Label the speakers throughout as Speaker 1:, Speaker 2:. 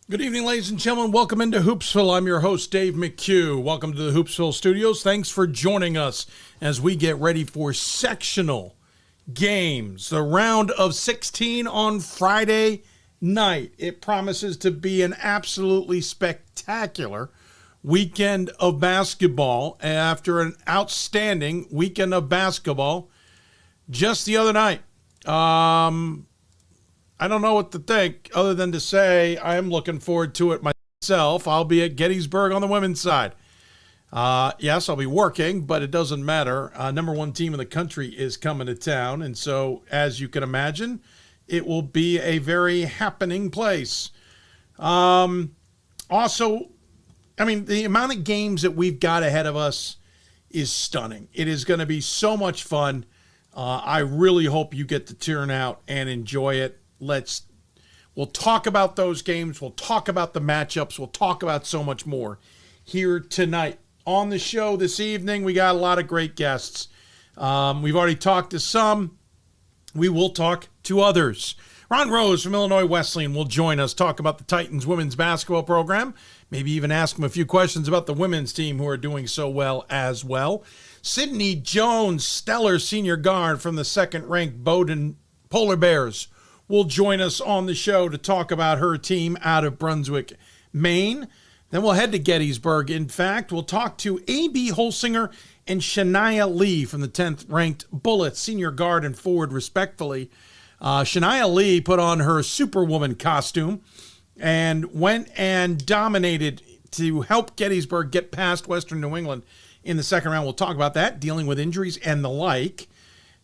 Speaker 1: Good evening, ladies and gentlemen. Welcome into Hoopsville. I'm your host, Dave McHugh. Welcome to the Hoopsville studios. Thanks for joining us as we get ready for sectional games. The round of 16 on Friday night. It promises to be an absolutely spectacular weekend of basketball after an outstanding weekend of basketball just the other night. I don't know what to think other than to say I'm looking forward to it myself. I'll be at Gettysburg on the women's side. Yes, I'll be working, but it doesn't matter. Number one team in the country is coming to town, and so as you can imagine, it will be a very happening place. Also, I mean, the amount of games that we've got ahead of us is stunning. It is going to be so much fun. I really hope you get to turn out and enjoy it. We'll talk about those games. We'll talk about the matchups. We'll talk about so much more here tonight. On the show this evening, we got a lot of great guests. We've already talked to some. We will talk to others. Ron Rose from Illinois Wesleyan will join us, talk about the Titans women's basketball program, maybe even ask him a few questions about the women's team who are doing so well as well. Sydney Jones, stellar senior guard from the second-ranked Bowdoin Polar Bears, will join us on the show to talk about her team out of Brunswick, Maine. Then we'll head to Gettysburg. In fact, we'll talk to A.B. Holsinger and Shinya Lee from the 10th-ranked Bullets, senior guard and forward, respectively. Shinya Lee put on her Superwoman costume and went and dominated to help Gettysburg get past Western New England in the second round. We'll talk about that, dealing with injuries and the like.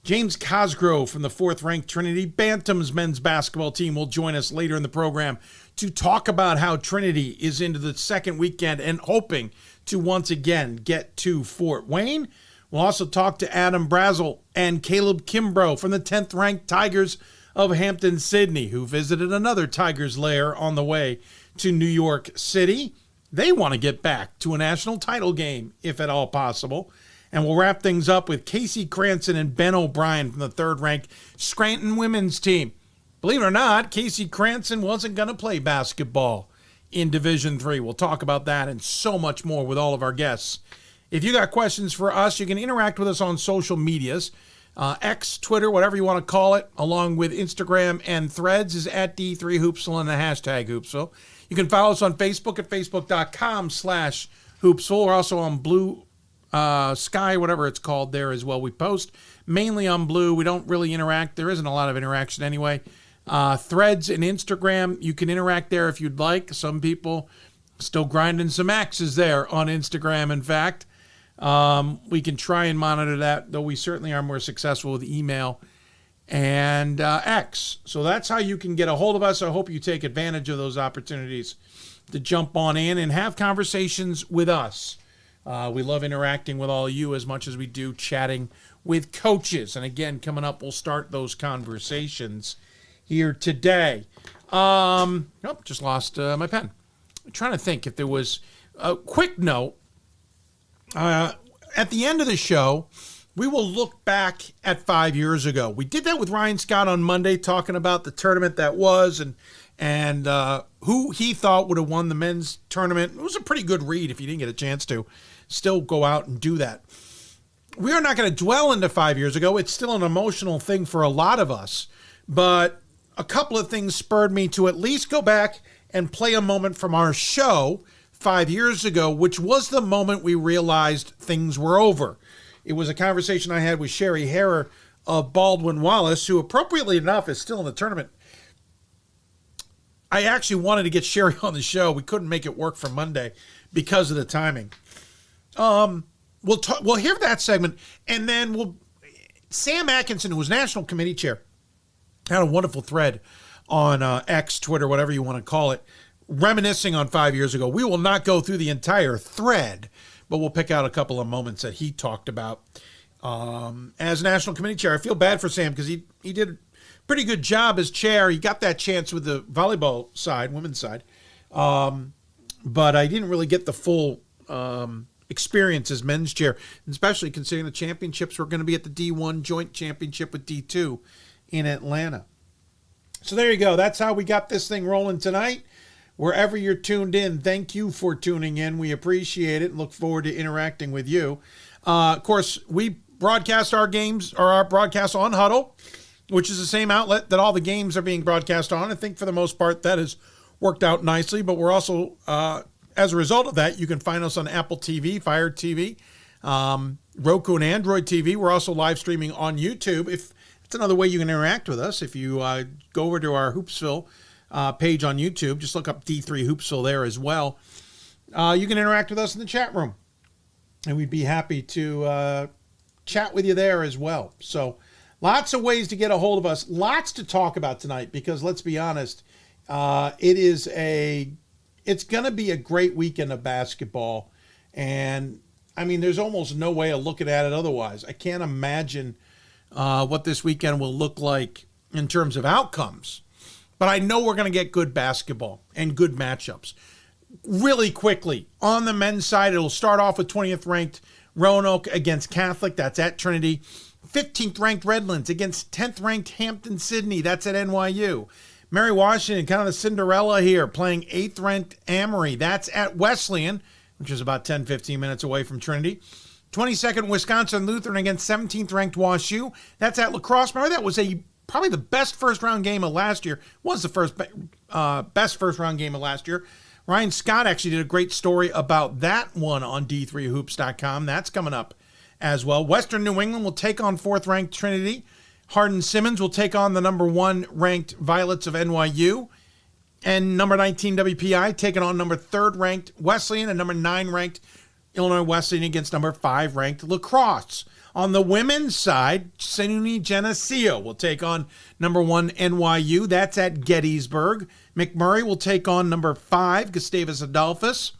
Speaker 1: James Cosgrove from the 4th-ranked Trinity Bantams men's basketball team will join us later in the program to talk about how Trinity is into the second weekend and hoping to once again get to Fort Wayne. We'll also talk to Adam Brazel and Caleb Kimbrough from the 10th-ranked Tigers of Hampton-Sydney, who visited another Tigers lair on the way to New York City. They want to get back to a national title game, if at all possible. And we'll wrap things up with Casey Cranston and Ben O'Brien from the 3rd-ranked Scranton women's team. Believe it or not, Casey Cranston wasn't going to play basketball in Division III. We'll talk about that and so much more with all of our guests. If you got questions for us, you can interact with us on social medias. X, Twitter, whatever you want to call it, along with Instagram and Threads is at D3Hoopsville and the hashtag Hoopsville. You can follow us on Facebook at facebook.com/Hoopsville. We're also on Blue Sky, whatever it's called there as well. We post mainly on Blue. We don't really interact. There isn't a lot of interaction anyway. Threads and Instagram, you can interact there if you'd like. Some people still grinding some axes there on Instagram, in fact. We can try and monitor that, though we certainly are more successful with email and X. So that's how you can get a hold of us. I hope you take advantage of those opportunities to jump on in and have conversations with us. We love interacting with all you as much as we do chatting with coaches. And again, coming up, we'll start those conversations here today. Just lost my pen. I'm trying to think if there was a quick note. At the end of the show, we will look back at 5 years ago. We did that with Ryan Scott on Monday, talking about the tournament that was and who he thought would have won the men's tournament. It was a pretty good read if you didn't get a chance to still go out and do that. We are not going to dwell into 5 years ago. It's still an emotional thing for a lot of us, but a couple of things spurred me to at least go back and play a moment from our show 5 years ago, which was the moment we realized things were over. It was a conversation I had with Sherry Harrer of Baldwin Wallace, who appropriately enough is still in the tournament. I actually wanted to get Sherry on the show. We couldn't make it work for Monday because of the timing. We'll hear that segment, and then Sam Atkinson, who was National Committee Chair, had a wonderful thread on X, Twitter, whatever you want to call it, reminiscing on 5 years ago. We will not go through the entire thread, but we'll pick out a couple of moments that he talked about as National Committee Chair. I feel bad for Sam because he did a pretty good job as chair. He got that chance with the volleyball side, women's side, but I didn't really get the full experience as men's chair, especially considering the championships were going to be at the D1 joint championship with D2 in Atlanta. So there you go. That's how we got this thing rolling tonight. Wherever you're tuned in, thank you for tuning in. We appreciate it and look forward to interacting with you. Of course, we broadcast our games or our broadcasts on Hudl, which is the same outlet that all the games are being broadcast on. I think for the most part that has worked out nicely, but we're also, as a result of that, you can find us on Apple TV, Fire TV, Roku and Android TV. We're also live streaming on YouTube. If it's another way you can interact with us, if you go over to our Hoopsville page on YouTube, just look up D3 Hoopsville there as well. You can interact with us in the chat room, and we'd be happy to chat with you there as well. So lots of ways to get a hold of us, lots to talk about tonight, because let's be honest, it's going to be a great weekend of basketball. And I mean, there's almost no way of looking at it otherwise. I can't imagine what this weekend will look like in terms of outcomes. But I know we're going to get good basketball and good matchups. Really quickly, on the men's side, it'll start off with 20th ranked Roanoke against Catholic. That's at Trinity. 15th ranked Redlands against 10th ranked Hampton Sydney. That's at NYU. Mary Washington, kind of the Cinderella here, playing 8th ranked Amory. That's at Wesleyan, which is about 10, 15 minutes away from Trinity. 22nd Wisconsin Lutheran against 17th ranked WashU. That's at La Crosse. Remember, that was probably the best first round game of last year. Was the best first round game of last year. Ryan Scott actually did a great story about that one on D3Hoops.com. That's coming up as well. Western New England will take on 4th ranked Trinity. Hardin Simmons will take on the number 1 ranked Violets of NYU. And number 19 WPI taking on number 3rd ranked Wesleyan and number 9 ranked Illinois Wesleyan against number 5 ranked La Crosse. On the women's side, SUNY Geneseo will take on number 1 NYU. That's at Gettysburg. McMurray will take on number 5 Gustavus Adolphus.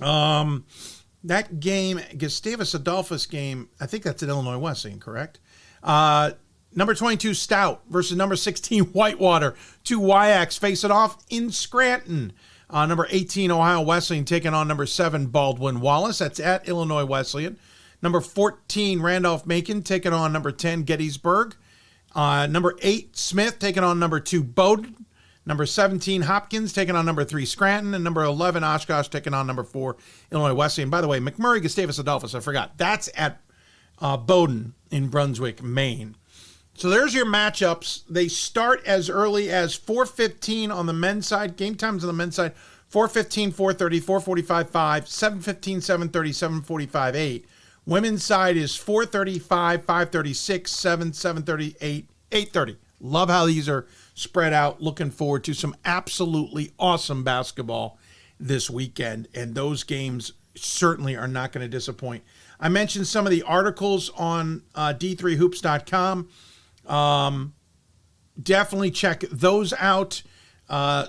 Speaker 1: That game, Gustavus Adolphus game, I think that's at Illinois Wesleyan, correct? Number 22 Stout versus number 16 Whitewater. 2 WIACs face it off in Scranton. Number 18 Ohio Wesleyan taking on number 7 Baldwin Wallace. That's at Illinois Wesleyan. Number 14 Randolph-Macon taking on number 10 Gettysburg. Number 8 Smith taking on number 2 Bowdoin. Number 17 Hopkins taking on number 3 Scranton. And number 11 Oshkosh taking on number 4 Illinois Wesleyan. By the way, McMurray, Gustavus Adolphus, I forgot. That's at Bowdoin in Brunswick, Maine. So there's your matchups. They start as early as 4:15 on the men's side. Game times on the men's side, 4:15, 4:30, 4:45, 5, 7:15, 7:30, 7:45, 8. Women's side is 4:30, 5, 5:30, 6, 7, 7:30, 8, 8:30. Love how these are spread out. Looking forward to some absolutely awesome basketball this weekend. And those games certainly are not going to disappoint. I mentioned some of the articles on D3Hoops.com. Definitely check those out.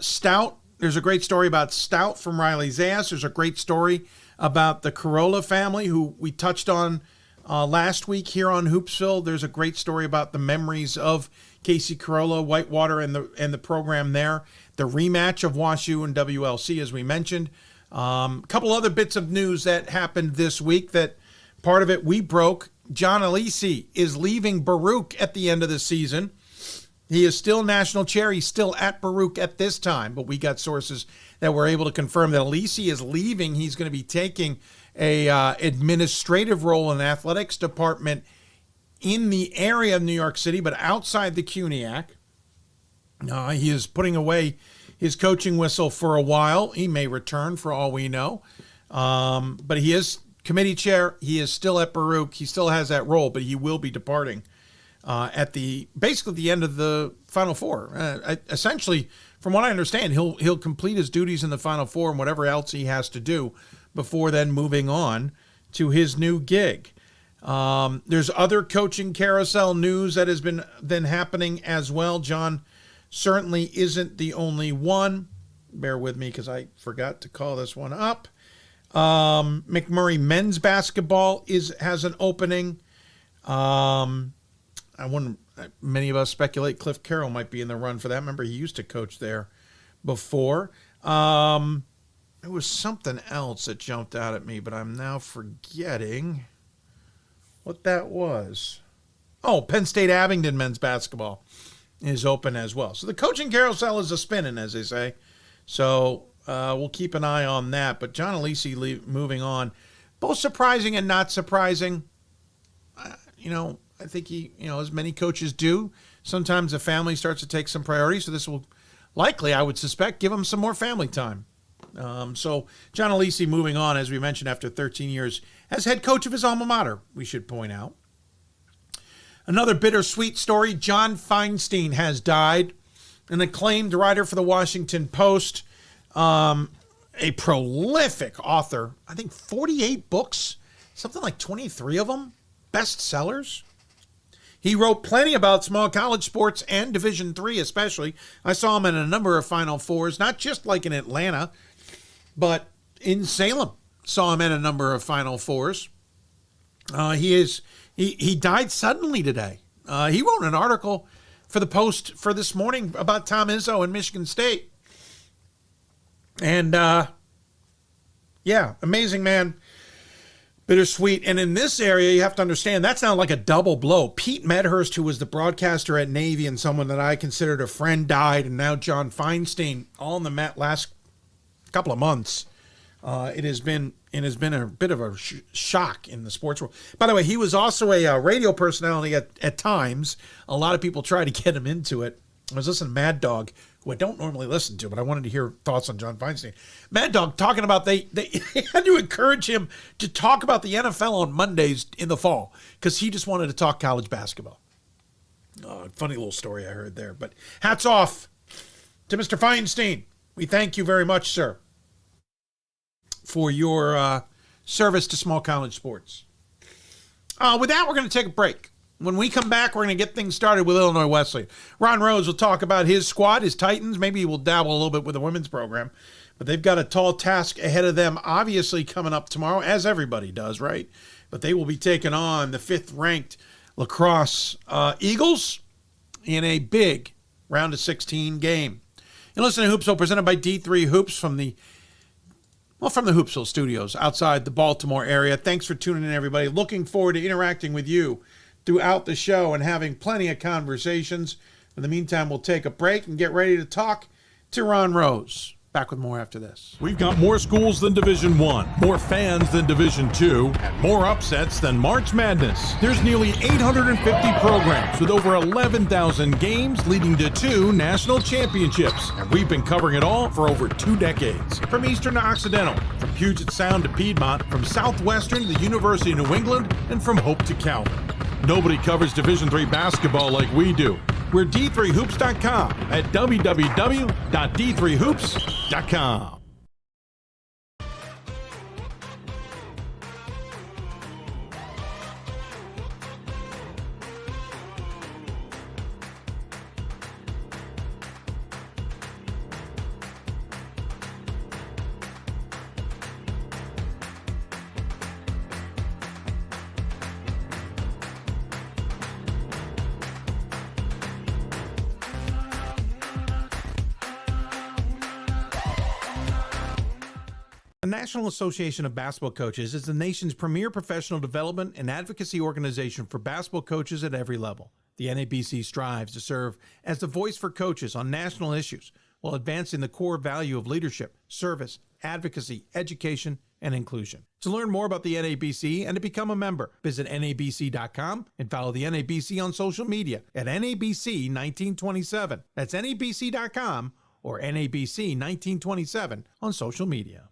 Speaker 1: Stout, there's a great story about Stout from Riley Zayas. There's a great story about the Corolla family, who we touched on last week here on Hoopsville. There's a great story about the memories of Casey Corolla, Whitewater, and the program there. The rematch of WashU and WLC, as we mentioned. A couple other bits of news that happened this week that part of it we broke. John Alisi is leaving Baruch at the end of the season. He is still national chair. He's still at Baruch at this time, but we got sources that were able to confirm that Alisi is leaving. He's going to be taking a administrative role in the athletics department in the area of New York City, but outside the CUNYAC. He is putting away his coaching whistle for a while. He may return for all we know, but he is committee chair. He is still at Baruch. He still has that role, but he will be departing at basically the end of the Final Four. Essentially, from what I understand, he'll complete his duties in the Final Four and whatever else he has to do before then moving on to his new gig. There's other coaching carousel news that has been happening as well. John certainly isn't the only one. Bear with me because I forgot to call this one up. McMurray men's basketball has an opening. Many of us speculate Cliff Carroll might be in the run for that. Remember, he used to coach there before. There was something else that jumped out at me, but I'm now forgetting what that was. Oh, Penn State Abingdon men's basketball is open as well. So the coaching carousel is a spinning, as they say. So we'll keep an eye on that. But John Alisi moving on, both surprising and not surprising. I think he, as many coaches do, sometimes the family starts to take some priority. So this will likely, I would suspect, give him some more family time. So John Alisi moving on, as we mentioned, after 13 years as head coach of his alma mater, we should point out. Another bittersweet story, John Feinstein has died, an acclaimed writer for the Washington Post, a prolific author, I think 48 books, something like 23 of them, bestsellers. He wrote plenty about small college sports and Division III especially. I saw him in a number of Final Fours, not just like in Atlanta, but in Salem. Saw him in a number of Final Fours. He died suddenly today. He wrote an article for the Post for this morning about Tom Izzo and Michigan State. And, amazing man. Bittersweet. And in this area, you have to understand, that's not like a double blow. Pete Medhurst, who was the broadcaster at Navy and someone that I considered a friend, died. And now John Feinstein, all in the last couple of months. It has been a bit of a shock in the sports world. By the way, he was also a radio personality at times. A lot of people try to get him into it. I was listening to Mad Dog, who I don't normally listen to, but I wanted to hear thoughts on John Feinstein. Mad Dog talking about they had to encourage him to talk about the NFL on Mondays in the fall because he just wanted to talk college basketball. Funny little story I heard there. But hats off to Mr. Feinstein. We thank you very much, sir, for your service to small college sports. With that, we're going to take a break. When we come back, we're going to get things started with Illinois Wesleyan. Ron Rose will talk about his squad, his Titans. Maybe we'll dabble a little bit with the women's program. But they've got a tall task ahead of them, obviously coming up tomorrow, as everybody does, right? But they will be taking on the 5th-ranked lacrosse Eagles in a big round of 16 game. And listen to Hoopsville, presented by DIII Hoops from the Hoopsville studios outside the Baltimore area. Thanks for tuning in, everybody. Looking forward to interacting with you throughout the show and having plenty of conversations. In the meantime, we'll take a break and get ready to talk to Ron Rose. Back with more after this.
Speaker 2: We've got more schools than Division I, more fans than Division II, and more upsets than March Madness. There's nearly 850 programs with over 11,000 games leading to 2 national championships. And we've been covering it all for over 2 decades. From Eastern to Occidental, from Puget Sound to Piedmont, from Southwestern to the University of New England, and from Hope to Calvin. Nobody covers Division III basketball like we do. We're D3Hoops.com at www.D3Hoops.com.
Speaker 1: The National Association of Basketball Coaches is the nation's premier professional development and advocacy organization for basketball coaches at every level. The NABC strives to serve as the voice for coaches on national issues while advancing the core value of leadership, service, advocacy, education, and inclusion. To learn more about the NABC and to become a member, visit NABC.com and follow the NABC on social media at NABC1927. That's NABC.com or NABC1927 on social media.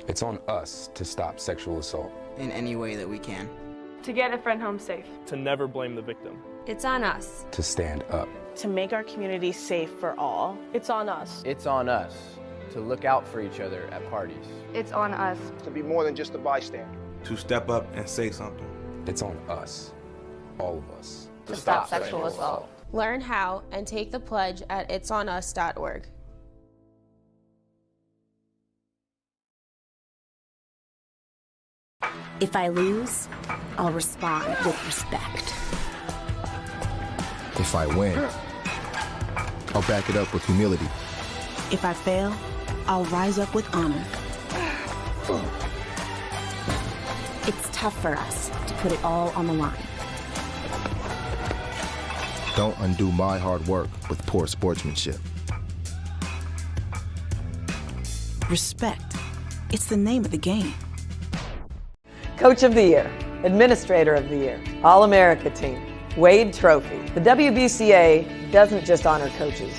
Speaker 3: It's on us to stop sexual assault.
Speaker 4: In any way that we can.
Speaker 5: To get a friend home safe.
Speaker 6: To never blame the victim.
Speaker 7: It's on us.
Speaker 3: To stand up.
Speaker 8: To make our community safe for all.
Speaker 5: It's on us.
Speaker 9: It's on us to look out for each other at parties.
Speaker 5: It's on us.
Speaker 10: To be more than just a bystander.
Speaker 11: To step up and say something.
Speaker 3: It's on us. All of us.
Speaker 7: To stop sexual assault.
Speaker 12: Learn how and take the pledge at itsonus.org.
Speaker 13: If I lose, I'll respond with respect.
Speaker 14: If I win, I'll back it up with humility.
Speaker 13: If I fail, I'll rise up with honor. It's tough for us to put it all on the line.
Speaker 14: Don't undo my hard work with poor sportsmanship.
Speaker 4: respect. It's the name of the game.
Speaker 6: Coach of the Year, Administrator of the Year, All-America Team, Wade Trophy. The WBCA doesn't just honor coaches,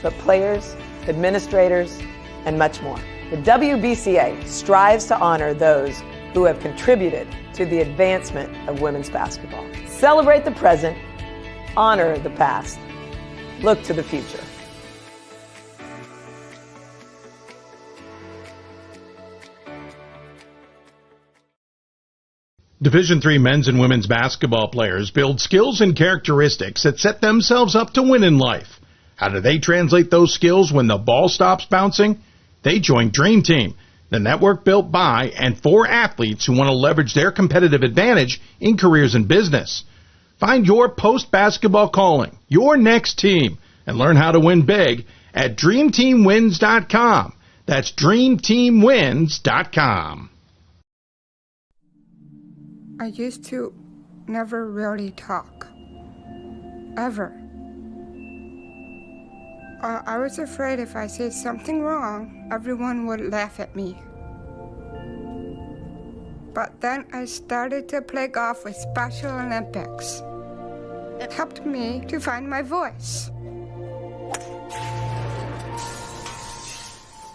Speaker 6: but players, administrators, and much more. The WBCA strives to honor those who have contributed to the advancement of women's basketball. Celebrate the present, honor the past, look to the future.
Speaker 2: Division III men's and women's basketball players build skills and characteristics that set themselves up to win in life. How do they translate those skills when the ball stops bouncing? They join Dream Team, the network built by and for athletes who want to leverage their competitive advantage in careers and business. Find your post-basketball calling, your next team, and learn how to win big at DreamTeamWins.com. That's DreamTeamWins.com.
Speaker 15: I used to never really talk. Ever. I was afraid if I said something wrong, everyone would laugh at me. But then I started to play golf with Special Olympics. It helped me to find my voice.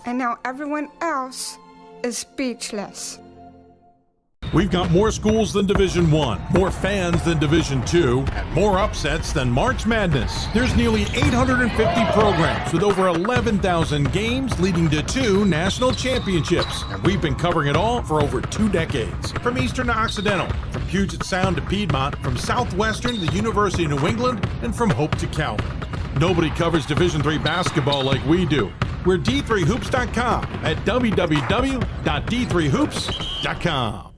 Speaker 15: And now everyone else is speechless.
Speaker 2: We've got more schools than Division I, more fans than Division II, and more upsets than March Madness. There's nearly 850 programs with over 11,000 games leading to 2 national championships. And we've been covering it all for over 2 decades. From Eastern to Occidental, from Puget Sound to Piedmont, from Southwestern to the University of New England, and from Hope to Calvin. Nobody covers Division III basketball like we do. We're D3Hoops.com at www.D3Hoops.com.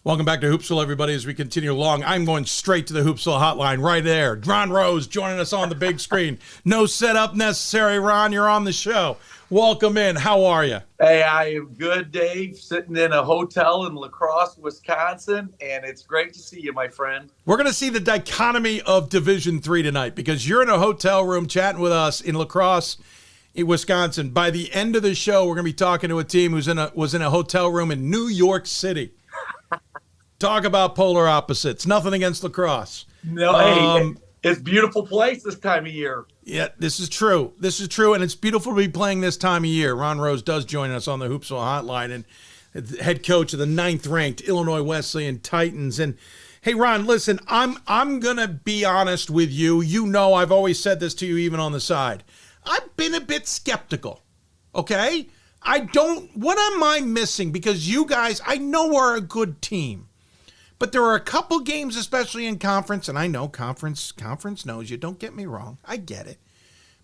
Speaker 1: Welcome back to Hoopsville, everybody, as we continue along. I'm going straight to the Hoopsville hotline right there. Ron Rose joining us on the big screen. No setup necessary, Ron. You're on the show. Welcome in. How are you?
Speaker 16: Hey, I am good, Dave. Sitting in a hotel in La Crosse, Wisconsin, and it's great to see you, my friend.
Speaker 1: We're going to see the dichotomy of Division III tonight because you're in a hotel room chatting with us in La Crosse, in Wisconsin. By the end of the show, we're going to be talking to a team who was in a hotel room in New York City. Talk about polar opposites. Nothing against La Crosse.
Speaker 16: No, hey, it's a beautiful place this time of year.
Speaker 1: Yeah, this is true. This is true, and it's beautiful to be playing this time of year. Ron Rose does join us on the Hoopsville hotline, and head coach of the 9th-ranked Illinois Wesleyan Titans. And hey, Ron, listen, I'm gonna be honest with you. You know, I've always said this to you, even on the side. I've been a bit skeptical. Okay, what am I missing? Because you guys, I know, are a good team. But there are a couple games, especially in conference, and I know conference knows you. Don't get me wrong. I get it.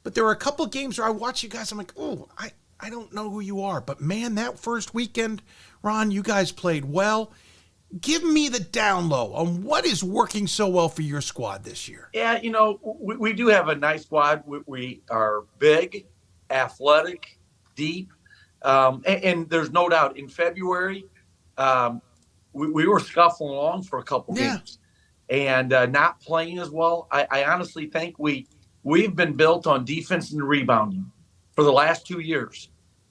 Speaker 1: But there are a couple games where I watch you guys, I'm like, oh, I don't know who you are. But, man, that first weekend, Ron, you guys played well. Give me the down low on what is working so well for your squad this year.
Speaker 16: Yeah, you know, we do have a nice squad. We are big, athletic, deep, and there's no doubt in February we were scuffling along for a couple games and not playing as well. I honestly think we've been built on defense and rebounding for the last 2 years.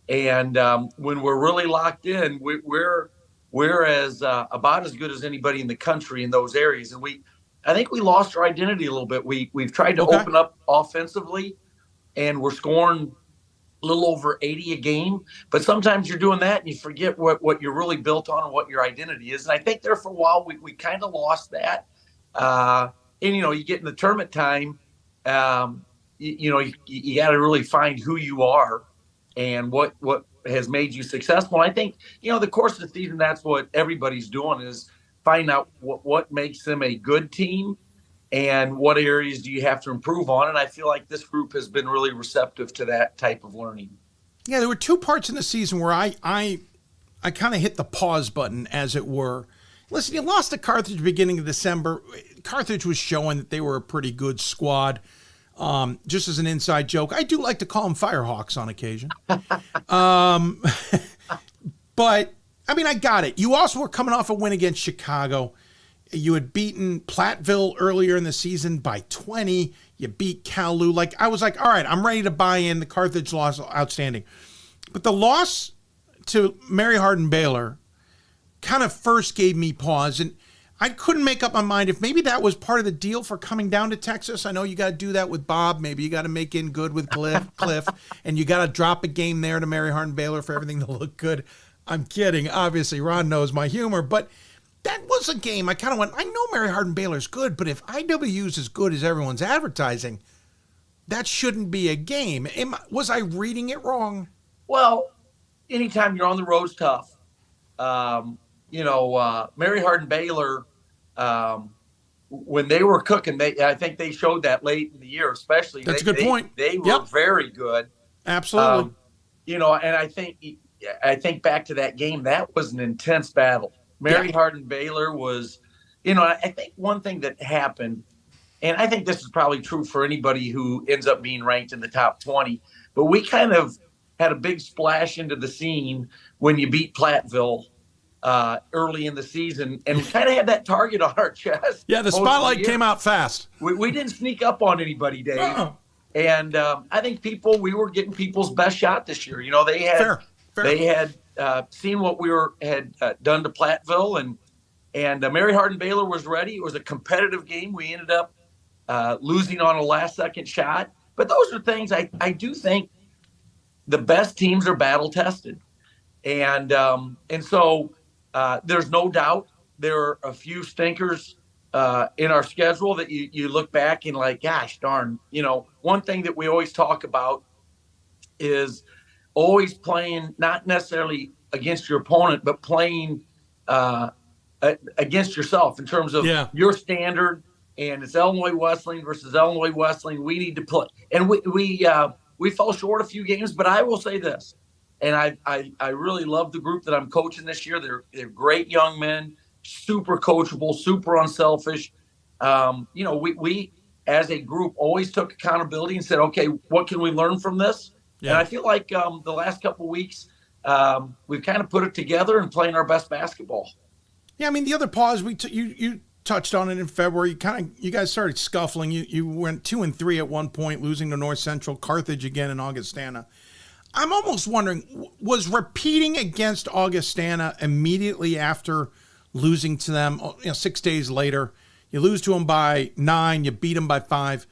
Speaker 16: And when we're really locked in, we're as about as good as anybody in the country in those areas. And I think we lost our identity a little bit. We've tried to open up offensively, and we're scoring a little over 80 a game, but sometimes you're doing that and you forget what you're really built on and what your identity is. And I think there for a while we kind of lost that. And you know, you get in the tournament time, you got to really find who you are and what has made you successful. And I think, you know, the course of the season, that's what everybody's doing, is find out what makes them a good team and what areas do you have to improve on. And I feel like this group has been really receptive to that type of learning.
Speaker 1: Yeah, there were 2 parts in the season where I kind of hit the pause button, as it were. Listen, you lost to Carthage beginning of December. Carthage was showing that they were a pretty good squad. Just as an inside joke, I do like to call them Firehawks on occasion. But, I mean, I got it. You also were coming off a win against Chicago. You had beaten Platteville earlier in the season by 20. You beat Kowloon. I was like, all right, I'm ready to buy in. The Carthage loss, outstanding. But the loss to Mary Hardin Baylor kind of first gave me pause, and I couldn't make up my mind if maybe that was part of the deal for coming down to Texas. I know you got to do that with Bob. Maybe you got to make in good with Cliff, and you got to drop a game there to Mary Hardin Baylor for everything to look good. I'm kidding. Obviously, Ron knows my humor, but that was a game I kind of went, I know Mary Hardin Baylor's good, but if IW's as good as everyone's advertising, that shouldn't be a game. Was I reading it wrong?
Speaker 16: Well, anytime you're on the road's tough. Mary Hardin Baylor, when they were cooking, I think they showed that late in the year, especially.
Speaker 1: That's a good point.
Speaker 16: They were very good.
Speaker 1: Absolutely.
Speaker 16: And I think back to that game, that was an intense battle. Mary Hardin Baylor was, I think one thing that happened, and I think this is probably true for anybody who ends up being ranked in the top 20, but we kind of had a big splash into the scene when you beat Platteville early in the season, and we kind of had that target on our chest.
Speaker 1: Yeah, the spotlight came out fast.
Speaker 16: We didn't sneak up on anybody, Dave. And I think we were getting people's best shot this year. They had they had seen what we had done to Platteville, and Mary Hardin Baylor was ready. It was a competitive game. We ended up losing on a last-second shot. But those are things I do think the best teams are battle-tested. And so there's no doubt there are a few stinkers in our schedule that you look back and like, gosh darn, one thing that we always talk about is always playing not necessarily against your opponent, but playing against yourself in terms of your standard. And it's Illinois Wesleyan versus Illinois Wesleyan. We need to play. And we fell short a few games, but I will say this. And I really love the group that I'm coaching this year. They're great young men, super coachable, super unselfish. We as a group always took accountability and said, okay, what can we learn from this? Yeah. And I feel like the last couple of weeks we've kind of put it together and playing our best basketball.
Speaker 1: Yeah, I mean, the other pause you touched on it in February. You guys started scuffling. You went 2-3 at one point, losing to North Central, Carthage again, and Augustana. I'm almost wondering, was repeating against Augustana immediately after losing to them, 6 days later, you lose to them by 9, you beat them by 5.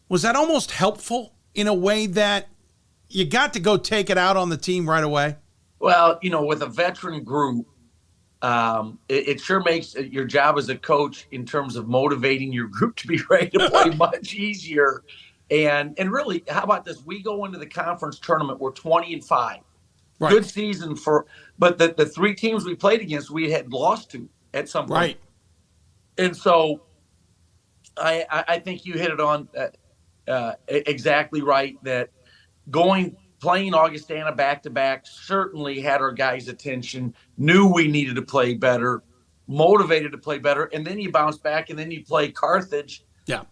Speaker 1: Was that almost helpful in a way that you got to go take it out on the team right away?
Speaker 16: Well, with a veteran group, it sure makes your job as a coach in terms of motivating your group to be ready to play much easier. And really, how about this? We go into the conference tournament, we're 20-5. Right. Good season but the three teams we played against, we had lost to at some point. Right. And so I think you hit it on exactly right, that playing Augustana back-to-back certainly had our guys' attention, knew we needed to play better, motivated to play better, and then you bounce back, and then you play Carthage.
Speaker 1: Yeah.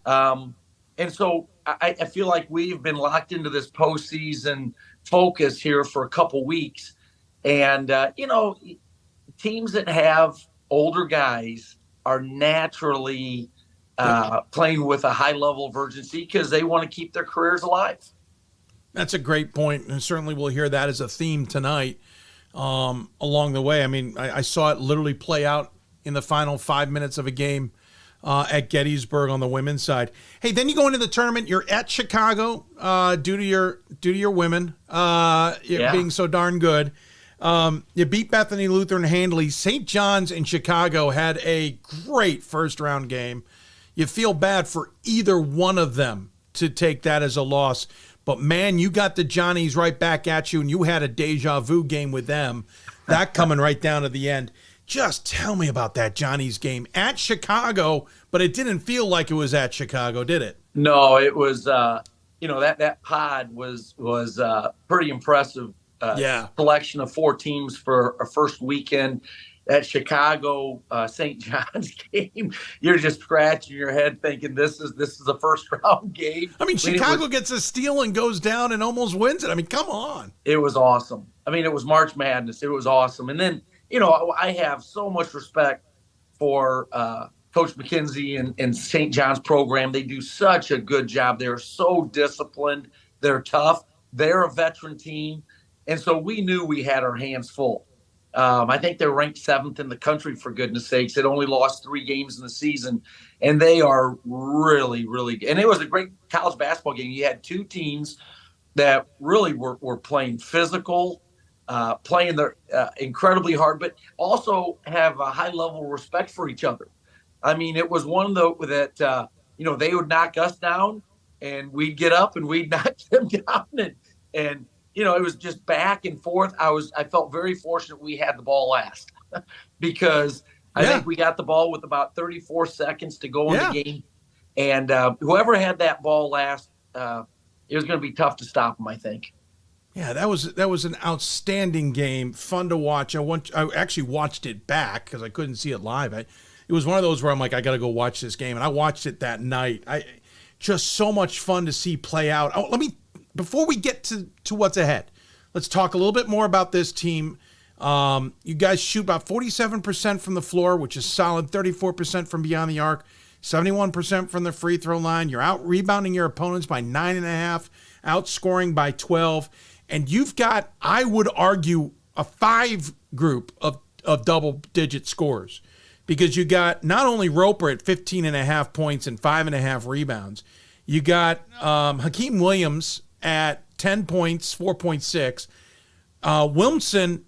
Speaker 16: And so I feel like we've been locked into this postseason focus here for a couple weeks. And, teams that have older guys are naturally playing with a high level of urgency because they want to keep their careers alive.
Speaker 1: That's a great point, and certainly we'll hear that as a theme tonight along the way. I mean, I saw it literally play out in the final 5 minutes of a game at Gettysburg on the women's side. Hey, then you go into the tournament. You're at Chicago due to your women being so darn good. You beat Bethany Lutheran handily. St. John's and Chicago had a great first-round game. You feel bad for either one of them to take that as a loss. But, man, you got the Johnnies right back at you, and you had a deja vu game with them. That coming right down to the end. Just tell me about that Johnnies game at Chicago, but it didn't feel like it was at Chicago, did it?
Speaker 16: No, it was, that pod was pretty impressive. Selection of 4 teams for a first weekend. That Chicago St. John's game, you're just scratching your head thinking this is a first round game.
Speaker 1: I mean, Chicago gets a steal and goes down and almost wins it. I mean, come on.
Speaker 16: It was awesome. I mean, it was March Madness. It was awesome. And then, I have so much respect for Coach McKenzie and St. John's program. They do such a good job. They're so disciplined. They're tough. They're a veteran team. And so we knew we had our hands full. I think they're ranked 7th in the country, for goodness sakes. They'd only lost 3 games in the season, and they are really, really good. And it was a great college basketball game. You had 2 teams that really were playing physical, playing their incredibly hard, but also have a high level of respect for each other. I mean, it was one of those that, they would knock us down, and we'd get up and we'd knock them down. And it was just back and forth. I felt very fortunate we had the ball last because I think we got the ball with about 34 seconds to go in the game. And whoever had that ball last, it was going to be tough to stop them, I think.
Speaker 1: Yeah, that was an outstanding game, fun to watch. I actually watched it back because I couldn't see it live. It was one of those where I'm like, I got to go watch this game, and I watched it that night. Just so much fun to see play out. Before we get to what's ahead, let's talk a little bit more about this team. You guys shoot about 47% from the floor, which is solid, 34% from beyond the arc, 71% from the free throw line. You're out rebounding your opponents by 9.5, outscoring by 12. And you've got, I would argue, a 5 group of double-digit scores because you got not only Roper at 15.5 points and 5.5 rebounds, you got Hakeem Williams at 10 points, 4.6. Wilmson,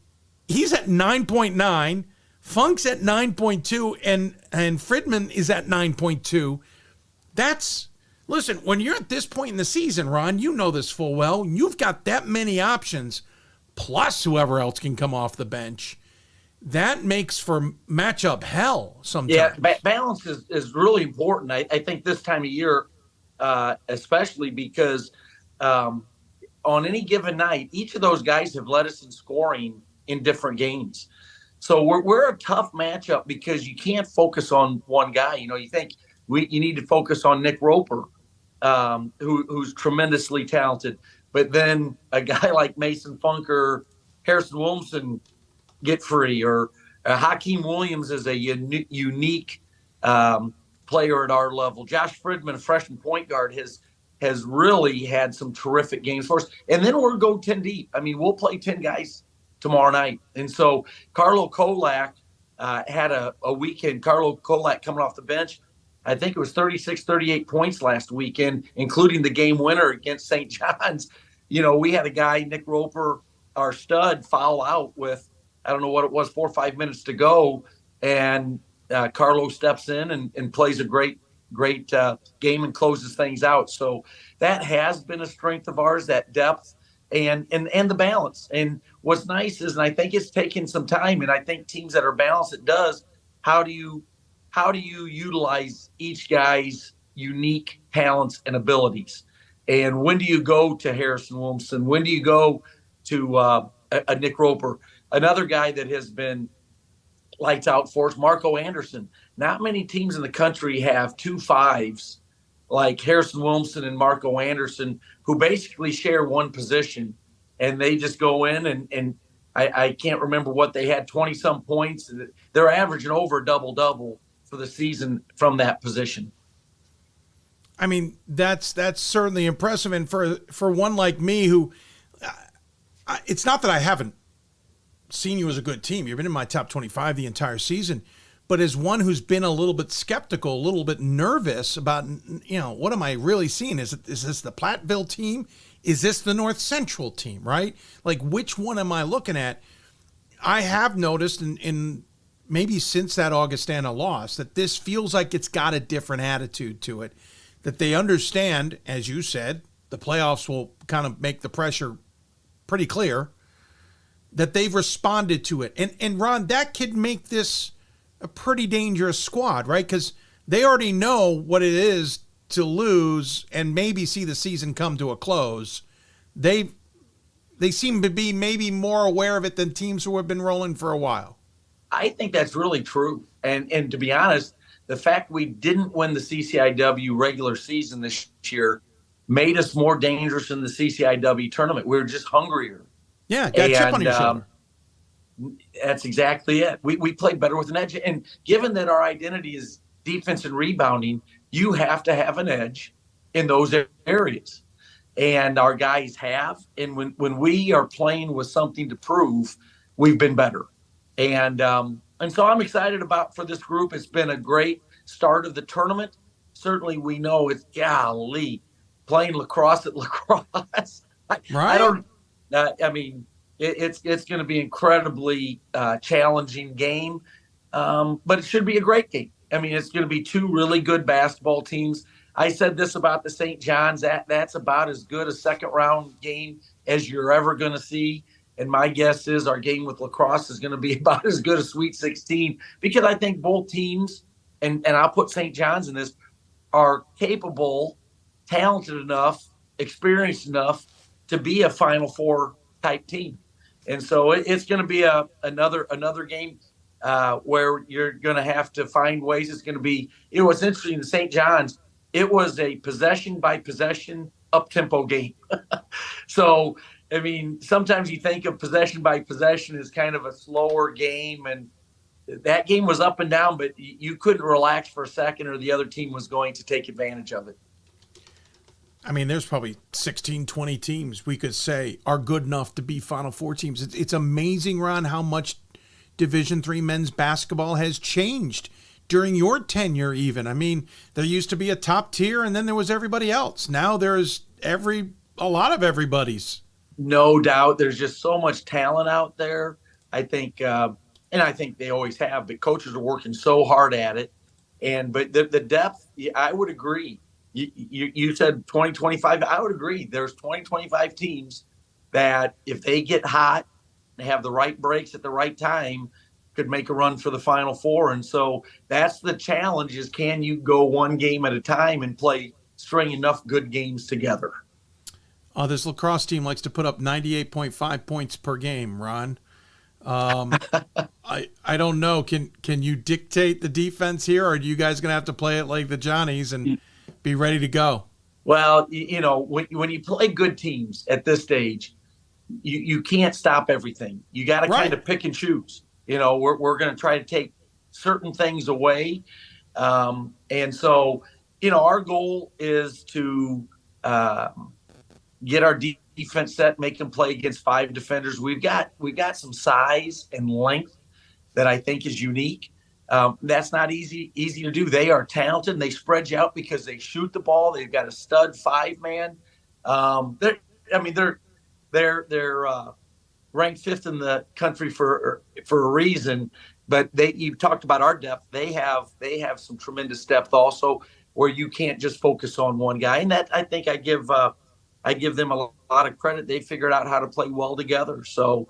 Speaker 1: he's at 9.9. Funk's at 9.2, and Friedman is at 9.2. Listen, when you're at this point in the season, Ron, you know this full well. You've got that many options, plus whoever else can come off the bench. That makes for matchup hell sometimes.
Speaker 16: Yeah, balance is really important. I think this time of year, especially because on any given night, each of those guys have led us in scoring in different games. So we're a tough matchup because you can't focus on one guy. You think you need to focus on Nick Roper, who's tremendously talented. But then a guy like Mason Funk or Harrison Wilmson get free, or Hakeem Williams is a unique player at our level. Josh Friedman, a freshman point guard, has really had some terrific games for us. And then we'll go 10 deep. I mean, we'll play 10 guys tomorrow night. And so Carlo Kolak had a weekend. Carlo Kolak coming off the bench, I think it was 36, 38 points last weekend, including the game winner against St. John's. We had a guy, Nick Roper, our stud, foul out with, I don't know what it was, 4 or 5 minutes to go. And Carlo steps in and plays a great game and closes things out. So that has been a strength of ours, that depth and the balance. And what's nice is, and I think it's taken some time, and I think teams that are balanced, it does, how do you utilize each guy's unique talents and abilities? And when do you go to Harrison Wilmson? When do you go to a Nick Roper? Another guy that has been lights out for us, Marco Anderson. Not many teams in the country have 2 5s like Harrison Wilmson and Marco Anderson, who basically share one position, and they just go in and I can't remember what they had, 20-some points. They're averaging over a double-double for the season from that position.
Speaker 1: I mean, that's certainly impressive. And for one like me who it's not that I haven't seen you as a good team. You've been in my top 25 the entire season. But as one who's been a little bit skeptical, a little bit nervous about, what am I really seeing? Is this the Platteville team? Is this the North Central team, right? Like, which one am I looking at? I have noticed, in maybe since that Augustana loss, that this feels like it's got a different attitude to it, that they understand, as you said, the playoffs will kind of make the pressure pretty clear, that they've responded to it. And Ron, that could make this a pretty dangerous squad, right? Because they already know what it is to lose and maybe see the season come to a close. They seem to be maybe more aware of it than teams who have been rolling for a while.
Speaker 16: I think that's really true. And to be honest, the fact we didn't win the CCIW regular season this year made us more dangerous in the CCIW tournament. We were just hungrier.
Speaker 1: Yeah, got a chip on your shoulder.
Speaker 16: That's exactly it. We played better with an edge. And given that our identity is defense and rebounding, you have to have an edge in those areas. and our guys have. And when we are playing with something to prove, we've been better. And so I'm excited for this group. It's been a great start of the tournament. Certainly we know it's, golly, playing lacrosse at lacrosse.
Speaker 1: Right.
Speaker 16: It's going to be incredibly challenging game, but it should be a great game. It's going to be two really good basketball teams. I said this about the St. John's. That's about as good a second-round game as you're ever going to see. And my guess is our game with lacrosse is going to be about as good as Sweet 16, because I think both teams, and I'll put St. John's in this, are capable, talented enough, experienced enough to be a Final Four type team. And so it's going to be another game where you're going to have to find ways. It's going to be, what's interesting in St. John's, it was a possession by possession up-tempo game. So, sometimes you think of possession by possession as kind of a slower game, and that game was up and down, but you couldn't relax for a second or the other team was going to take advantage of it.
Speaker 1: There's probably 16, 20 teams we could say are good enough to be Final Four teams. It's amazing, Ron, how much Division III men's basketball has changed during your tenure even. There used to be a top tier, and then there was everybody else. Now there's a lot of everybody's. No doubt. There's just so much talent out there. I think, and I think they always have, but coaches are working so hard at it. But the depth, I would agree. You said 20, 25. I would agree. There's 20, 25 teams that if they get hot and have the right breaks at the right time, could make a run for the Final Four. And so that's the challenge, is can you go one game at a time and string enough good games together? This lacrosse team likes to put up 98.5 points per game, Ron. I don't know. Can you dictate the defense here, or are you guys going to have to play it like the Johnnies and be ready to go? Well, when you play good teams at this stage, you can't stop everything. You got to kind of pick and choose. We're going to try to take certain things away. And so, our goal is to get our defense set, make them play against 5 defenders. We've got some size and length that I think is unique. That's not easy to do. They are talented, and they spread you out because they shoot the ball. They've got a stud 5-man. They're ranked 5th in the country for a reason. But you talked about our depth. They have some tremendous depth also, where you can't just focus on one guy. And that, I think, I give them a lot of credit. They figured out how to play well together. So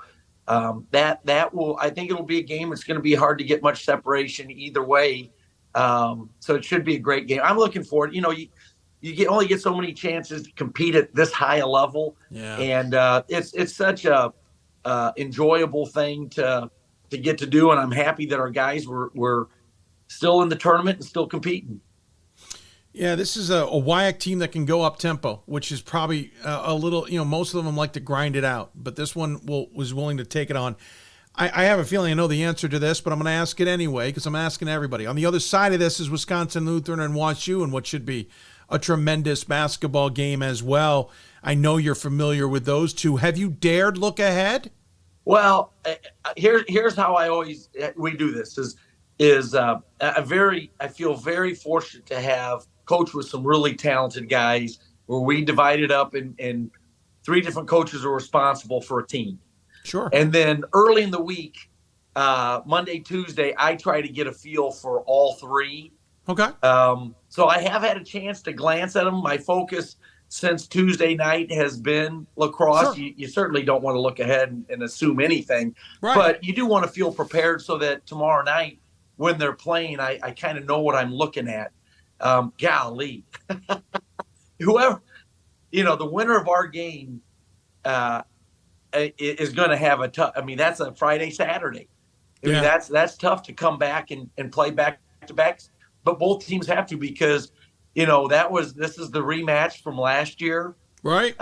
Speaker 1: that will, I think it'll be a game. It's going to be hard to get much separation either way. So it should be a great game. I'm looking forward. You only get so many chances to compete at this high a level. Yeah. And it's such a enjoyable thing to get to do. And I'm happy that our guys were still in the tournament and still competing. Yeah, this is a WIAC team that can go up tempo, which is probably a little, most of them like to grind it out, but this one was willing to take it on. I have a feeling I know the answer to this, but I'm going to ask it anyway because I'm asking everybody. On the other side of this is Wisconsin Lutheran and WashU, and what should be a tremendous basketball game as well. I know you're familiar with those two. Have you dared look ahead? Well, here's how we do this I feel very fortunate to have coached with some really talented guys, where we divided up and 3 different coaches are responsible for a team. Sure. And then early in the week, Monday, Tuesday, I try to get a feel for all 3. Okay. So I have had a chance to glance at them. My focus since Tuesday night has been lacrosse. Sure. You certainly don't want to look ahead and assume anything, right, but you do want to feel prepared so that tomorrow night when they're playing, I kind of know what I'm looking at. Golly, whoever, the winner of our game is going to have a tough. That's a Friday, Saturday. That's tough to come back and play back to backs. But both teams have to, because this is the rematch from last year. Right.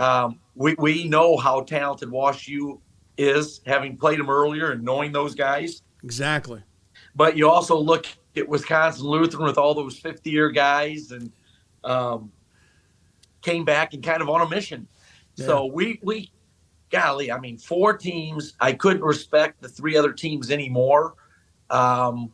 Speaker 1: We know how talented WashU is, having played them earlier and knowing those guys. Exactly. But you also look at Wisconsin Lutheran with all those 50-year guys, and came back and kind of on a mission.
Speaker 16: So we golly, I mean, 4 teams. I couldn't respect the 3 other teams anymore. It's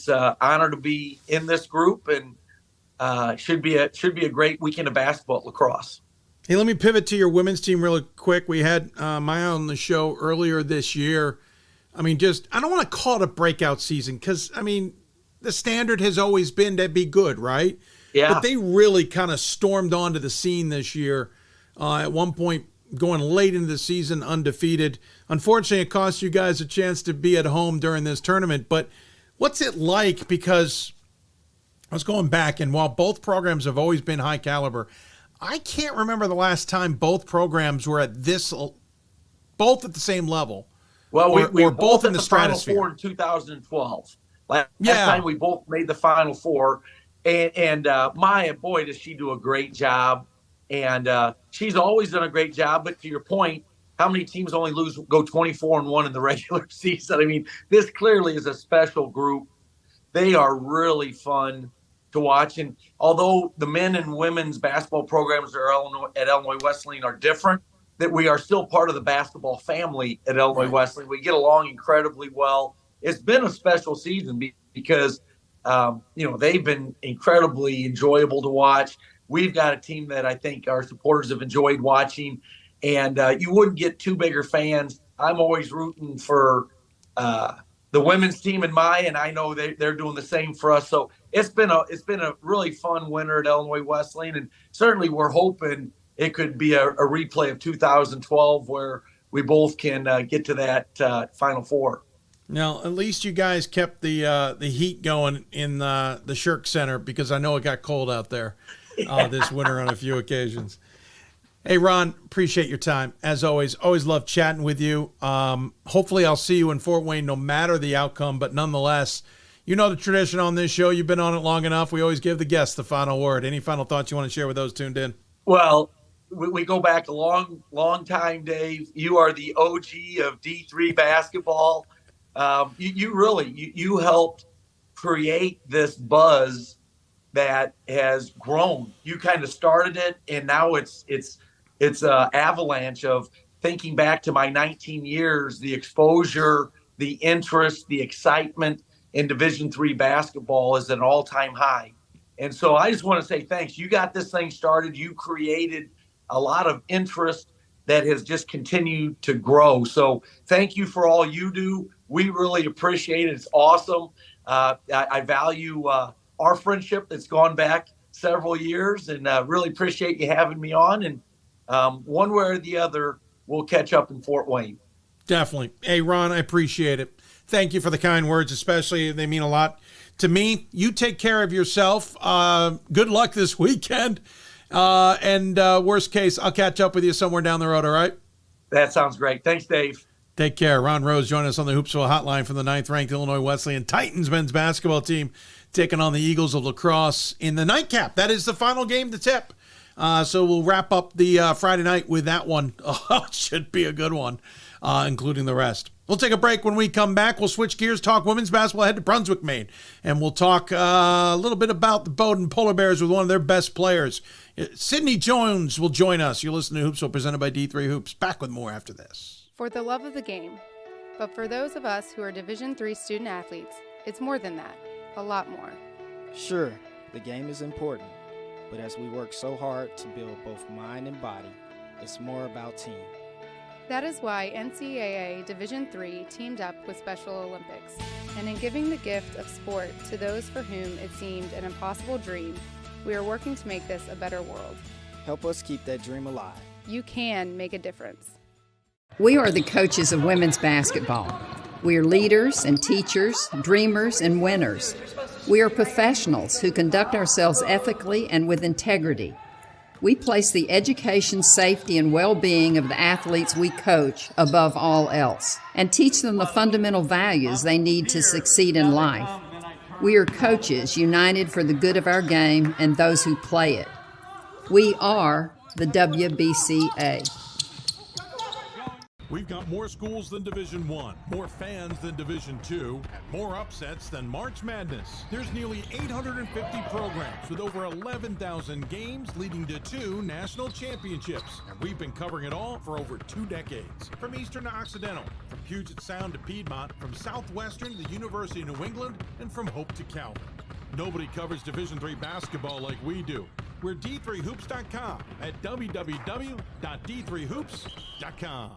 Speaker 16: an honor to be in this group, and should be a great weekend of basketball at lacrosse.
Speaker 1: Hey, let me pivot to your women's team really quick. We had Maya on the show earlier this year. I mean, I don't want to call it a breakout season because, I mean, the standard has always been to be good, right?
Speaker 16: Yeah.
Speaker 1: But they really kind of stormed onto the scene this year. At one point, going late into the season, undefeated. Unfortunately, it cost you guys a chance to be at home during this tournament. But what's it like? Because I was going back, and while both programs have always been high caliber, I can't remember the last time both programs were at both at the same level.
Speaker 16: Well, we were
Speaker 1: both in the
Speaker 16: stratosphere.
Speaker 1: stratosphere
Speaker 16: Final Four in 2012. Last time we both made the Final Four. And Maya, boy, does she do a great job. And she's always done a great job. But to your point, how many teams only go 24-1 in the regular season? I mean, this clearly is a special group. They are really fun to watch. And although the men and women's basketball programs at Illinois Wesleyan are different, that we are still part of the basketball family at Illinois Wesleyan. We get along incredibly well. It's been a special season because, they've been incredibly enjoyable to watch. We've got a team that I think our supporters have enjoyed watching, and you wouldn't get 2 bigger fans. I'm always rooting for the women's team and Maya, and I know they're doing the same for us. So it's been a really fun winter at Illinois Wesleyan, and certainly we're hoping it could be a replay of 2012 where we both can get to that Final Four.
Speaker 1: Now, at least you guys kept the heat going in the Shirk Center because I know it got cold out there this winter on a few occasions. Hey, Ron, appreciate your time. As always love chatting with you. Hopefully I'll see you in Fort Wayne no matter the outcome, but nonetheless, you know the tradition on this show. You've been on it long enough. We always give the guests the final word. Any final thoughts you want to share with those tuned in?
Speaker 16: Well, we go back a long time, Dave. You are the OG of D3 basketball. You helped create this buzz that has grown. You kind of started it, and now it's an avalanche of thinking back to my 19 years, the exposure, the interest, the excitement in Division III basketball is at an all-time high. And so I just want to say thanks. You got this thing started. You created a lot of interest that has just continued to grow. So thank you for all you do. We really appreciate it. It's awesome. I value our friendship that's gone back several years, and really appreciate you having me on. And one way or the other, we'll catch up in Fort Wayne.
Speaker 1: Definitely. Hey, Ron, I appreciate it. Thank you for the kind words, especially they mean a lot to me. You take care of yourself. Good luck this weekend. And worst case, I'll catch up with you somewhere down the road, all right?
Speaker 16: That sounds great. Thanks, Dave.
Speaker 1: Take care. Ron Rose joining us on the Hoopsville Hotline from the 9th-ranked Illinois Wesleyan Titans men's basketball team taking on the Eagles of Lacrosse in the nightcap. That is the final game to tip. So we'll wrap up the Friday night with that one. Oh, it should be a good one, including the rest. We'll take a break. When we come back, we'll switch gears, talk women's basketball, head to Brunswick, Maine, and we'll talk a little bit about the Bowdoin Polar Bears with one of their best players. Sydney Jones will join us. You're listening to Hoopsville, presented by D3 Hoops. Back with more after this.
Speaker 17: For the love of the game. But for those of us who are Division III student athletes, it's more than that. A lot more.
Speaker 18: Sure, the game is important. But as we work so hard to build both mind and body, it's more about team.
Speaker 17: That is why NCAA Division III teamed up with Special Olympics. And in giving the gift of sport to those for whom it seemed an impossible dream, we are working to make this a better world.
Speaker 18: Help us keep that dream alive.
Speaker 17: You can make a difference.
Speaker 19: We are the coaches of women's basketball. We are leaders and teachers, dreamers and winners. We are professionals who conduct ourselves ethically and with integrity. We place the education, safety, and well-being of the athletes we coach above all else and teach them the fundamental values they need to succeed in life. We are coaches united for the good of our game and those who play it. We are the WBCA.
Speaker 2: We've got more schools than Division I, more fans than Division II, and more upsets than March Madness. There's nearly 850 programs with over 11,000 games leading to 2 national championships. And we've been covering it all for over 2 decades. From Eastern to Occidental, from Puget Sound to Piedmont, from Southwestern to the University of New England, and from Hope to Calvin. Nobody covers Division III basketball like we do. We're D3Hoops.com at www.d3hoops.com.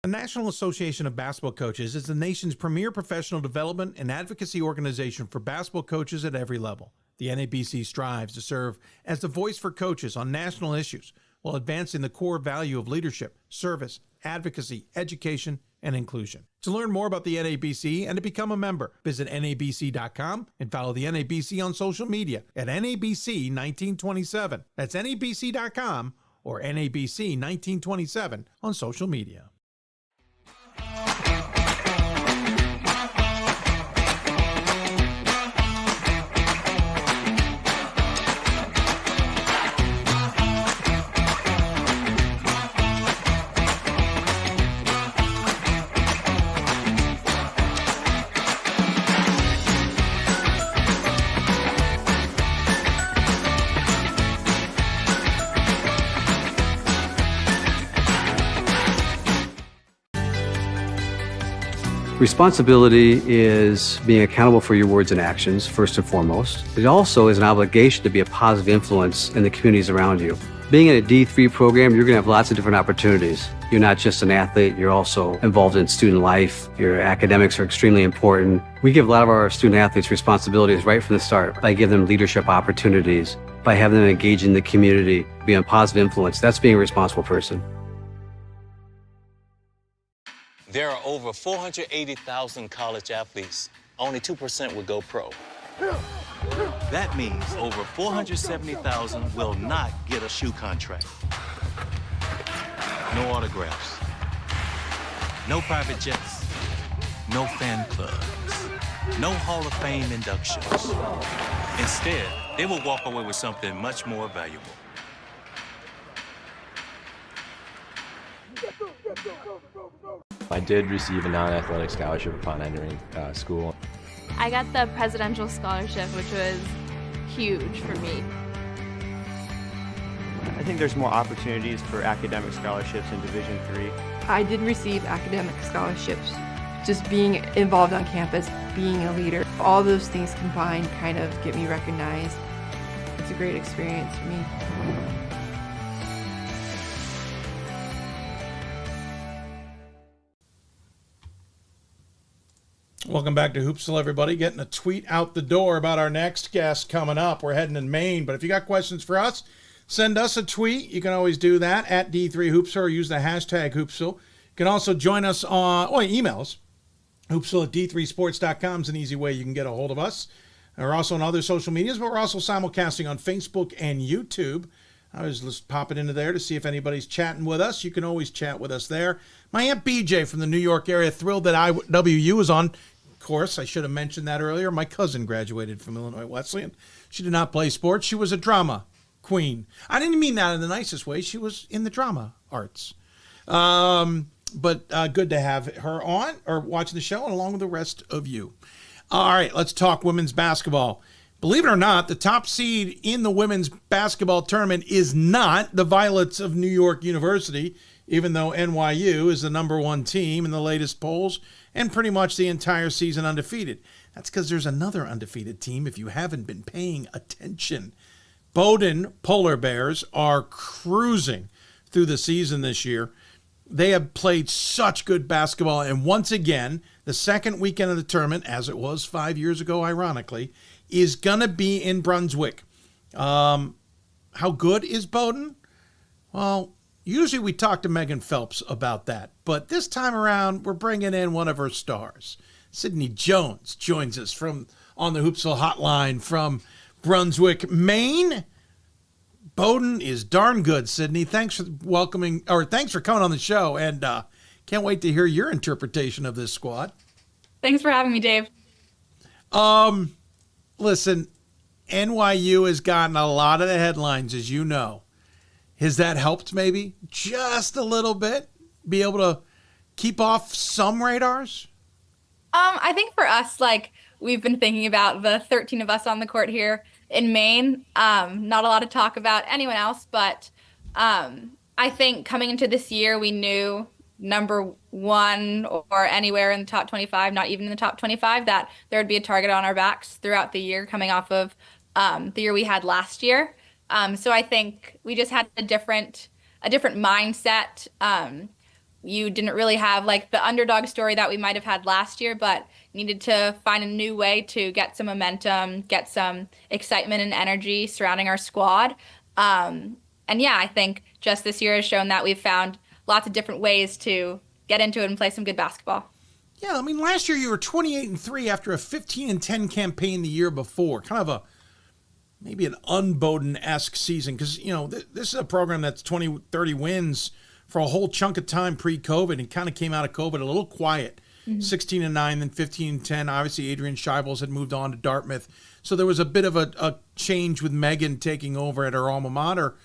Speaker 2: The National Association of Basketball Coaches is the nation's premier professional development and advocacy organization for basketball coaches at every level. The NABC strives to serve as the voice for coaches on national issues while advancing the core value of leadership, service, advocacy, education, and inclusion. To learn more about the NABC and to become a member, visit NABC.com and follow the NABC on social media at NABC1927. That's NABC.com or NABC1927 on social media.
Speaker 20: Responsibility is being accountable for your words and actions, first and foremost. It also is an obligation to be a positive influence in the communities around you. Being in a D3 program, you're going to have lots of different opportunities. You're not just an athlete, you're also involved in student life. Your academics are extremely important. We give a lot of our student athletes responsibilities right from the start by giving them leadership opportunities, by having them engage in the community, be a positive influence. That's being a responsible person.
Speaker 21: There are over 480,000 college athletes. Only 2% would go pro. That means over 470,000 will not get a shoe contract. No autographs. No private jets. No fan clubs. No Hall of Fame inductions. Instead, they will walk away with something much more valuable.
Speaker 22: I did receive a non-athletic scholarship upon entering school.
Speaker 5: I got the presidential scholarship, which was huge for me.
Speaker 23: I think there's more opportunities for academic scholarships in Division III.
Speaker 24: I did receive academic scholarships. Just being involved on campus, being a leader, all those things combined kind of get me recognized. It's a great experience for me.
Speaker 1: Welcome back to Hoopsville, everybody. Getting a tweet out the door about our next guest coming up. We're heading in Maine, but if you got questions for us, send us a tweet. You can always do that at D3Hoopsville or use the hashtag Hoopsville. You can also join us on, email us. Hoopsville at D3sports.com is an easy way you can get a hold of us. We're also on other social medias, but we're also simulcasting on Facebook and YouTube. I was just popping into there to see if anybody's chatting with us. You can always chat with us there. My Aunt BJ from the New York area, thrilled that IWU is on. Of course, I should have mentioned that earlier. My cousin graduated from Illinois Wesleyan. She did not play sports. She was a drama queen. I didn't mean that in the nicest way. She was in the drama arts. But good to have her on or watching the show and along with the rest of you. All right, let's talk women's basketball. Believe it or not, the top seed in the women's basketball tournament is not the Violets of New York University, even though NYU is the #1 team in the latest polls and pretty much the entire season undefeated. That's because there's another undefeated team if you haven't been paying attention. Bowdoin Polar Bears are cruising through the season this year. They have played such good basketball, and once again, the second weekend of the tournament, as it was 5 years ago, ironically, is going to be in Brunswick. How good is Bowdoin? Well, usually we talk to Megan Phelps about that, but this time around, we're bringing in one of her stars. Sydney Jones joins us on the Hoopsville Hotline from Brunswick, Maine. Bowdoin is darn good, Sydney. Thanks for coming on the show, and can't wait to hear your interpretation of this squad.
Speaker 25: Thanks for having me, Dave.
Speaker 1: Listen, NYU has gotten a lot of the headlines, as you know. Has that helped maybe? Just a little bit? be able to keep off some radars?
Speaker 25: I think for us, like, we've been thinking about the 13 of us on the court here in Maine. Not a lot of talk about anyone else, but I think coming into this year, we knew number one or anywhere in the top 25, not even in the top 25, that there would be a target on our backs throughout the year coming off of the year we had last year. So I think we just had a different mindset. You didn't really have like the underdog story that we might have had last year, but needed to find a new way to get some momentum, get some excitement and energy surrounding our squad. And yeah, I think just this year has shown that we've found lots of different ways to get into it and play some good basketball.
Speaker 1: Yeah, I mean, last year you were 28-3 after a 15-10 campaign the year before. Kind of maybe an un-Bowdoin-esque season because, this is a program that's 20, 30 wins for a whole chunk of time pre-COVID and kind of came out of COVID a little quiet. 16-9, then 15-10. Obviously, Adrian Scheibels had moved on to Dartmouth. So there was a bit of a change with Megan taking over at her alma mater.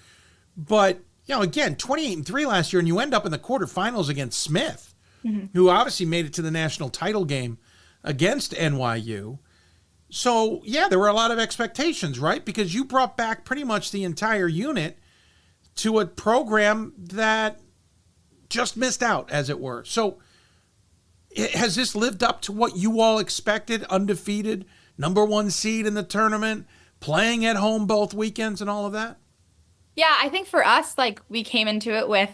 Speaker 1: But, again, 28-3 last year, and you end up in the quarterfinals against Smith, who obviously made it to the national title game against NYU. So, yeah, there were a lot of expectations, right? Because you brought back pretty much the entire unit to a program that just missed out, as it were. So has this lived up to what you all expected? Undefeated, number one seed in the tournament, playing at home both weekends and all of that?
Speaker 25: Yeah, I think for us, like, we came into it with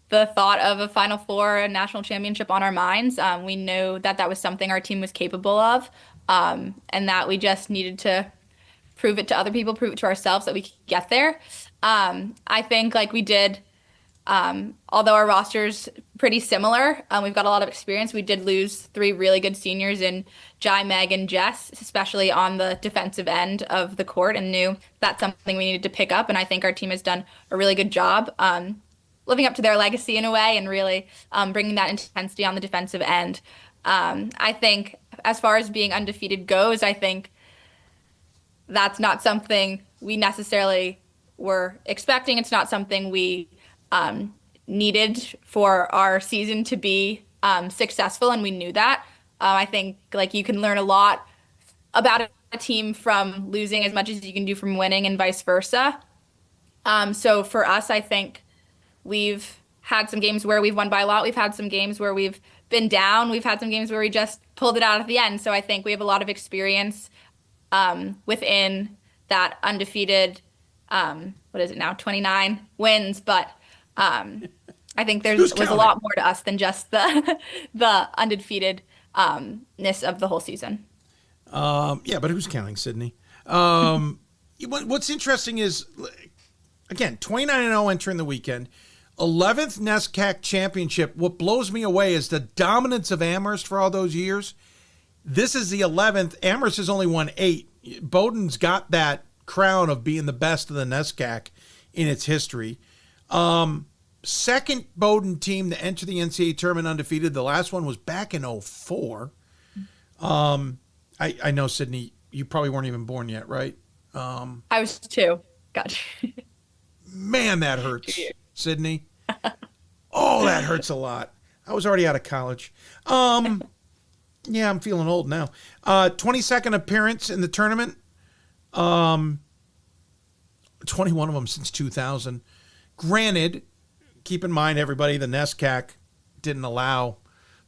Speaker 25: the thought of a Final Four, a national championship on our minds. We knew that that was something our team was capable of, and that we just needed to prove it to other people, prove it to ourselves that we could get there. I think like we did, although our roster's pretty similar, we've got a lot of experience. We did lose 3 really good seniors in Jai, Meg, and Jess, especially on the defensive end of the court, and knew that's something we needed to pick up. And I think our team has done a really good job living up to their legacy in a way and really bringing that intensity on the defensive end. I think as far as being undefeated goes, I think that's not something we necessarily were expecting. It's not something we needed for our season to be successful, and we knew that. I think like you can learn a lot about a team from losing as much as you can do from winning, and vice versa. So for us, I think we've had some games where we've won by a lot. We've had some games where we've been down. We've had some games where we just pulled it out at the end. So I think we have a lot of experience within that undefeated, 29 wins. But I think there was a lot more to us than just the undefeatedness of the whole season.
Speaker 1: Yeah, but who's counting, Sydney? What's interesting is, again, 29-0 entering the weekend, 11th NESCAC championship. What blows me away is the dominance of Amherst for all those years. This is the 11th. Amherst has only won 8. Bowdoin's got that crown of being the best of the NESCAC in its history. Second Bowdoin team to enter the NCAA tournament undefeated. The last one was back in 2004. I know, Sydney, you probably weren't even born yet, right?
Speaker 25: I was 2. Gotcha.
Speaker 1: Man, that hurts, Sydney. Oh, that hurts a lot. I was already out of college. Yeah, I'm feeling old now. 22nd appearance in the tournament. 21 of them since 2000. Granted, keep in mind, everybody, the NESCAC didn't allow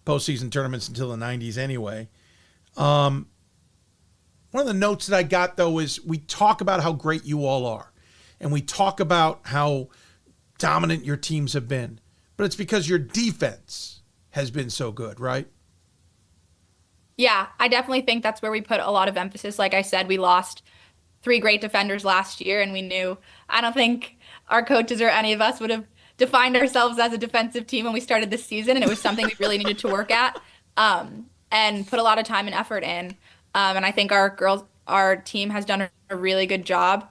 Speaker 1: postseason tournaments until the 90s anyway. One of the notes that I got, though, is we talk about how great you all are. And we talk about how dominant your teams have been. But it's because your defense has been so good, right?
Speaker 25: Yeah, I definitely think that's where we put a lot of emphasis. Like I said, we lost 3 great defenders last year, and we knew, I don't think our coaches or any of us would have defined ourselves as a defensive team when we started this season, and it was something we really needed to work at and put a lot of time and effort in. And I think our team has done a really good job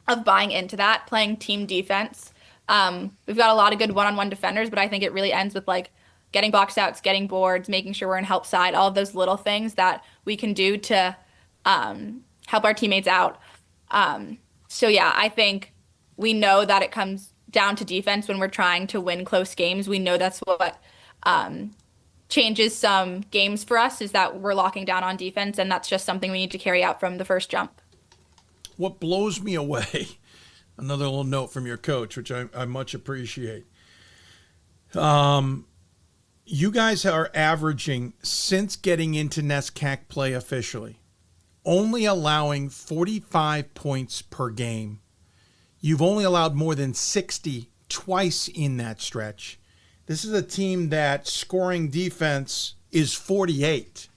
Speaker 25: of buying into that, playing team defense. We've got a lot of good one-on-one defenders, but I think it really ends with like getting box outs, getting boards, making sure we're in help side, all of those little things that we can do to help our teammates out. So yeah, I think we know that it comes down to defense when we're trying to win close games. We know that's what changes some games for us, is that we're locking down on defense, and that's just something we need to carry out from the first jump.
Speaker 1: What blows me away, another little note from your coach, which I much appreciate. You guys are averaging, since getting into NESCAC play officially, only allowing 45 points per game. You've only allowed more than 60 twice in that stretch. This is a team that scoring defense is 48.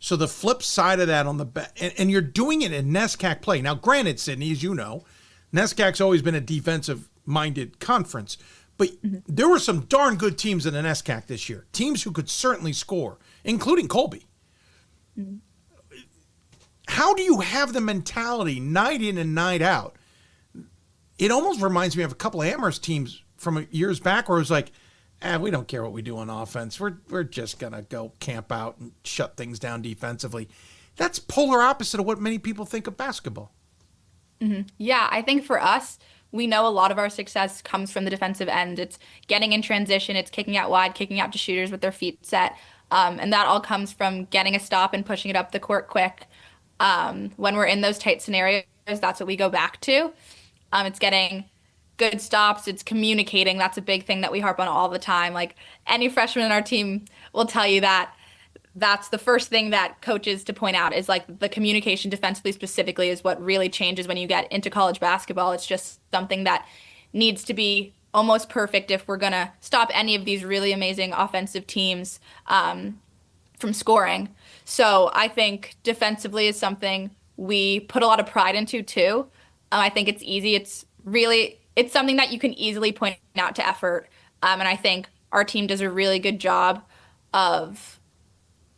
Speaker 1: So the flip side of that on the back, and you're doing it in NESCAC play. Now, granted, Sydney, as you know, NESCAC's always been a defensive-minded conference, but there were some darn good teams in the NESCAC this year, teams who could certainly score, including Colby. How do you have the mentality night in and night out? It almost reminds me of a couple of Amherst teams from years back where it was like, we don't care what we do on offense. We're just going to go camp out and shut things down defensively. That's polar opposite of what many people think of basketball.
Speaker 25: Yeah, I think for us, we know a lot of our success comes from the defensive end. It's getting in transition. It's kicking out wide, kicking out to shooters with their feet set. And that all comes from getting a stop and pushing it up the court quick. When we're in those tight scenarios, that's what we go back to. It's getting good stops. It's communicating. That's a big thing that we harp on all the time. Like, any freshman in our team will tell you that that's the first thing that coaches to point out is like the communication defensively specifically is what really changes when you get into college basketball. It's just something that needs to be almost perfect if we're going to stop any of these really amazing offensive teams from scoring. So I think defensively is something we put a lot of pride into too. I think it's easy. It's something that you can easily point out to effort. And I think our team does a really good job of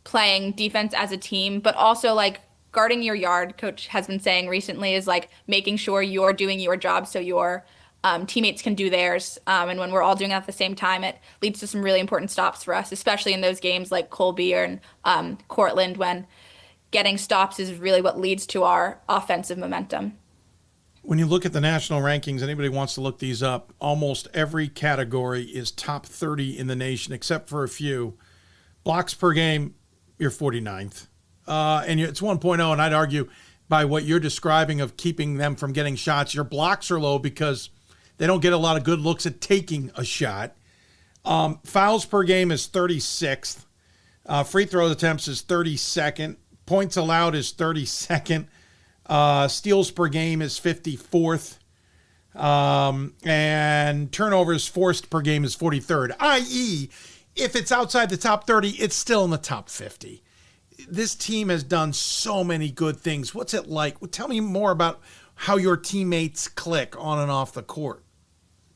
Speaker 25: playing defense as a team, but also like guarding your yard, coach has been saying recently, is like making sure you're doing your job so your teammates can do theirs. And when we're all doing it at the same time, it leads to some really important stops for us, especially in those games like Colby or Cortland, when getting stops is really what leads to our offensive momentum.
Speaker 1: When you look at the national rankings, anybody wants to look these up, almost every category is top 30 in the nation, except for a few. Blocks per game, you're 49th. And it's 1.0, and I'd argue by what you're describing of keeping them from getting shots, your blocks are low because they don't get a lot of good looks at taking a shot. Fouls per game is 36th. Free throw attempts is 32nd. Points allowed is 32nd. Steals per game is 54th. And turnovers forced per game is 43rd, i.e., if it's outside the top 30, it's still in the top 50. This team has done so many good things. What's it like? Tell me more about how your teammates click on and off the court.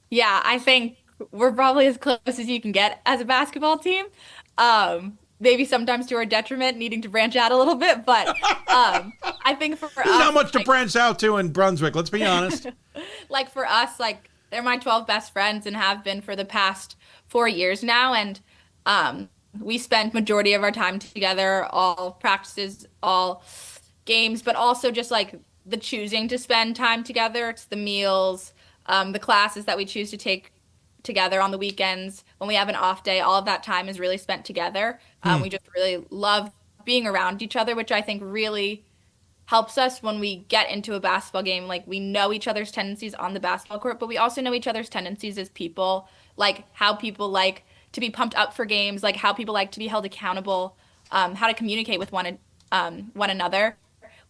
Speaker 25: Yeah, I think we're probably as close as you can get as a basketball team. Maybe sometimes to our detriment, needing to branch out a little bit, but I think for us,
Speaker 1: there's not much to branch out to in Brunswick, let's be honest.
Speaker 25: Like for us, like they're my 12 best friends and have been for the past 4 years now, and we spend majority of our time together, all practices, all games, but also just like the choosing to spend time together. It's the meals, the classes that we choose to take together on the weekends. When we have an off day, all of that time is really spent together. We just really love being around each other, which I think really helps us when we get into a basketball game. Like, we know each other's tendencies on the basketball court, but we also know each other's tendencies as people, like how people like to be pumped up for games, like how people like to be held accountable, how to communicate with one another.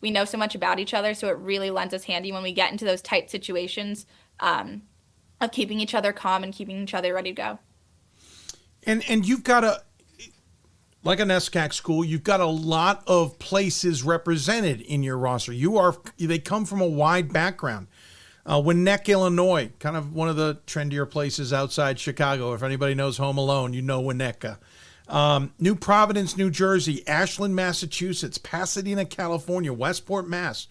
Speaker 25: We know so much about each other, so it really lends us handy when we get into those tight situations of keeping each other calm and keeping each other ready to go.
Speaker 1: And you've got like an SCAC school, you've got a lot of places represented in your roster. They come from a wide background. Winnetka, Illinois, kind of one of the trendier places outside Chicago. If anybody knows Home Alone, you know Winnetka. New Providence, New Jersey, Ashland, Massachusetts, Pasadena, California, Westport, Mass,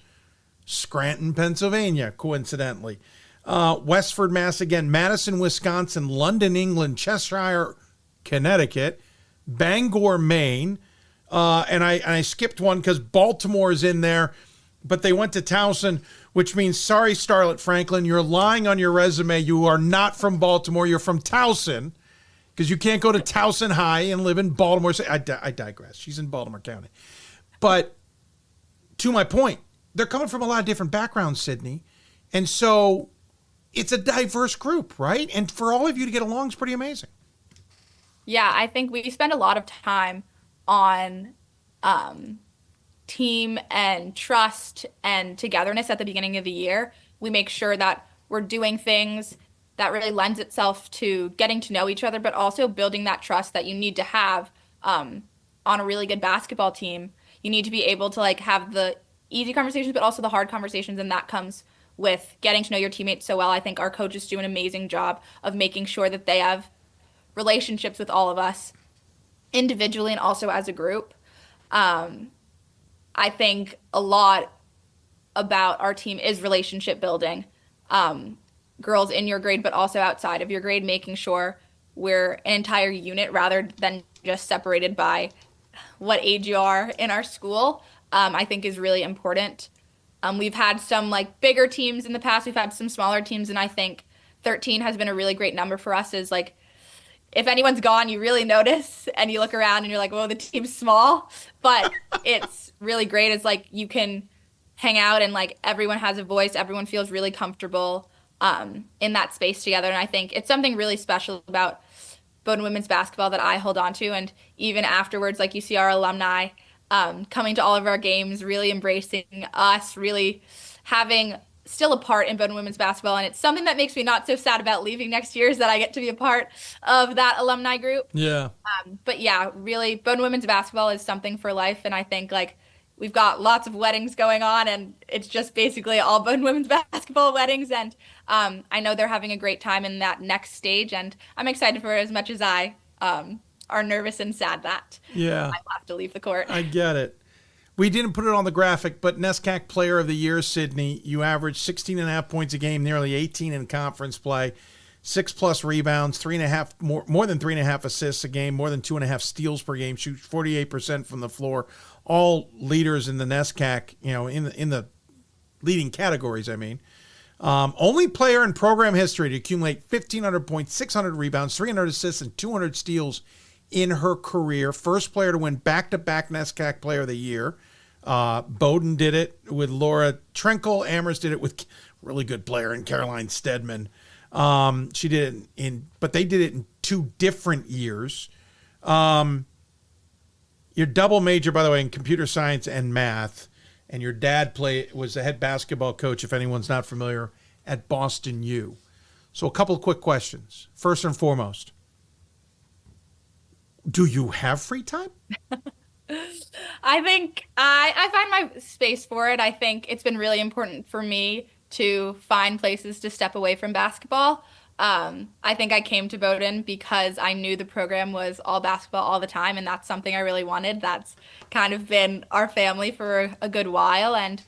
Speaker 1: Scranton, Pennsylvania, coincidentally. Westford, Mass. again, Madison, Wisconsin, London, England, Cheshire, Connecticut, Bangor, Maine, and I skipped one because Baltimore is in there. but they went to Towson, which means, sorry, Starlet Franklin, you're lying on your resume. You are not from Baltimore. You're from Towson, because you can't go to Towson High and live in Baltimore. I digress. She's in Baltimore County. But to my point, they're coming from a lot of different backgrounds, Sydney. And so it's a diverse group, right? And for all of you to get along is pretty amazing.
Speaker 25: Yeah, I think we spend a lot of time on team and trust and togetherness at the beginning of the year. We make sure that we're doing things that really lends itself to getting to know each other, but also building that trust that you need to have on a really good basketball team. You need to be able to like have the easy conversations, but also the hard conversations, and that comes with getting to know your teammates so well. I think our coaches do an amazing job of making sure that they have relationships with all of us individually and also as a group. I think a lot about our team is relationship building. Girls in your grade, but also outside of your grade, making sure we're an entire unit rather than just separated by what age you are in our school, I think is really important. We've had some like bigger teams in the past. We've had some smaller teams, and I think 13 has been a really great number for us. Is like, if anyone's gone, you really notice and you look around and you're like, whoa, the team's small, but it's really great. It's like you can hang out and like everyone has a voice. Everyone feels really comfortable in that space together. And I think it's something really special about Bowdoin women's basketball that I hold on to. And even afterwards, like you see our alumni coming to all of our games, really embracing us, really having still a part in Bowdoin women's basketball. And it's something that makes me not so sad about leaving next year, is that I get to be a part of that alumni group.
Speaker 1: Yeah.
Speaker 25: But yeah, really, Bowdoin women's basketball is something for life. And I think like we've got lots of weddings going on, and it's just basically all Bowdoin women's basketball weddings. And I know they're having a great time in that next stage. And I'm excited for it as much as I are nervous and sad that
Speaker 1: yeah.
Speaker 25: I have to leave the court.
Speaker 1: I get it. We didn't put it on the graphic, but NESCAC Player of the Year, Sydney, you averaged 16.5 points a game, nearly 18 in conference play, 6+ rebounds, more than 3.5 assists a game, more than 2.5 steals per game, shoot 48% from the floor. All leaders in the NESCAC, in the leading categories, I mean. Only player in program history to accumulate 1,500 points, 600 rebounds, 300 assists, and 200 steals in her career. First player to win back-to-back NESCAC Player of the Year. Bowdoin did it with Laura Trinkle. Amherst did it with really good player in Caroline Stedman. She did it but they did it in 2 different years. Your double major, by the way, in computer science and math, and your dad was the head basketball coach, if anyone's not familiar, at Boston U. So a couple of quick questions. First and foremost, do you have free time?
Speaker 25: I think I find my space for it. I think it's been really important for me to find places to step away from basketball. I think I came to Bowdoin because I knew the program was all basketball all the time, and that's something I really wanted. That's kind of been our family for a good while, and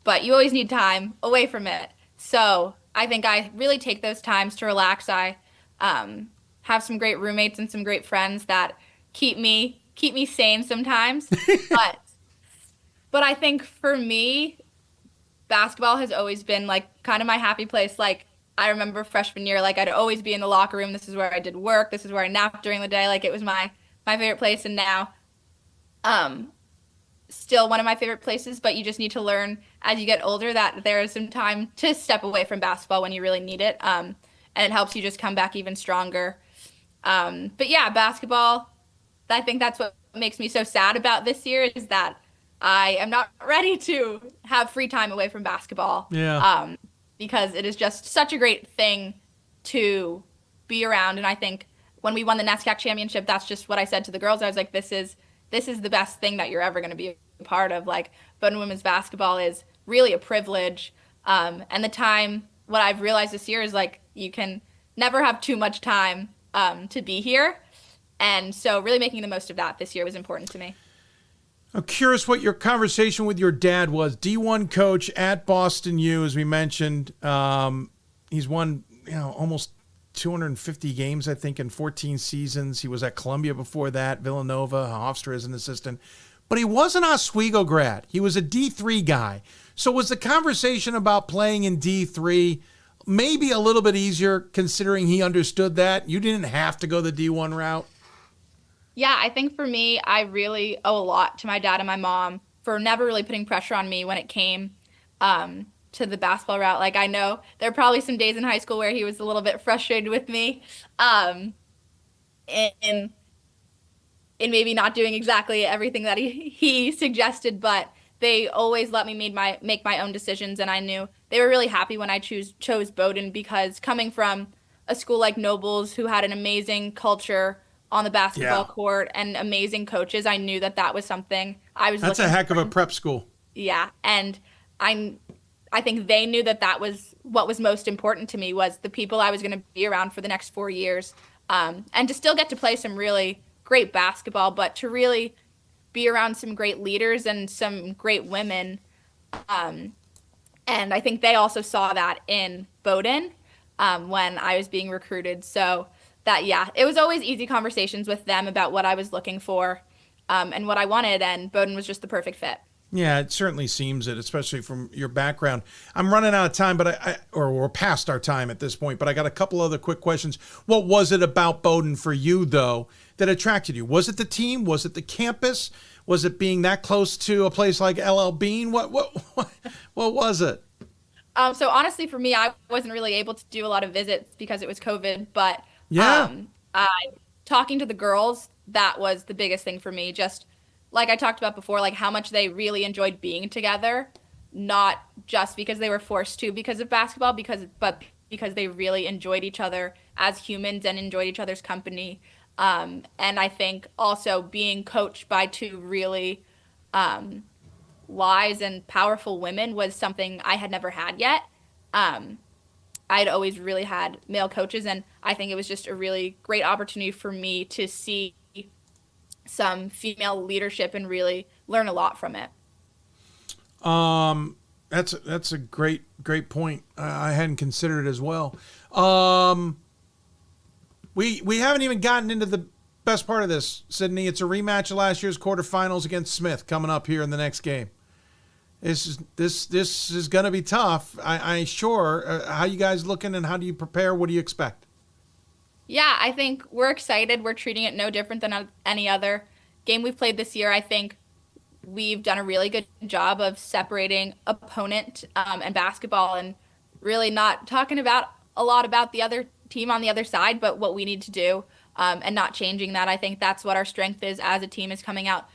Speaker 25: but you always need time away from it. So I think I really take those times to relax. I have some great roommates and some great friends that keep me sane sometimes. but I think for me, basketball has always been like kind of my happy place. Like I remember freshman year, like I'd always be in the locker room. This is where I did work. This is where I napped during the day. Like it was my favorite place. And now, still one of my favorite places, but you just need to learn as you get older that there is some time to step away from basketball when you really need it. And it helps you just come back even stronger. But yeah, basketball, I think that's what makes me so sad about this year, is that I am not ready to have free time away from basketball.
Speaker 1: Yeah.
Speaker 25: Because it is just such a great thing to be around. And I think when we won the NESCAC championship, that's just what I said to the girls. I was like, this is the best thing that you're ever going to be a part of. Like, Bowdoin women's basketball is really a privilege. And what I've realized this year is like, you can never have too much time to be here. And so really making the most of that this year was important to me.
Speaker 1: I'm curious what your conversation with your dad was. D1 coach at Boston U, as we mentioned. He's won, almost 250 games, I think, in 14 seasons. He was at Columbia before that, Villanova, Hofstra as an assistant. but he wasn't Oswego grad. He was a D3 guy. So was the conversation about playing in D3 maybe a little bit easier considering he understood that? You didn't have to go the D1 route?
Speaker 25: Yeah, I think for me, I really owe a lot to my dad and my mom for never really putting pressure on me when it came to the basketball route. Like, I know there were probably some days in high school where he was a little bit frustrated with me in maybe not doing exactly everything that he suggested, but they always let me make my own decisions, and I knew they were really happy when I chose Bowdoin, because coming from a school like Nobles, who had an amazing culture on the basketball court and amazing coaches, I knew that was something I was
Speaker 1: That's
Speaker 25: looking
Speaker 1: a heck
Speaker 25: for.
Speaker 1: of a prep school.
Speaker 25: Yeah, and I think they knew that was what was most important to me, was the people I was going to be around for the next 4 years, and to still get to play some really great basketball, but to really be around some great leaders and some great women. And I think they also saw that in Bowdoin when I was being recruited. So it was always easy conversations with them about what I was looking for and what I wanted, and Bowdoin was just the perfect fit.
Speaker 1: Yeah, it certainly seems it, especially from your background. I'm running out of time, but we're past our time at this point, but I got a couple other quick questions. What was it about Bowdoin for you, though, that attracted you? Was it the team? Was it the campus? Was it being that close to a place like LL Bean? What was it?
Speaker 25: So honestly, for me, I wasn't really able to do a lot of visits because it was COVID, but talking to the girls, that was the biggest thing for me. Just like I talked about before, like how much they really enjoyed being together, not just because they were forced to because of basketball, but because they really enjoyed each other as humans and enjoyed each other's company. And I think also being coached by two really wise and powerful women was something I had never had yet. I'd always really had male coaches, and I think it was just a really great opportunity for me to see some female leadership and really learn a lot from it.
Speaker 1: That's a great point. I hadn't considered it as well. We haven't even gotten into the best part of this, Sydney. It's a rematch of last year's quarterfinals against Smith coming up here in the next game. This is going to be tough. I sure. How you guys looking, and how do you prepare? What do you expect?
Speaker 25: Yeah, I think we're excited. We're treating it no different than any other game we've played this year. I think we've done a really good job of separating opponent and basketball, and really not talking a lot about the other team on the other side, but what we need to do, and not changing that. I think that's what our strength is as a team, is coming out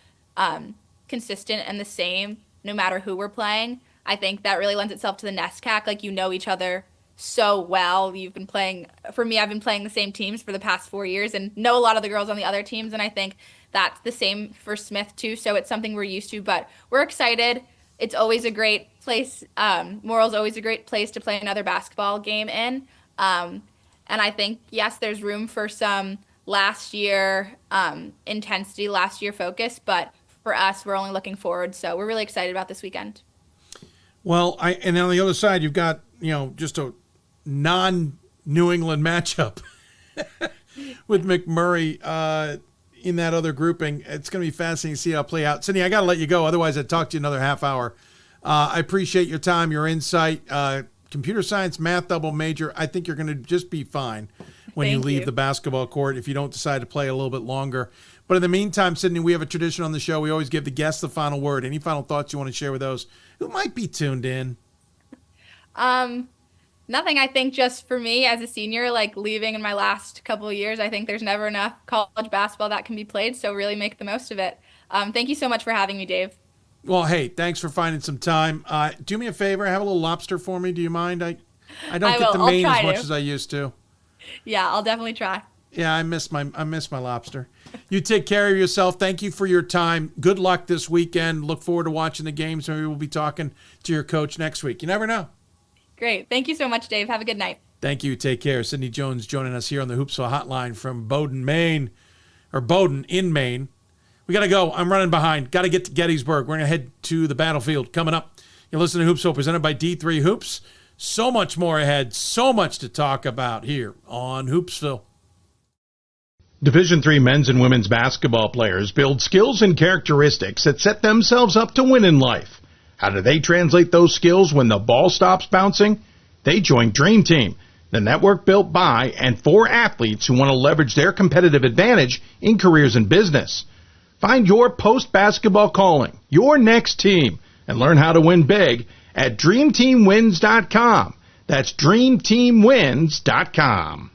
Speaker 25: consistent and the same no matter who we're playing. I think that really lends itself to the NESCAC. Like, you know each other so well. I've been playing the same teams for the past 4 years and know a lot of the girls on the other teams, and I think that's the same for Smith too. So it's something we're used to, but we're excited. It's always a great place. Morrill's always a great place to play another basketball game in. And I think, yes, there's room for some last year intensity, last year focus, but for us, we're only looking forward. So we're really excited about this weekend.
Speaker 1: Well, and on the other side, you've got, just a non-New England matchup with McMurray in that other grouping. It's going to be fascinating to see how it play out. Sydney, I got to let you go. Otherwise, I'd talk to you another half hour. I appreciate your time, your insight. Computer science, math double major. I think you're going to just be fine when you leave the basketball court if you don't decide to play a little bit longer. But in the meantime, Sydney, we have a tradition on the show. We always give the guests the final word. Any final thoughts you want to share with those who might be tuned in?
Speaker 25: Nothing. I think just for me as a senior, like leaving in my last couple of years, I think there's never enough college basketball that can be played. So really make the most of it. Thank you so much for having me, Dave.
Speaker 1: Well, hey, thanks for finding some time. Do me a favor. Have a little lobster for me. Do you mind? I don't get to Maine as much as I used to.
Speaker 25: Yeah, I'll definitely try.
Speaker 1: Yeah, I miss my lobster. You take care of yourself. Thank you for your time. Good luck this weekend. Look forward to watching the games. Maybe we'll be talking to your coach next week. You never know.
Speaker 25: Great. Thank you so much, Dave. Have a good night.
Speaker 1: Thank you. Take care. Sydney Jones joining us here on the Hoopsville Hotline from Bowdoin, Maine, or Bowdoin in Maine. We got to go. I'm running behind. Got to get to Gettysburg. We're going to head to the battlefield coming up. You're listening to Hoopsville presented by D3 Hoops. So much more ahead. So much to talk about here on Hoopsville.
Speaker 2: Division III men's and women's basketball players build skills and characteristics that set themselves up to win in life. How do they translate those skills when the ball stops bouncing? They join Dream Team, the network built by and for athletes who want to leverage their competitive advantage in careers and business. Find your post-basketball calling, your next team, and learn how to win big at DreamTeamWins.com. That's DreamTeamWins.com.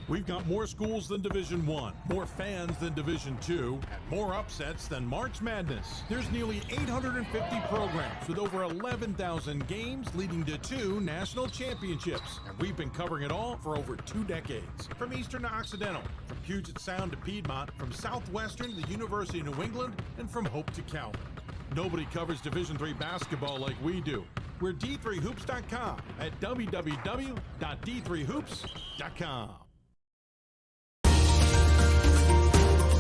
Speaker 2: We've got more schools than Division I, more fans than Division II, and more upsets than March Madness. There's nearly 850 programs with over 11,000 games leading to 2 national championships. And we've been covering it all for over 2 decades. From Eastern to Occidental, from Puget Sound to Piedmont, from Southwestern to the University of New England, and from Hope to Calvin. Nobody covers Division III basketball like we do. We're D3Hoops.com at www.D3Hoops.com.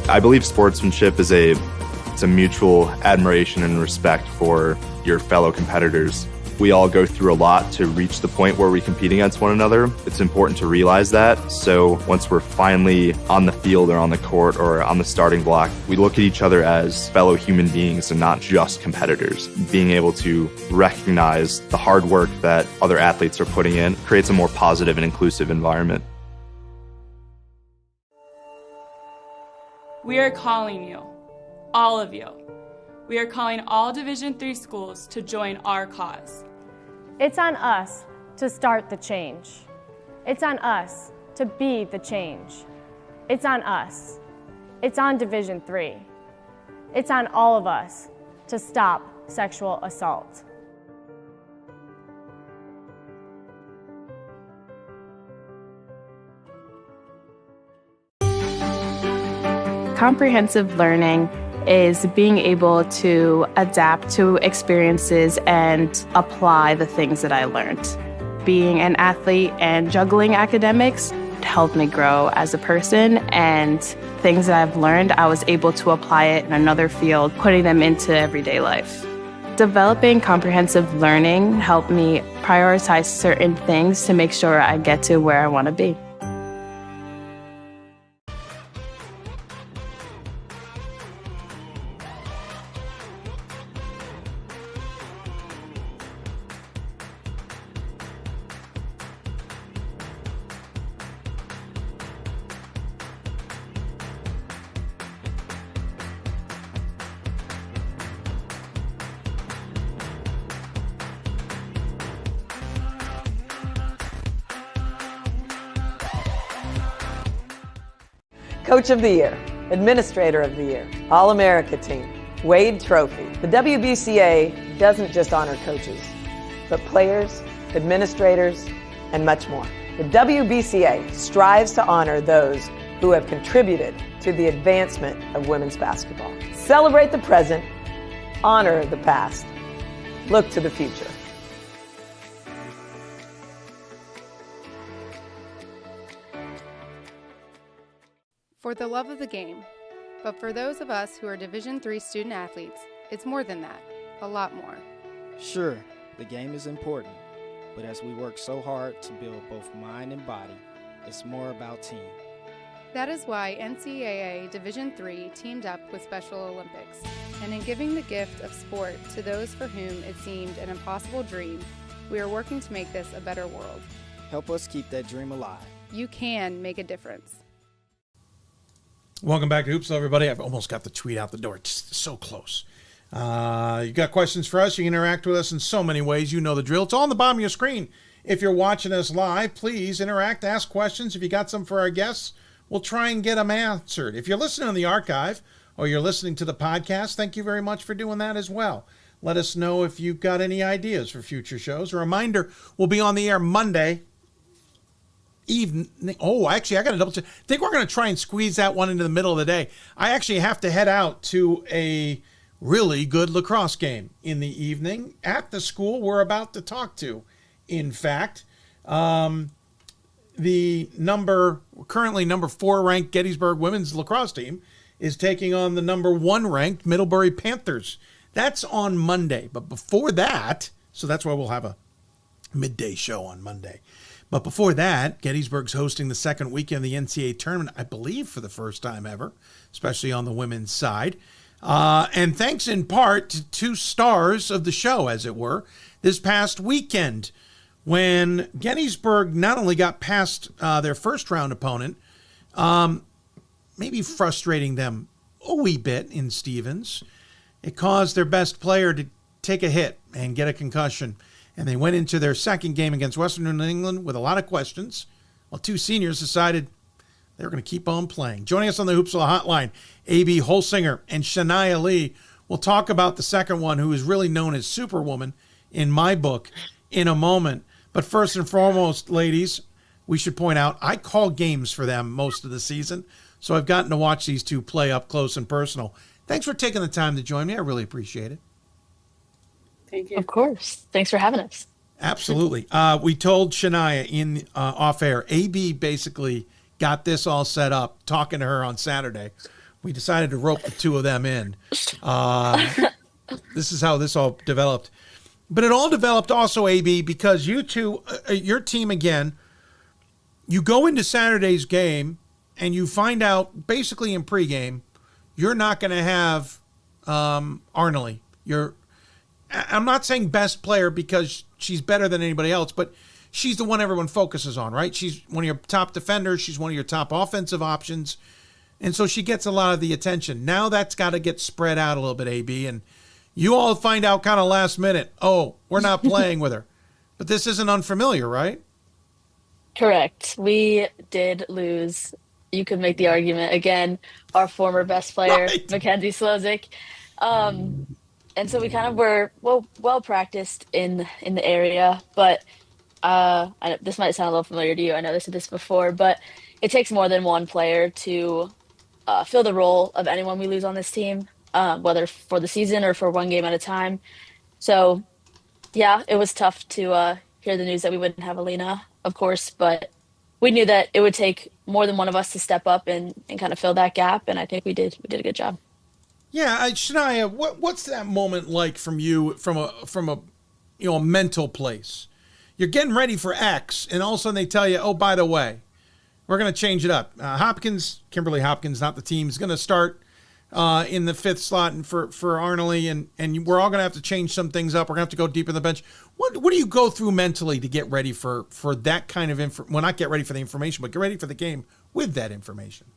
Speaker 3: I believe sportsmanship is it's a mutual admiration and respect for your fellow competitors. We all go through a lot to reach the point where we compete against one another. It's important to realize that. So once we're finally on the field or on the court or on the starting block, we look at each other as fellow human beings and not just competitors. Being able to recognize the hard work that other athletes are putting in creates a more positive and inclusive environment.
Speaker 8: We are calling you, all of you. We are calling all Division III schools to join our cause.
Speaker 9: It's on us to start the change. It's on us to be the change. It's on us. It's on Division III. It's on all of us to stop sexual assault.
Speaker 10: Comprehensive learning is being able to adapt to experiences and apply the things that I learned. Being an athlete and juggling academics helped me grow as a person, and things that I've learned, I was able to apply it in another field, putting them into everyday life. Developing comprehensive learning helped me prioritize certain things to make sure I get to where I want to be.
Speaker 6: Coach of the Year, Administrator of the Year, All-America Team, Wade Trophy. The WBCA doesn't just honor coaches, but players, administrators, and much more. The WBCA strives to honor those who have contributed to the advancement of women's basketball. Celebrate the present, honor the past, look to the future.
Speaker 17: For the love of the game. But for those of us who are Division III student athletes, it's more than that, a lot more.
Speaker 18: Sure, the game is important, but as we work so hard to build both mind and body, it's more about team.
Speaker 17: That is why NCAA Division III teamed up with Special Olympics, and in giving the gift of sport to those for whom it seemed an impossible dream, we are working to make this a better world.
Speaker 18: Help us keep that dream alive.
Speaker 17: You can make a difference.
Speaker 1: Welcome back to Hoopsville, everybody. I've almost got the tweet out the door. Just so close. You got questions for us? You can interact with us in so many ways. You know the drill. It's all on the bottom of your screen. If you're watching us live, please interact, ask questions. If you got some for our guests, we'll try and get them answered. If you're listening on the archive or you're listening to the podcast, thank you very much for doing that as well. Let us know if you've got any ideas for future shows. A reminder, we'll be on the air Monday evening. Oh, actually, I got to double check. I think we're going to try and squeeze that one into the middle of the day. I actually have to head out to a really good lacrosse game in the evening at the school we're about to talk to. In fact, the currently number 4 ranked Gettysburg women's lacrosse team is taking on the number 1 ranked Middlebury Panthers. That's on Monday. But before that, so that's why we'll have a midday show on Monday. But before that, Gettysburg's hosting the second weekend of the NCAA tournament, I believe for the first time ever, especially on the women's side. And thanks in part to two stars of the show, as it were, this past weekend when Gettysburg not only got past their first round opponent, maybe frustrating them a wee bit in Stevens, it caused their best player to take a hit and get a concussion. And they went into their second game against Western New England with a lot of questions, while two seniors decided they were going to keep on playing. Joining us on the Hoopsville Hotline, A.B. Holsinger and Shinya Lee. We'll talk about the second one, who is really known as Superwoman in my book, in a moment. But first and foremost, ladies, we should point out, I call games for them most of the season, so I've gotten to watch these two play up close and personal. Thanks for taking the time to join me. I really appreciate it.
Speaker 7: Thank you.
Speaker 11: Of course. Thanks for having us.
Speaker 1: Absolutely. We told Shinya in off air, AB basically got this all set up, talking to her on Saturday. We decided to rope the two of them in. This is how this all developed. But it all developed also, AB, because you two, your team again, you go into Saturday's game and you find out basically in pregame, you're not going to have Arnoley. I'm not saying best player because she's better than anybody else, but she's the one everyone focuses on, right? She's one of your top defenders. She's one of your top offensive options. And so she gets a lot of the attention. Now that's got to get spread out a little bit, AB. And you all find out kind of last minute, oh, we're not playing with her. But this isn't unfamiliar, right?
Speaker 11: Correct. We did lose. You could make the argument, again, our former best player, right, Mackenzie Slozik. And so we kind of were well practiced in the area, but this might sound a little familiar to you. I know this did this before, but it takes more than one player to fill the role of anyone we lose on this team, whether for the season or for one game at a time. So, yeah, it was tough to hear the news that we wouldn't have Alina, of course, but we knew that it would take more than one of us to step up and kind of fill that gap, and I think we did. We did a good job.
Speaker 1: Yeah, Shinya, what's that moment like from you, from a a mental place? You're getting ready for X, and all of a sudden they tell you, oh, by the way, we're going to change it up. Kimberly Hopkins, not the team, is going to start in the fifth slot and for Arnoley, and we're all going to have to change some things up. We're going to have to go deep in the bench. What do you go through mentally to get ready for that kind of not get ready for the information, but get ready for the game with that information?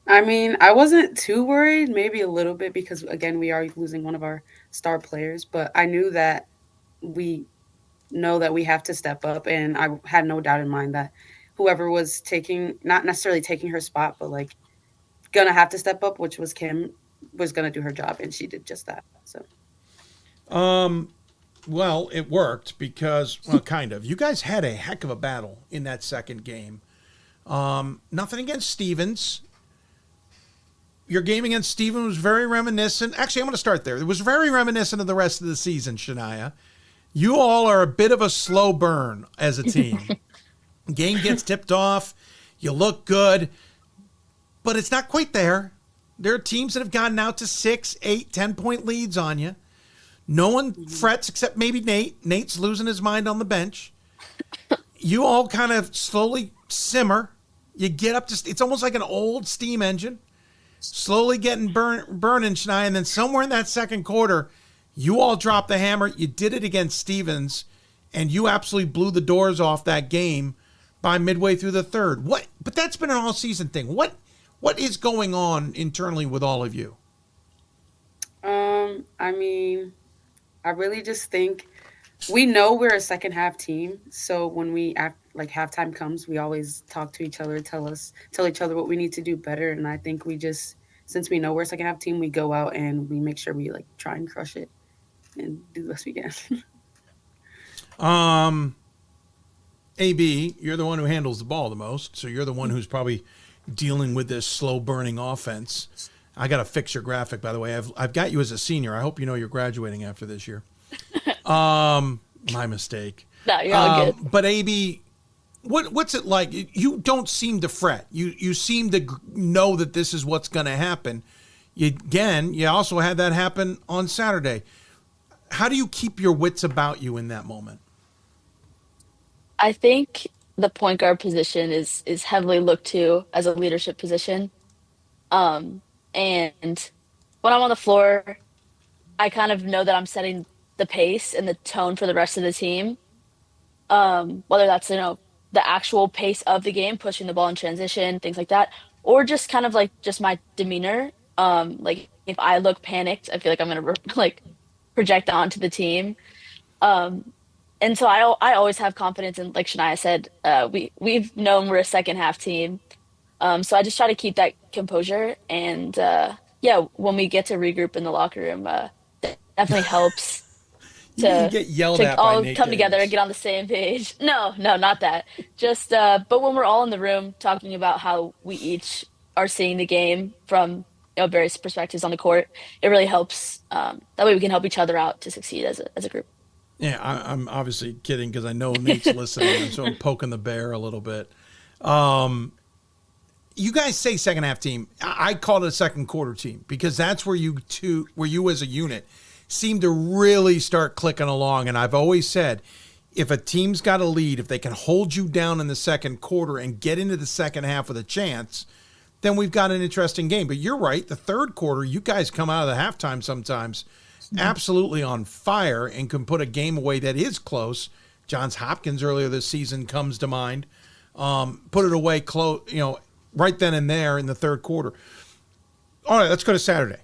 Speaker 7: I mean, I wasn't too worried, maybe a little bit, because, again, we are losing one of our star players. But I knew that we know that we have to step up, and I had no doubt in mind that whoever was not necessarily taking her spot, but, going to have to step up, which was Kim, was going to do her job, and she did just that. So,
Speaker 1: well, it worked because, kind of. You guys had a heck of a battle in that second game. Nothing against Stevens. Your game against Stephen was very reminiscent. Actually, I'm going to start there. It was very reminiscent of the rest of the season, Shinya. You all are a bit of a slow burn as a team. Game gets tipped off. You look good. But it's not quite there. There are teams that have gotten out to 6, 8, 10-point leads on you. No one frets except maybe Nate. Nate's losing his mind on the bench. You all kind of slowly simmer. You get up to – it's almost like an old steam engine. Slowly getting burning, Shinya, and then somewhere in that second quarter, you all dropped the hammer. You did it against Stevens, and you absolutely blew the doors off that game by midway through the third. But that's been an all-season thing. What is going on internally with all of you?
Speaker 7: I mean, I really just think we know we're a second-half team, so when halftime comes, we always talk to each other, tell each other what we need to do better. And I think we just, since we know we're a second half team, we go out and we make sure we try and crush it and do the best we can.
Speaker 1: AB, you're the one who handles the ball the most, so you're the one who's probably dealing with this slow burning offense. I got to fix your graphic, by the way. I've got you as a senior. I hope you know you're graduating after this year. My mistake.
Speaker 11: No, you're all good.
Speaker 1: But AB, what's it like? You don't seem to fret. You seem to know that this is what's going to happen. You also had that happen on Saturday. How do you keep your wits about you in that moment?
Speaker 11: I think the point guard position is heavily looked to as a leadership position. And when I'm on the floor, I kind of know that I'm setting the pace and the tone for the rest of the team. Whether that's, the actual pace of the game, pushing the ball in transition, things like that, or just kind of like just my demeanor. Like if I look panicked, I feel like I'm gonna like project onto the team. Um, and so I always have confidence in, like Shania said, we've known we're a second half team. So I just try to keep that composure, and yeah, when we get to regroup in the locker room, that definitely helps
Speaker 1: You can get yelled at by
Speaker 11: all
Speaker 1: Nate
Speaker 11: come together
Speaker 1: Davis.
Speaker 11: and get on the same page. No, not that. Just but when we're all in the room talking about how we each are seeing the game from various perspectives on the court, it really helps. That way we can help each other out to succeed as a group.
Speaker 1: Yeah, I'm obviously kidding because I know Nate's listening, so I'm poking the bear a little bit. You guys say second half team. I call it a second quarter team because that's where you as a unit seem to really start clicking along. And I've always said, if a team's got a lead, if they can hold you down in the second quarter and get into the second half with a chance, then we've got an interesting game. But you're right, the third quarter, you guys come out of the halftime sometimes absolutely on fire and can put a game away that is close. Johns Hopkins earlier this season comes to mind. Put it away close, right then and there in the third quarter. All right, let's go to Saturday.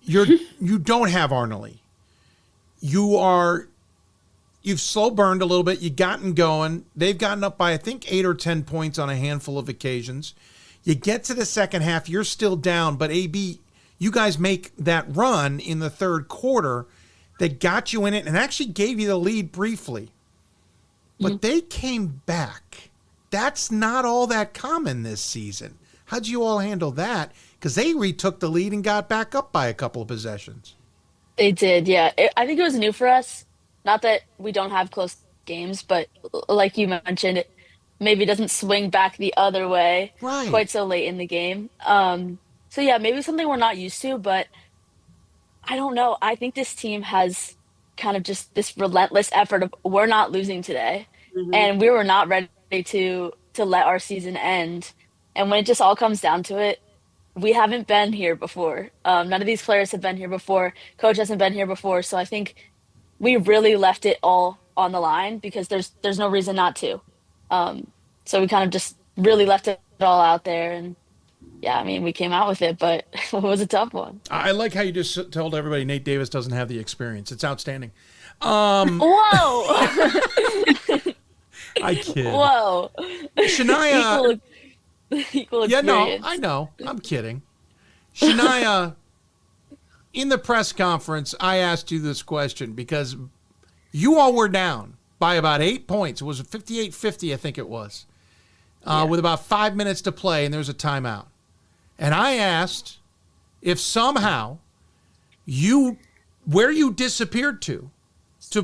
Speaker 1: You don't have Arnold. You've slow burned a little bit. You've gotten going. They've gotten up by, I think, 8 or 10 points on a handful of occasions. You get to the second half, you're still down, but AB, you guys make that run in the third quarter that got you in it and actually gave you the lead briefly. But they came back. That's not all that common this season. How'd you all handle that? Because they retook the lead and got back up by a couple of possessions.
Speaker 11: They did, yeah. I think it was new for us. Not that we don't have close games, but like you mentioned, it maybe doesn't swing back the other way quite so late in the game. So yeah, maybe something we're not used to, but I don't know. I think this team has kind of just this relentless effort of we're not losing today. And we were not ready to let our season end. And when it just all comes down to it, we haven't been here before. None of these players have been here before. Coach hasn't been here before. So I think we really left it all on the line because there's no reason not to. So we kind of just really left it all out there. And yeah, I mean, we came out with it, but it was a tough one.
Speaker 1: I like how you just told everybody Nate Davis doesn't have the experience. It's outstanding.
Speaker 11: Whoa!
Speaker 1: I kid.
Speaker 11: Whoa.
Speaker 1: Shania.
Speaker 11: Equal experience.
Speaker 1: Yeah, no, I know. I'm kidding. Shania, in the press conference, I asked you this question because you all were down by about 8 points. It was 58-50, I think it was, with about 5 minutes to play, and there was a timeout. And I asked if somehow where you disappeared to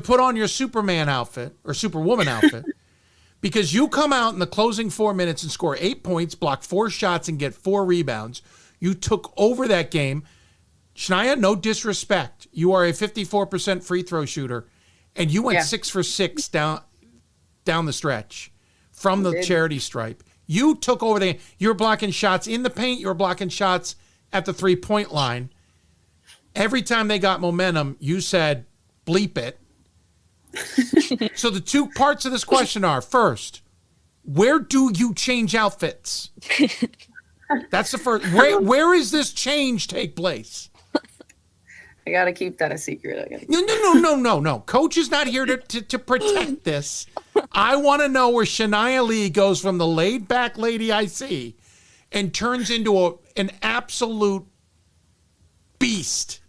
Speaker 1: put on your Superman outfit or Superwoman outfit, because you come out in the closing 4 minutes and score 8 points, block 4 shots, and get 4 rebounds. You took over that game. Shania, no disrespect. You are a 54% free throw shooter, and you went 6 for 6 down the stretch from the charity stripe. You took over the game. You were blocking shots in the paint. You were blocking shots at the 3-point line. Every time they got momentum, you said, bleep it. So the two parts of this question are, first, where do you change outfits? That's the first. Where is this change take place?
Speaker 7: I got to keep that a secret.
Speaker 1: No. Coach is not here to protect this. I want to know where Shinya Lee goes from the laid-back lady I see and turns into an absolute beast.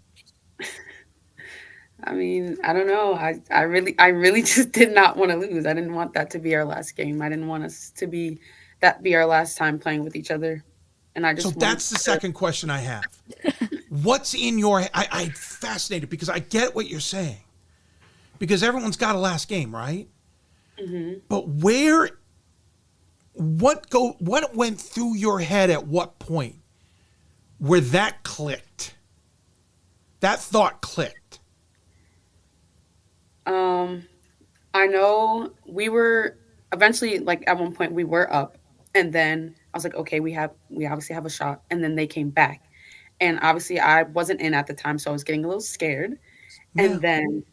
Speaker 7: I mean, I don't know. I really just did not want to lose. I didn't want that to be our last game. I didn't want us to be our last time playing with each other. And I just
Speaker 1: So that's the second question I have. What's in your I'm fascinated because I get what you're saying. Because everyone's got a last game, right? Mm-hmm. But what went through your head at what point where that clicked? That thought clicked.
Speaker 7: I know we were eventually, like at one point we were up, and then I was like, okay, we obviously have a shot. And then they came back. And obviously I wasn't in at the time, so I was getting a little scared.
Speaker 1: Yeah.
Speaker 7: And then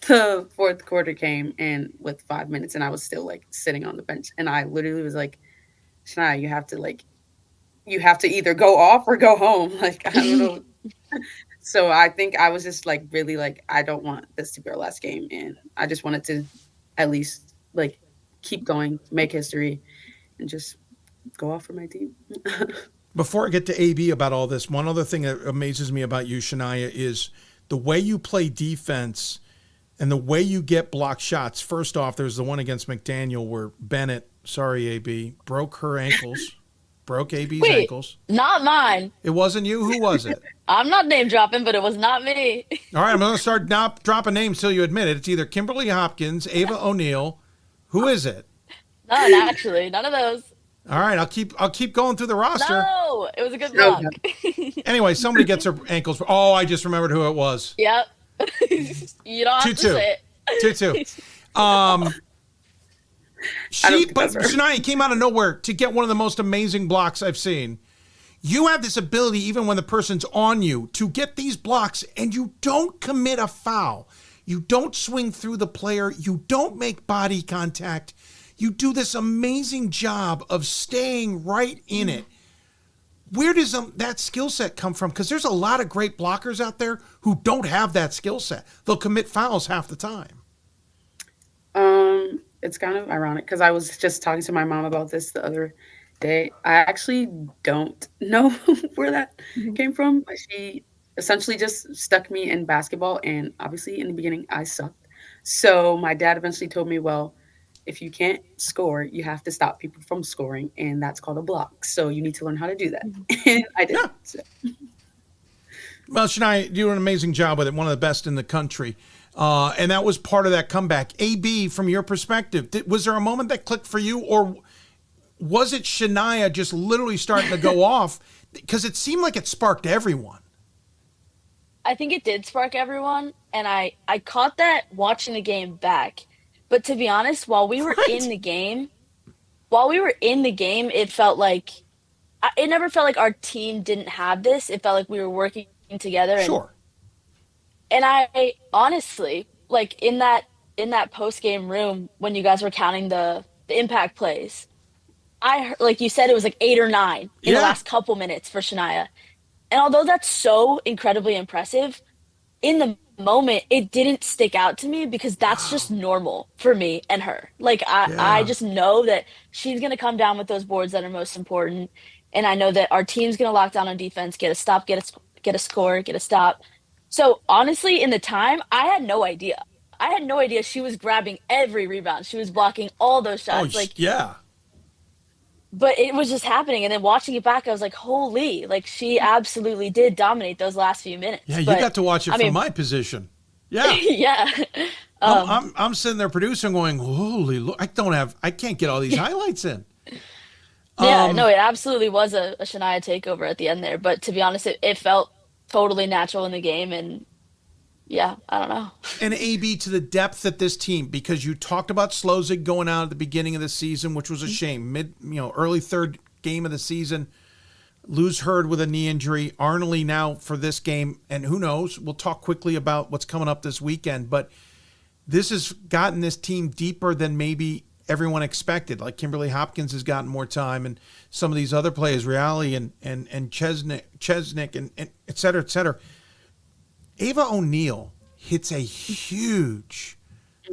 Speaker 7: the fourth quarter came in with 5 minutes, and I was still like sitting on the bench. And I literally was like, Shania, you have to either go off or go home. Like, I don't know. So I think I was just like really like, I don't want this to be our last game. And I just wanted to at least like keep going, make history, and just go off for my team.
Speaker 1: Before I get to AB about all this, one other thing that amazes me about you, Shania, is the way you play defense and the way you get blocked shots. First off, there's the one against McDaniel where Bennett, sorry, AB, broke her ankles. Broke AB's ankles.
Speaker 11: Not mine.
Speaker 1: It wasn't you? Who was it?
Speaker 11: I'm not name dropping, but it was not me.
Speaker 1: All right, I'm going to start dropping names till you admit it. It's either Kimberly Hopkins, Ava O'Neill. Who is it?
Speaker 11: None, actually. None of those.
Speaker 1: All right, I'll keep going through the roster.
Speaker 11: No, it was a good block.
Speaker 1: Anyway, somebody gets her ankles. Oh, I just remembered who it was.
Speaker 11: Yep. You don't have to say it.
Speaker 1: 2-2. Shania came out of nowhere to get one of the most amazing blocks I've seen. You have this ability, even when the person's on you, to get these blocks, and you don't commit a foul. You don't swing through the player. You don't make body contact. You do this amazing job of staying right in it. Where does that skill set come from? Because there's a lot of great blockers out there who don't have that skill set. They'll commit fouls half the time.
Speaker 7: It's kind of ironic because I was just talking to my mom about this the other day. I actually don't know where that came from. She essentially just stuck me in basketball, and obviously in the beginning I sucked. So my dad eventually told me, well, if you can't score, you have to stop people from scoring, and that's called a block. So you need to learn how to do that. And I did. Yeah. So.
Speaker 1: Well, Shania, you do an amazing job with it, one of the best in the country. And that was part of that comeback. AB, from your perspective, was there a moment that clicked for you, or was it Shania just literally starting to go off? Because it seemed like it sparked everyone.
Speaker 11: I think it did spark everyone, and I caught that watching the game back. But to be honest, while we were in the game, it felt like it never felt like our team didn't have this. It felt like we were working together.
Speaker 1: Sure.
Speaker 11: And I honestly, like in that post-game room when you guys were counting the impact plays, like you said, it was like 8 or 9 in the last couple minutes for Shania. And although that's so incredibly impressive, in the moment, it didn't stick out to me because that's just normal for me and her. Like I just know that she's going to come down with those boards that are most important. And I know that our team's going to lock down on defense, get a stop, get a score, get a stop. So honestly, in the time, I had no idea. She was grabbing every rebound. She was blocking all those shots. But it was just happening. And then watching it back, I was like, holy, like she absolutely did dominate those last few minutes.
Speaker 1: Yeah, you got to watch it from my position. Yeah.
Speaker 11: Yeah.
Speaker 1: I'm sitting there producing going, holy, look, I can't get all these highlights in.
Speaker 11: Yeah, no, it absolutely was a Shania takeover at the end there. But to be honest, it felt totally natural in the game. And yeah, I don't know.
Speaker 1: And AB, to the depth that this team, because you talked about Slozig going out at the beginning of the season, which was a shame. Early third game of the season, lose Hurd with a knee injury. Arnley now for this game, and who knows? We'll talk quickly about what's coming up this weekend. But this has gotten this team deeper than maybe everyone expected. Like Kimberly Hopkins has gotten more time, and some of these other players, Reali and Chesnick and et cetera, et cetera. Ava O'Neill hits a huge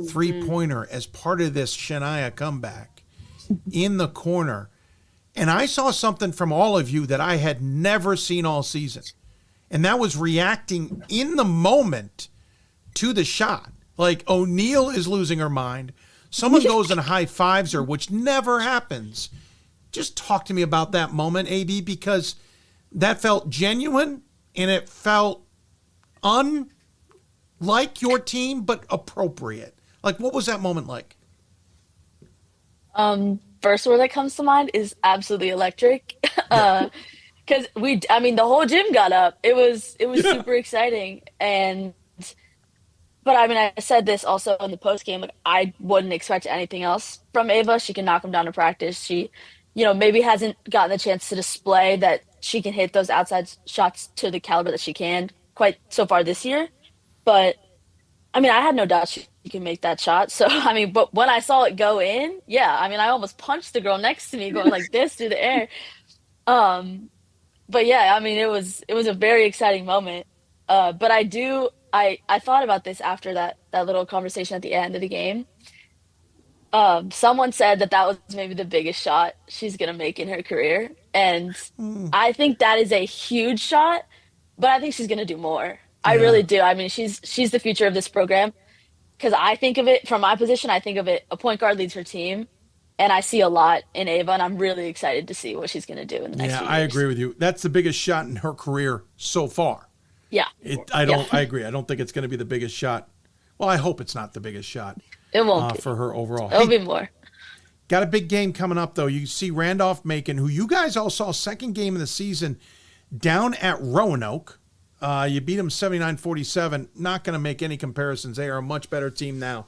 Speaker 1: three-pointer as part of this Shania comeback in the corner. And I saw something from all of you that I had never seen all season. And that was reacting in the moment to the shot. Like O'Neill is losing her mind. Someone goes and high-fives her, which never happens. Just talk to me about that moment, AB, because that felt genuine and it felt unlike your team, but appropriate. Like, what was that moment like?
Speaker 11: First word that comes to mind is absolutely electric. Because the whole gym got up. It was super exciting. But But I mean, I said this also in the post game. Like, I wouldn't expect anything else from Ava. She can knock him down to practice. She, maybe hasn't gotten the chance to display that she can hit those outside shots to the caliber that she can quite so far this year. But I mean, I had no doubt she can make that shot. So I mean, but when I saw it go in, yeah, I mean, I almost punched the girl next to me going like this through the air. But yeah, I mean, it was a very exciting moment. But I thought about this after that little conversation at the end of the game. Someone said that was maybe the biggest shot she's gonna make in her career, and I think that is a huge shot. But I think she's gonna do more. I really do. I mean, she's the future of this program, because I think of it from my position. I think of it, a point guard leads her team, and I see a lot in Ava, and I'm really excited to see what she's gonna do in the next few years.
Speaker 1: I agree with you. That's the biggest shot in her career so far.
Speaker 11: Yeah.
Speaker 1: I agree. I don't think it's going to be the biggest shot. Well, I hope it's not the biggest shot.
Speaker 11: It won't be.
Speaker 1: For her overall.
Speaker 11: It'll be more.
Speaker 1: Got a big game coming up, though. You see Randolph-Macon, who you guys all saw second game of the season down at Roanoke. You beat them 79-47. Not going to make any comparisons. They are a much better team now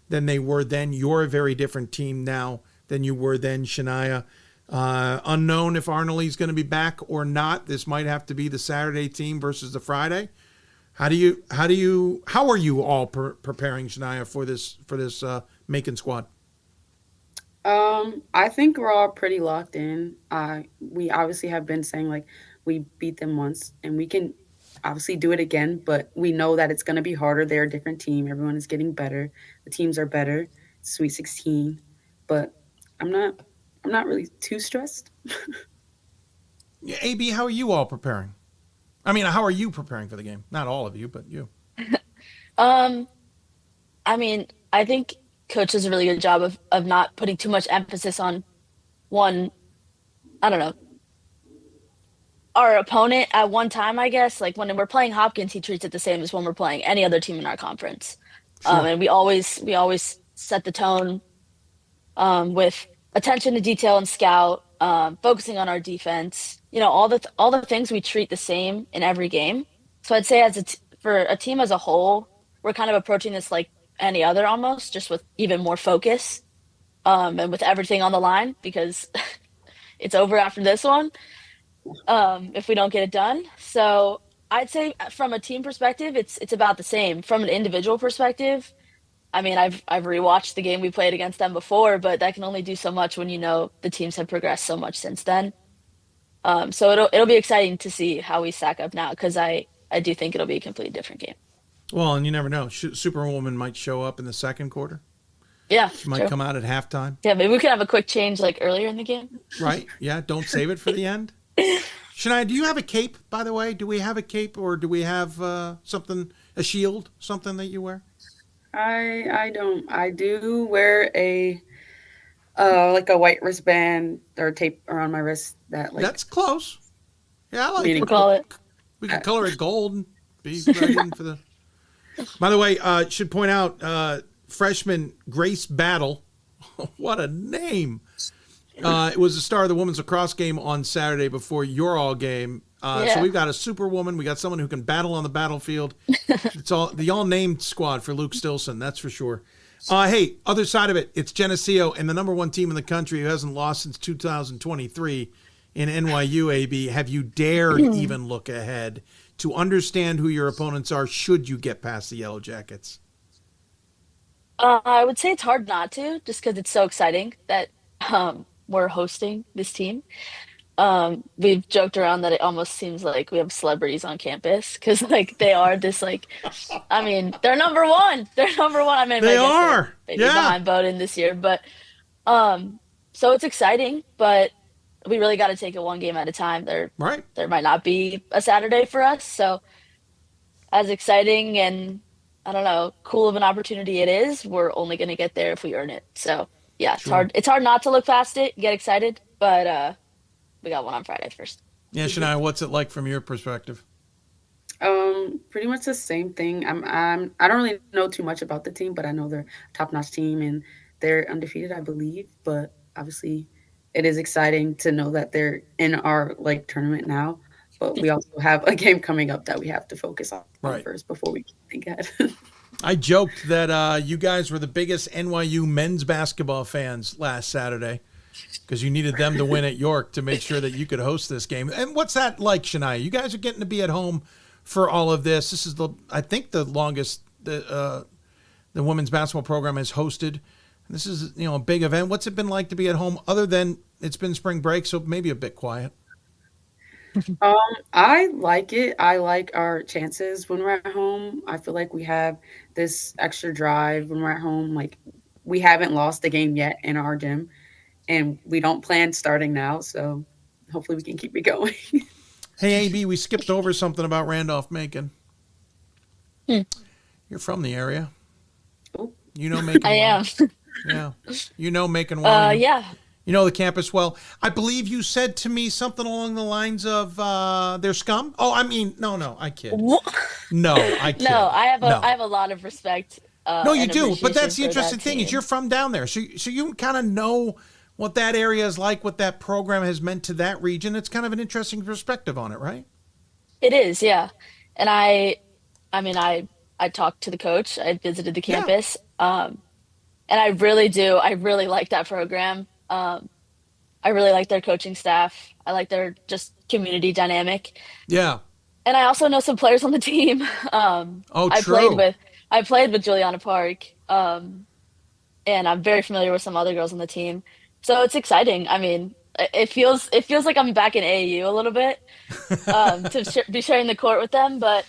Speaker 1: than they were then. You're a very different team now than you were then, Shinya. Unknown if Arnolie's going to be back or not. This might have to be the Saturday team versus the Friday. How are you all preparing, Shinya, for this Macon squad?
Speaker 7: I think we're all pretty locked in. We obviously have been saying like we beat them once and we can obviously do it again, but we know that it's going to be harder. They're a different team. Everyone is getting better. The teams are better. Sweet 16, but I'm not really too stressed.
Speaker 1: AB, how are you all preparing? I mean, how are you preparing for the game? Not all of you, but you.
Speaker 11: I mean, I think Coach does a really good job of not putting too much emphasis on one, I don't know, our opponent at one time, I guess. Like when we're playing Hopkins, he treats it the same as when we're playing any other team in our conference. Sure. And we always set the tone with attention to detail and scout, focusing on our defense, all the things we treat the same in every game. So I'd say for a team as a whole, we're kind of approaching this like any other almost, just with even more focus, and with everything on the line, because it's over after this one, if we don't get it done. So I'd say from a team perspective, it's about the same. From an individual perspective, I mean, I've rewatched the game we played against them before, but that can only do so much when the teams have progressed so much since then. So it'll be exciting to see how we stack up now, because I do think it'll be a completely different game.
Speaker 1: Well, and you never know. Superwoman might show up in the second quarter.
Speaker 11: Yeah,
Speaker 1: she might come out at halftime.
Speaker 11: Yeah, maybe we could have a quick change like earlier in the game.
Speaker 1: Right? Yeah. Don't save it for the end. Shania, do you have a cape? By the way, do we have a cape, or do we have a shield, something that you wear?
Speaker 7: I don't. I do wear a like a white wristband or tape around my wrist.
Speaker 1: That's close. Yeah, I like
Speaker 11: it. Call it.
Speaker 1: We can color it gold and be ready for the. By the way, should point out freshman Grace Battle. What a name! It was the star of the women's lacrosse game on Saturday before your all game. So we've got a superwoman. We got someone who can battle on the battlefield. It's the all-named squad for Luke Stilson, that's for sure. Hey, other side of it, it's Geneseo and the number one team in the country who hasn't lost since 2023 in NYU, AB. Have you dared even look ahead to understand who your opponents are should you get past the Yellow Jackets?
Speaker 11: I would say it's hard not to, just because it's so exciting that we're hosting this team. We've joked around that it almost seems like we have celebrities on campus, because like they are this I mean, they're number one. I mean,
Speaker 1: they are
Speaker 11: behind Bowdoin this year, but so it's exciting, but we really got to take it one game at a time. There might not be a Saturday for us, so as exciting and I don't know, cool of an opportunity it is, we're only going to get there if we earn it. So yeah, it's hard not to look past it, get excited, but we got one on Friday first.
Speaker 1: Yeah, Shania, what's it like from your perspective?
Speaker 7: Pretty much the same thing. I don't really know too much about the team, but I know they're a top-notch team and they're undefeated, I believe. But obviously, it is exciting to know that they're in our tournament now. But we also have a game coming up that we have to focus on first before we think ahead.
Speaker 1: I joked that you guys were the biggest NYU men's basketball fans last Saturday because you needed them to win at York to make sure that you could host this game. And what's that like, Shinya? You guys are getting to be at home for all of this. This is I think the longest the women's basketball program has hosted. This is, a big event. What's it been like to be at home other than it's been spring break, so maybe a bit quiet?
Speaker 7: I like it. I like our chances when we're at home. I feel like we have this extra drive when we're at home. Like, we haven't lost a game yet in our gym, and we don't plan starting now. So hopefully we can keep it going.
Speaker 1: Hey, AB, we skipped over something about Randolph-Macon. You're from the area.
Speaker 7: Oh.
Speaker 1: You know Macon.
Speaker 11: I am.
Speaker 1: Yeah. You know Macon well.
Speaker 11: Yeah.
Speaker 1: You know the campus well. I believe you said to me something along the lines of they're scum. Oh, I mean, no, I kid. No, I kid.
Speaker 11: No, I have a lot of respect.
Speaker 1: No, you
Speaker 11: and
Speaker 1: do. But that's the
Speaker 11: appreciation for
Speaker 1: interesting
Speaker 11: that
Speaker 1: thing is
Speaker 11: team.
Speaker 1: you're from down there. So you kind of know what that area is like, what that program has meant to that region. It's kind of an interesting perspective on it, right?
Speaker 11: It is, yeah. And I talked to the coach. I visited the campus. And I really do. I really like that program. I really like their coaching staff. I like their just community dynamic.
Speaker 1: Yeah.
Speaker 11: And I also know some players on the team. I played with Juliana Park. And I'm very familiar with some other girls on the team. So it's exciting. I mean, it feels like I'm back in AAU a little bit to be sharing the court with them. But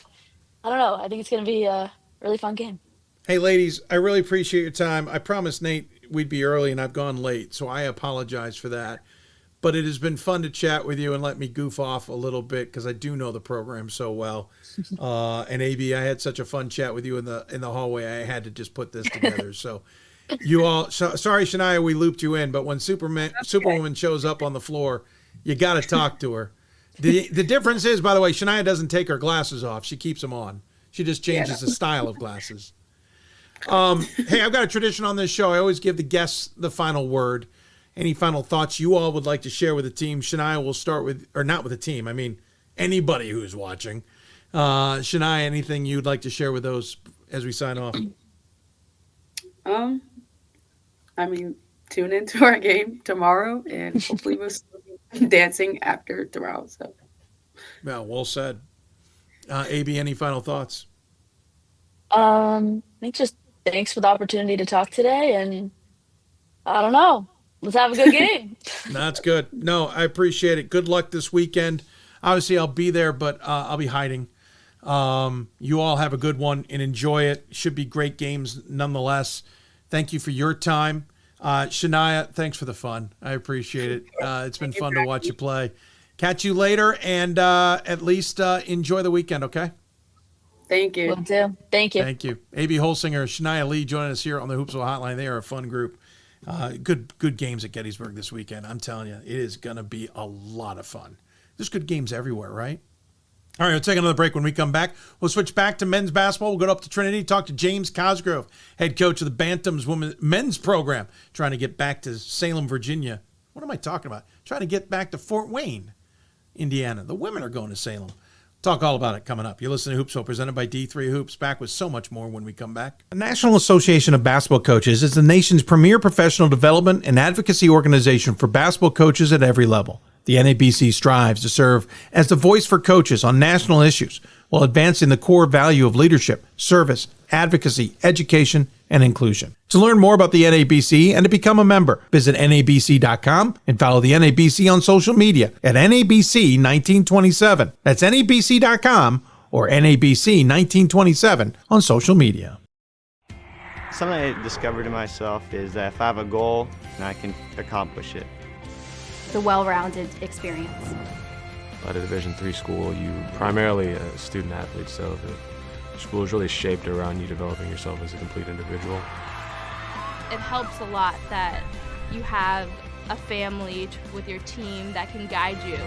Speaker 11: I don't know. I think it's going to be a really fun game.
Speaker 1: Hey, ladies, I really appreciate your time. I promised Nate we'd be early, and I've gone late, so I apologize for that. But it has been fun to chat with you and let me goof off a little bit because I do know the program so well. And AB, I had such a fun chat with you in the hallway. I had to just put this together. So you all, sorry, Shinya, we looped you in, but when Superwoman shows up on the floor, you got to talk to her. The difference is, by the way, Shinya doesn't take her glasses off. She keeps them on. She just changes the style of glasses. Hey, I've got a tradition on this show. I always give the guests the final word. Any final thoughts you all would like to share with the team? Shinya, will start with, or not with the team. I mean, anybody who's watching. Shinya, anything you'd like to share with those as we sign off?
Speaker 7: I mean, tune into our game tomorrow, and hopefully we'll still be dancing after tomorrow. So,
Speaker 1: yeah, well said. AB, any final thoughts?
Speaker 11: I think just thanks for the opportunity to talk today, and I don't know. Let's have a good game.
Speaker 1: That's good. No, I appreciate it. Good luck this weekend. Obviously, I'll be there, but I'll be hiding. You all have a good one and enjoy it. Should be great games nonetheless. Thank you for your time. Shinya, thanks for the fun. I appreciate it. It's been fun to watch you play. Catch you later, and at least enjoy the weekend, okay?
Speaker 7: Thank you.
Speaker 11: Will do. Thank you.
Speaker 1: Thank you. AB Holsinger, Shinya Lee joining us here on the Hoopsville Hotline. They are a fun group. Good games at Gettysburg this weekend. I'm telling you, it is going to be a lot of fun. There's good games everywhere, right? All right, we'll take another break. When we come back, we'll switch back to men's basketball. We'll go up to Trinity, talk to James Cosgrove, head coach of the Bantams men's program, trying to get back to Salem, Virginia. What am I talking about? Trying to get back to Fort Wayne, Indiana. The women are going to Salem. Talk all about it coming up. You're listening to Hoopsville, presented by D3 Hoops. Back with so much more when we come back. The National Association of Basketball Coaches is the nation's premier professional development and advocacy organization for basketball coaches at every level. The NABC strives to serve as the voice for coaches on national issues while advancing the core value of leadership, service, advocacy, education, and inclusion. To learn more about the NABC and to become a member, visit NABC.com and follow the NABC on social media at NABC1927. That's NABC.com or NABC1927 on social media.
Speaker 23: Something I discovered in myself is that if I have a goal, then I can accomplish it.
Speaker 4: The well-rounded experience.
Speaker 22: At a Division III school, you primarily a student athlete, so the school is really shaped around you developing yourself as a complete individual.
Speaker 5: It helps a lot that you have a family with your team that can guide you.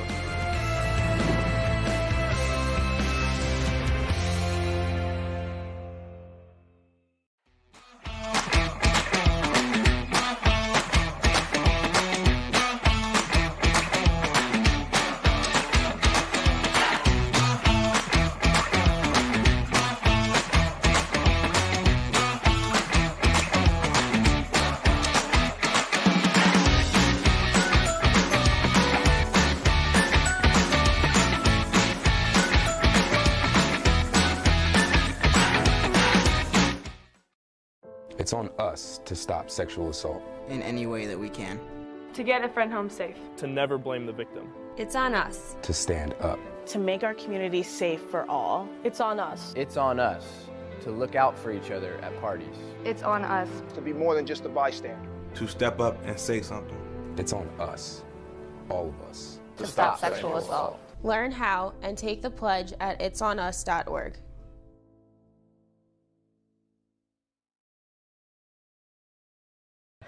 Speaker 12: It's on us to stop sexual assault.
Speaker 13: In any way that we can.
Speaker 9: To get a friend home safe.
Speaker 14: To never blame the victim.
Speaker 15: It's on us.
Speaker 12: To stand up.
Speaker 16: To make our community safe for all.
Speaker 26: It's on us.
Speaker 27: It's on us to look out for each other at parties.
Speaker 15: It's on us.
Speaker 28: To be more than just a bystander.
Speaker 29: To step up and say something.
Speaker 12: It's on us, all of us.
Speaker 15: To stop sexual assault. Learn how and take the pledge at itsonus.org.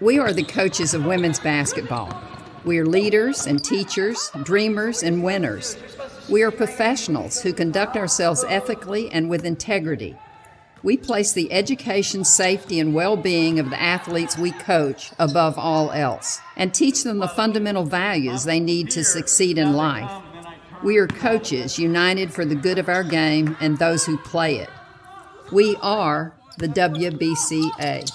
Speaker 19: We are the coaches of women's basketball. We are leaders and teachers, dreamers and winners. We are professionals who conduct ourselves ethically and with integrity. We place the education, safety, and well-being of the athletes we coach above all else and teach them the fundamental values they need to succeed in life. We are coaches united for the good of our game and those who play it. We are the WBCA.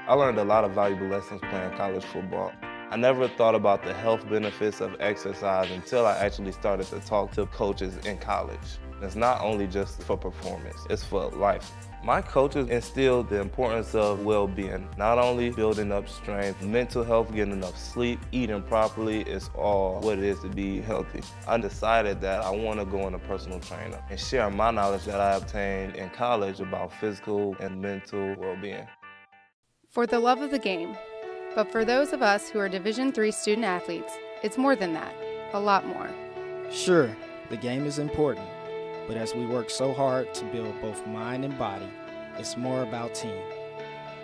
Speaker 29: I learned a lot of valuable lessons playing college football. I never thought about the health benefits of exercise until I actually started to talk to coaches in college. It's not only just for performance, it's for life. My coaches instilled the importance of well-being, not only building up strength, mental health, getting enough sleep, eating properly is all what it is to be healthy. I decided that I want to go on a personal trainer and share my knowledge that I obtained in college about physical and mental well-being.
Speaker 17: For the love of the game, but for those of us who are Division III student athletes, it's more than that, a lot more.
Speaker 18: Sure, the game is important. But as we work so hard to build both mind and body, it's more about team.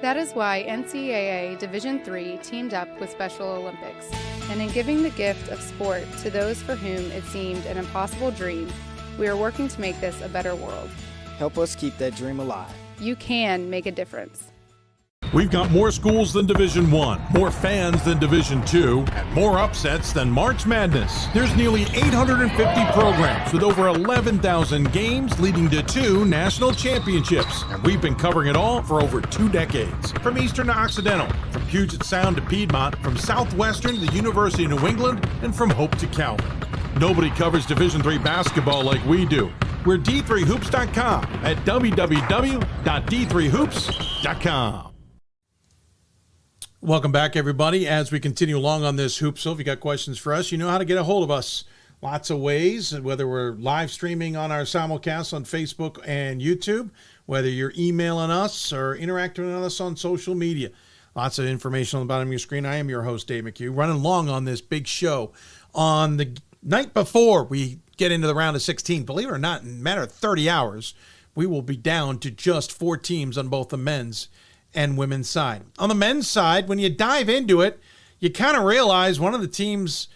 Speaker 17: That is why NCAA Division III teamed up with Special Olympics. And in giving the gift of sport to those for whom it seemed an impossible dream, we are working to make this a better world.
Speaker 18: Help us keep that dream alive.
Speaker 17: You can make a difference.
Speaker 2: We've got more schools than Division I, more fans than Division II, and more upsets than March Madness. There's nearly 850 programs with over 11,000 games leading to 2 national championships. And we've been covering it all for over 2 decades. From Eastern to Occidental, from Puget Sound to Piedmont, from Southwestern to the University of New England, and from Hope to Calvin. Nobody covers Division III basketball like we do. We're D3Hoops.com at www.d3hoops.com. Welcome back, everybody. As we continue along on this Hoopsville, if you got questions for us, you know how to get a hold of us. Lots of ways, whether we're live streaming on our Simulcast on Facebook and YouTube, whether you're emailing us or interacting with us on social media. Lots of information on the bottom of your screen. I am your host, Dave McHugh, running long on this big show. On the night before we get into the round of 16, believe it or not, in a matter of 30 hours, we will be down to just 4 teams on both the men's and women's side. On the men's side, when you dive into it, you kind of realize one of the teams,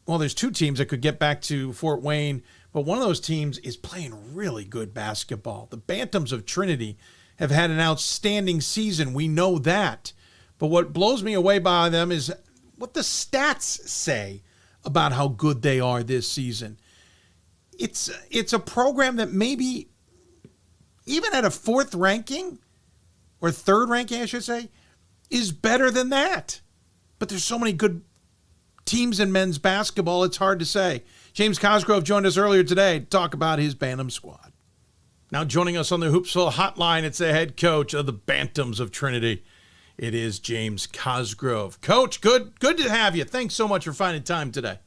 Speaker 2: well, there's 2 teams that could get back to Fort Wayne, but one of those teams is playing really good basketball. The Bantams of Trinity have had an outstanding season. We know that. But what blows me away by them is what the stats say about how good they are this season. It's a program that maybe even at a 4th ranking, or 3rd ranking, I should say, is better than that. But there's so many good teams in men's basketball, it's hard to say. James Cosgrove joined us earlier today to talk about his Bantam squad. Now joining us on the Hoopsville Hotline, it's the head coach of the Bantams of Trinity. It is James Cosgrove. Coach, good to have you. Thanks so much for finding time today.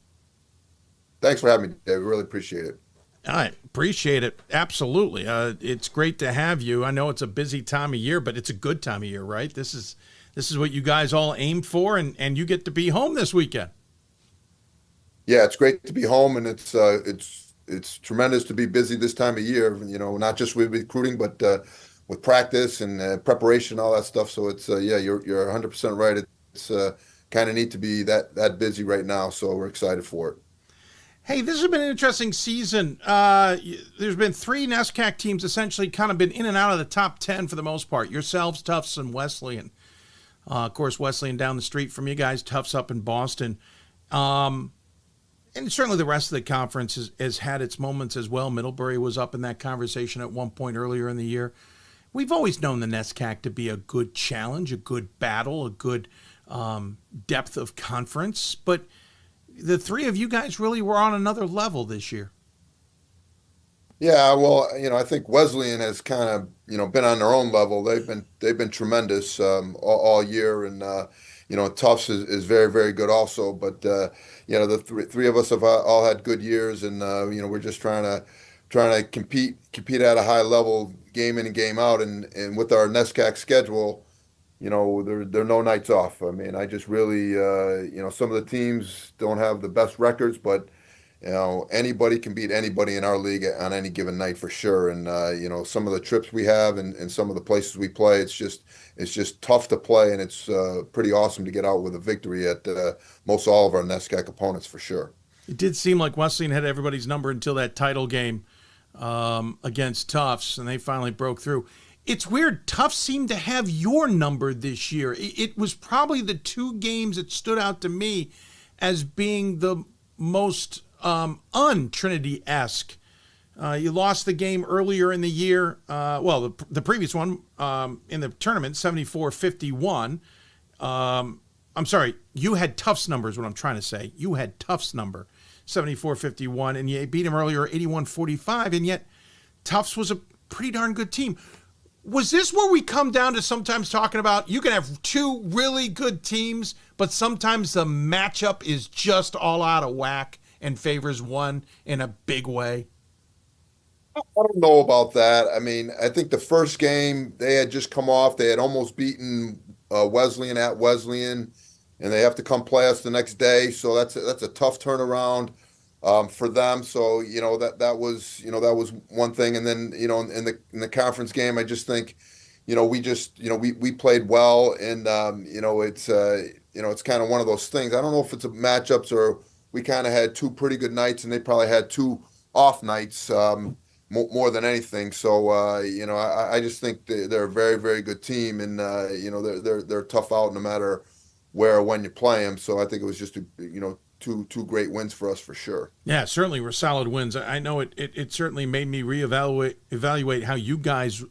Speaker 30: Thanks for having me, Dave. Really appreciate it.
Speaker 1: I appreciate it. Absolutely. It's great to have you. I know it's a busy time of year, but it's a good time of year, right? This is what you guys all aimed for, and you get to be home this weekend.
Speaker 30: Yeah, it's great to be home, and it's tremendous to be busy this time of year, you know, not just with recruiting, but with practice and preparation, all that stuff. So it's, yeah, you're 100% right. It's kind of neat to be that busy right now. So we're excited for it.
Speaker 1: Hey, this has been an interesting season. There's been 3 NESCAC teams essentially kind of been in and out of the top 10 for the most part. Yourselves, Tufts, and Wesleyan. Of course, Wesleyan down the street from you guys, Tufts up in Boston. And certainly the rest of the conference has had its moments as well. Middlebury was up in that conversation at one point earlier in the year. We've always known the NESCAC to be a good challenge, a good battle, a good depth of conference. But the 3 of you guys really were on another level this year.
Speaker 30: Yeah, well, I think Wesleyan has kind of, been on their own level. They've been tremendous all year, and Tufts is very, very good also. But the three of us have all had good years, and we're just trying to compete at a high level, game in and game out, and with our NESCAC schedule, there are no nights off. I mean, I just really, some of the teams don't have the best records, but anybody can beat anybody in our league on any given night for sure. And some of the trips we have and some of the places we play, it's just tough to play, and it's pretty awesome to get out with a victory at most all of our NESCAC opponents for sure.
Speaker 1: It did seem like Wesleyan had everybody's number until that title game against Tufts, and they finally broke through. It's weird. Tufts seemed to have your number this year. It was probably the two games that stood out to me as being the most un-Trinity-esque. You lost the game earlier in the year. The previous one in the tournament, 74-51. I'm sorry, you had Tufts number is what I'm trying to say. You had Tufts number, 74-51, and you beat him earlier, 81-45, and yet Tufts was a pretty darn good team. Was this where we come down to sometimes talking about you can have two really good teams, but sometimes the matchup is just all out of whack and favors one in a big way?
Speaker 30: I don't know about that. I mean, I think the first game they had just come off. They had almost beaten Wesleyan at Wesleyan, and they have to come play us the next day. So that's a tough turnaround for them. So that was one thing. And then in the conference game, I just think we played well, and it's kind of one of those things. I don't know if it's a matchups or we kind of had two pretty good nights, and they probably had two off nights more than anything. So I just think they're a very, very good team, and they're tough out no matter where or when you play them. So I think it was just two great wins for us for sure.
Speaker 1: Yeah, certainly were solid wins. I know it certainly made me evaluate how you guys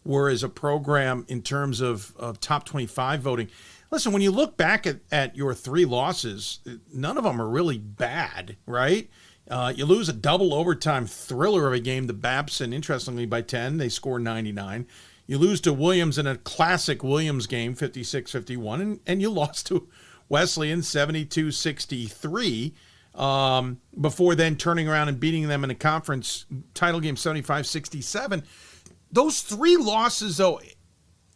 Speaker 1: were as a program in terms of top 25 voting. Listen, when you look back at your three losses, none of them are really bad, right? You lose a double overtime thriller of a game to Babson, interestingly, by 10. They score 99. You lose to Williams in a classic Williams game, 56-51, and you lost to Wesleyan, 72-63, before then turning around and beating them in a conference title game, 75-67. Those three losses, though,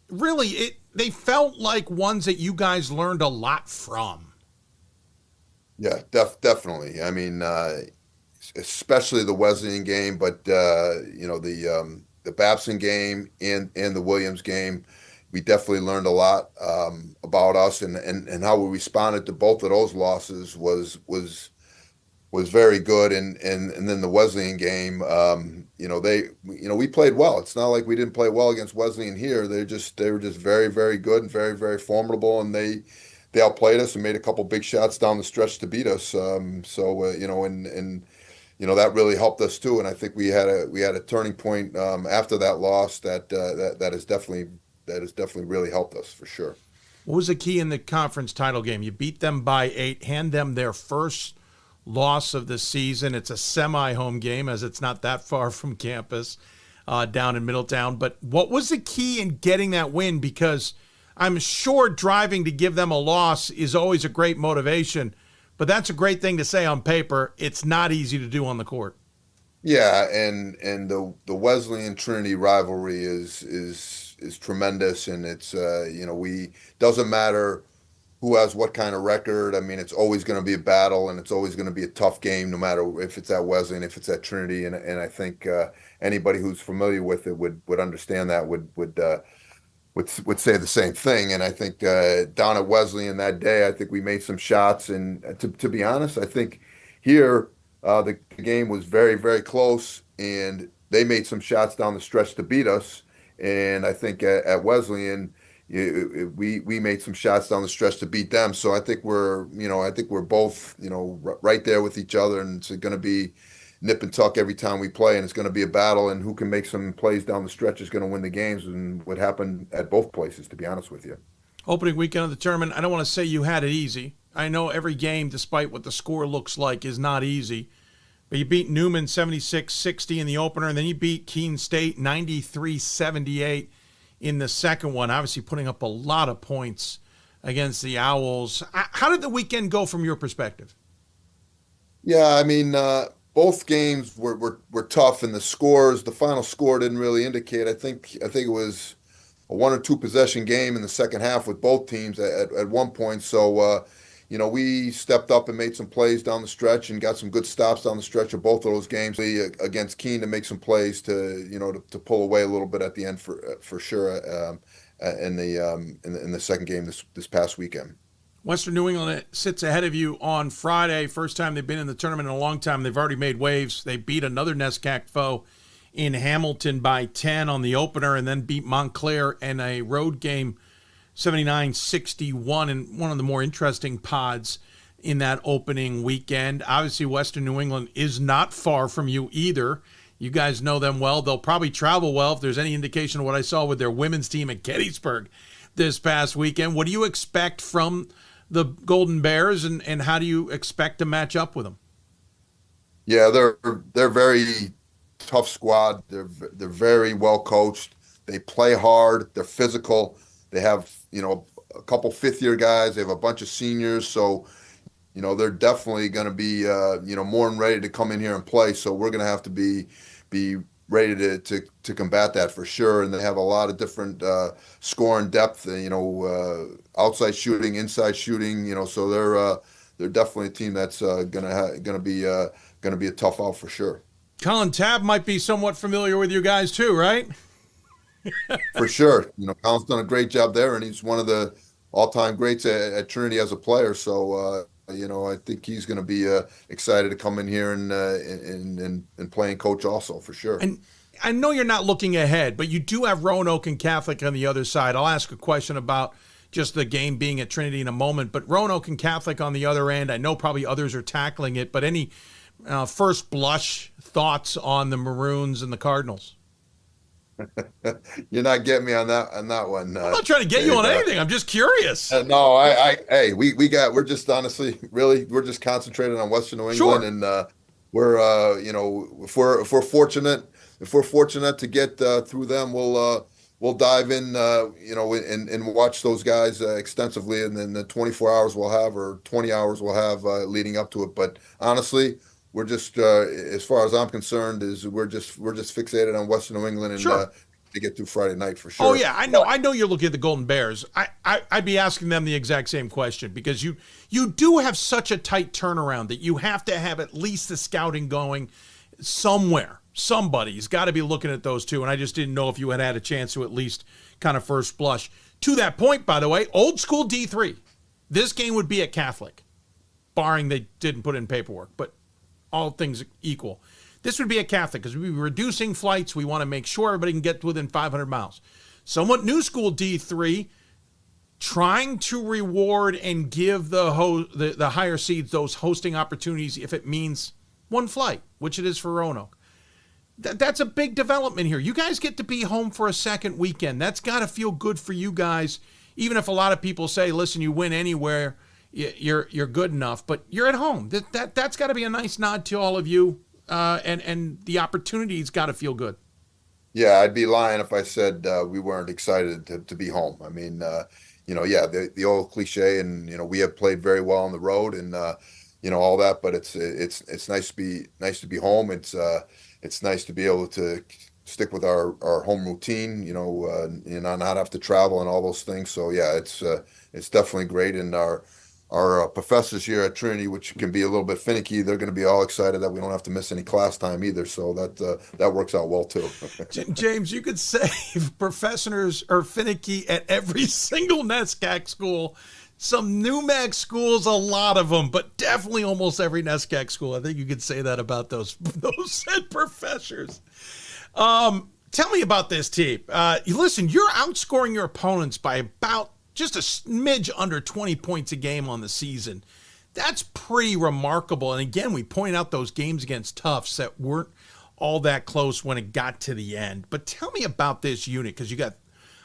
Speaker 1: really, they felt like ones that you guys learned a lot from.
Speaker 30: Yeah, definitely. I mean, especially the Wesleyan game, but the Babson game and the Williams game, we definitely learned a lot about us, and how we responded to both of those losses was very good. And then the Wesleyan game, we played well. It's not like we didn't play well against Wesleyan here. They were just very, very good and very, very formidable, and they outplayed us and made a couple big shots down the stretch to beat us. That really helped us too. And I think we had a turning point after that loss that has definitely really helped us for sure.
Speaker 1: What was the key in the conference title game? You beat them by 8, hand them their first loss of the season. It's a semi-home game, as it's not that far from campus down in Middletown. But what was the key in getting that win? Because I'm sure driving to give them a loss is always a great motivation, but that's a great thing to say on paper. It's not easy to do on the court.
Speaker 30: Yeah, and the Wesleyan Trinity rivalry is tremendous, and it's doesn't matter who has what kind of record. I mean, it's always going to be a battle, and it's always going to be a tough game, no matter if it's at Wesleyan, if it's at Trinity, and I think anybody who's familiar with it would understand that, would say the same thing. And I think down at Wesleyan that day, I think we made some shots, and to be honest, I think here the game was very, very close, and they made some shots down the stretch to beat us. And I think at Wesleyan, we made some shots down the stretch to beat them. So I think we're both right there with each other, and it's going to be nip and tuck every time we play, and it's going to be a battle, and who can make some plays down the stretch is going to win the games, and what happened at both places, to be honest with you.
Speaker 1: Opening weekend of the tournament, I don't want to say you had it easy. I know every game, despite what the score looks like, is not easy, But you beat Newman 76-60 in the opener, and then you beat Keene State 93-78 in the second one, obviously putting up a lot of points against the Owls. How did the weekend go from your perspective?
Speaker 30: Yeah, I mean, both games were tough, and the final score didn't really indicate. I think it was a 1 or 2 possession game in the second half with both teams at one point. So, we stepped up and made some plays down the stretch and got some good stops down the stretch of both of those games. We against Keene to make some plays to pull away a little bit at the end for sure in the second game this past weekend.
Speaker 1: Western New England sits ahead of you on Friday. First time they've been in the tournament in a long time. They've already made waves. They beat another NESCAC foe in Hamilton by 10 on the opener, and then beat Montclair in a road game 79-61 in one of the more interesting pods in that opening weekend. Obviously, Western New England is not far from you either. You guys know them well. They'll probably travel well if there's any indication of what I saw with their women's team at Gettysburg this past weekend. What do you expect from the Golden Bears, and how do you expect to match up with them?
Speaker 30: Yeah, they're very tough squad. They're very well coached. They play hard. They're physical. They have a couple fifth-year guys. They have a bunch of seniors. So they're definitely going to be more than ready to come in here and play. So we're going to have to be ready to combat that for sure. And they have a lot of different scoring depth. Outside shooting, inside shooting. So they're definitely a team that's gonna be a tough out for sure.
Speaker 1: Colin Tabb might be somewhat familiar with you guys too, right?
Speaker 30: For sure. Colin's done a great job there, and he's one of the all-time greats at Trinity as a player. So, I think he's going to be excited to come in here and play and coach also, for sure.
Speaker 1: And I know you're not looking ahead, but you do have Roanoke and Catholic on the other side. I'll ask a question about just the game being at Trinity in a moment, but Roanoke and Catholic on the other end, I know probably others are tackling it, but any first blush thoughts on the Maroons and the Cardinals?
Speaker 30: You're not getting me on that one.
Speaker 1: I'm not trying to get you on anything. I'm just curious.
Speaker 30: No, hey, we're just honestly, really, we're just concentrated on Western New England, and we're, if we're fortunate to get through them, we'll dive in, and watch those guys extensively, and then the 24 hours we'll have, or 20 hours we'll have leading up to it. But honestly, we're just, as far as I'm concerned, we're just fixated on Western New England and to get through Friday night for sure.
Speaker 1: Oh yeah, I know you're looking at the Golden Bears. I'd be asking them the exact same question, because you do have such a tight turnaround that you have to have at least the scouting going somewhere. Somebody's got to be looking at those two, and I just didn't know if you had a chance to at least kind of first blush. To that point, by the way, old school D3. This game would be at Catholic, barring they didn't put in paperwork, but all things equal. This would be at Catholic because we'd be reducing flights. We want to make sure everybody can get within 500 miles. Somewhat new school D3, trying to reward and give the higher seeds those hosting opportunities if it means one flight, which it is for Roanoke. That's a big development here. You guys get to be home for a second weekend. That's got to feel good for you guys, even if a lot of people say, listen, you win anywhere, you're good enough, but you're at home. That's got to be a nice nod to all of you, and the opportunity's got to feel good.
Speaker 30: Yeah, I'd be lying if I said we weren't excited to be home. I mean, the old cliche, and we have played very well on the road, and all that, but it's nice to be home. It's nice to be able to stick with our home routine, not have to travel and all those things. So yeah, it's definitely great. And our professors here at Trinity, which can be a little bit finicky, they're going to be all excited that we don't have to miss any class time either. So that works out well too.
Speaker 1: James, you could say professors are finicky at every single NESCAC school. Some NUMAC schools, a lot of them, but definitely almost every NESCAC school. I think you could say that about those said professors. Tell me about this team. Listen, you're outscoring your opponents by about just a smidge under 20 points a game on the season. That's pretty remarkable. And again, we point out those games against Tufts that weren't all that close when it got to the end. But tell me about this unit, because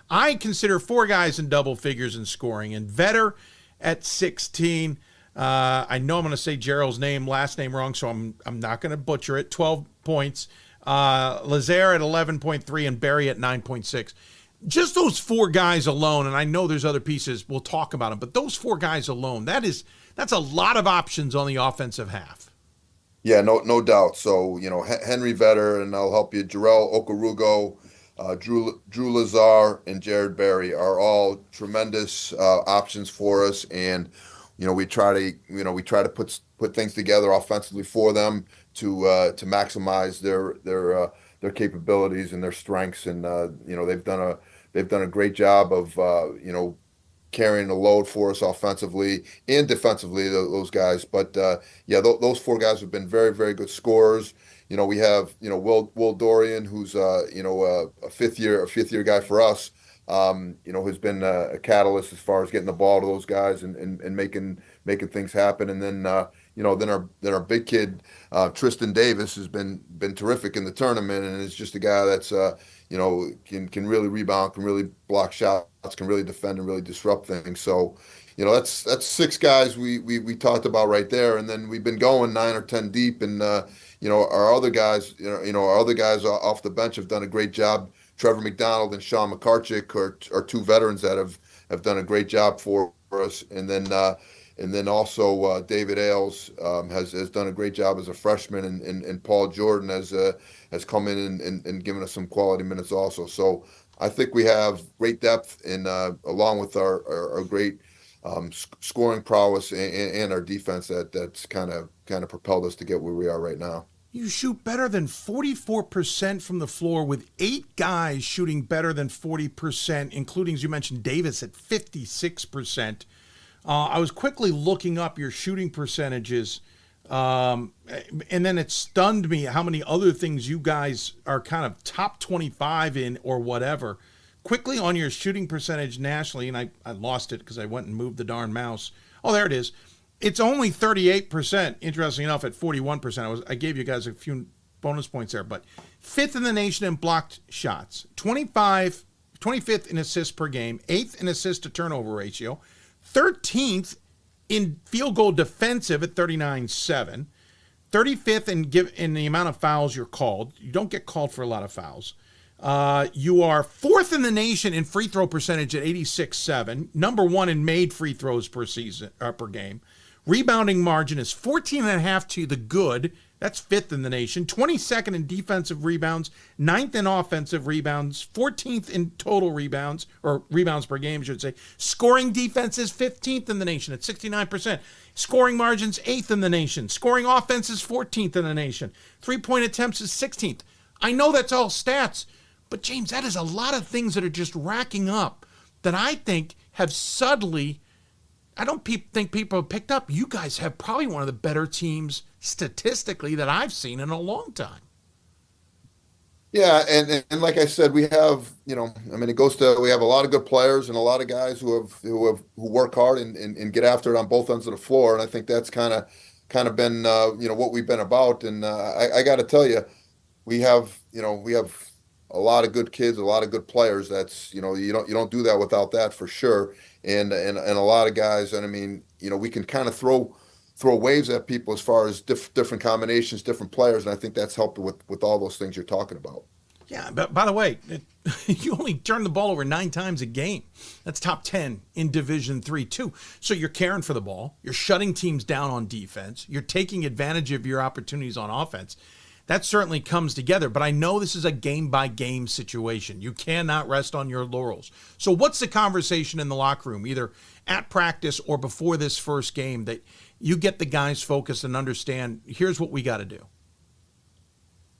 Speaker 1: I consider 4 guys in double figures in scoring, and Vetter at 16, I know I'm going to say Gerald's last name wrong, so I'm not going to butcher it. 12 points. Lazaire at 11.3 and Barry at 9.6. Just those four guys alone, and I know there's other pieces, we'll talk about them, but those four guys alone, that's a lot of options on the offensive half.
Speaker 30: Yeah, no doubt. So, Henry Vetter, and I'll help you, Jarrell Okarugo, Drew Lazar, and Jared Berry are all tremendous options for us, and we try to put things together offensively for them to maximize their capabilities and their strengths, and they've done a great job of carrying the load for us offensively and defensively, those guys. But those four guys have been very, very good scorers. We have Will Dorian, who's a fifth year guy for us. Who's been a catalyst as far as getting the ball to those guys and making things happen. And then our big kid Tristan Davis has been terrific in the tournament, and is just a guy that's can really rebound, can really block shots, can really defend and really disrupt things. So that's six guys we talked about right there, and then we've been going 9 or 10 deep, and our other guys off the bench have done a great job. Trevor McDonald and Sean McCarchick are two veterans that have done a great job for us, and then also David Ailes has done a great job as a freshman, and Paul Jordan has come in and given us some quality minutes also. So I think we have great depth, and along with our great scoring prowess and our defense that's kind of propelled us to get where we are right now.
Speaker 1: You shoot better than 44% from the floor, with 8 guys shooting better than 40%, including, as you mentioned, Davis at 56%. I was quickly looking up your shooting percentages, and then it stunned me how many other things you guys are kind of top 25 in or whatever. Quickly on your shooting percentage nationally, and I lost it because I went and moved the darn mouse. Oh, there it is. It's only 38%, interesting enough, at 41%. I gave you guys a few bonus points there, but 5th in the nation in blocked shots, 25th in assists per game, 8th in assist to turnover ratio, 13th in field goal defensive at 39.7, 35th in the amount of fouls you're called. You don't get called for a lot of fouls. You are 4th in the nation in free throw percentage at 86.7, number 1 in made free throws per game. Rebounding margin is 14.5 to the good. That's 5th in the nation. 22nd in defensive rebounds, 9th in offensive rebounds, 14th in total rebounds, or rebounds per game, I should say. Scoring defense is 15th in the nation at 69%. Scoring margins, 8th in the nation. Scoring offense is 14th in the nation. 3-point attempts is 16th. I know that's all stats, but James, that is a lot of things that are just racking up that I think have subtly, I don't think people have picked up. You guys have probably one of the better teams statistically that I've seen in a long time.
Speaker 30: Yeah, and like I said, we have, we have a lot of good players and a lot of guys who work hard and get after it on both ends of the floor, and I think that's kind of been what we've been about. And I got to tell you, we have a lot of good kids, a lot of good players. That's you don't do that without that for sure. And a lot of guys, and we can kind of throw waves at people as far as different combinations, different players, and I think that's helped with all those things you're talking about.
Speaker 1: Yeah, but by the way, you only turn the ball over 9 times a game. That's top 10 in Division III too. So you're caring for the ball, you're shutting teams down on defense, you're taking advantage of your opportunities on offense. That certainly comes together, but I know this is a game-by-game situation. You cannot rest on your laurels. So what's the conversation in the locker room, either at practice or before this first game, that you get the guys focused and understand, here's what we got to do?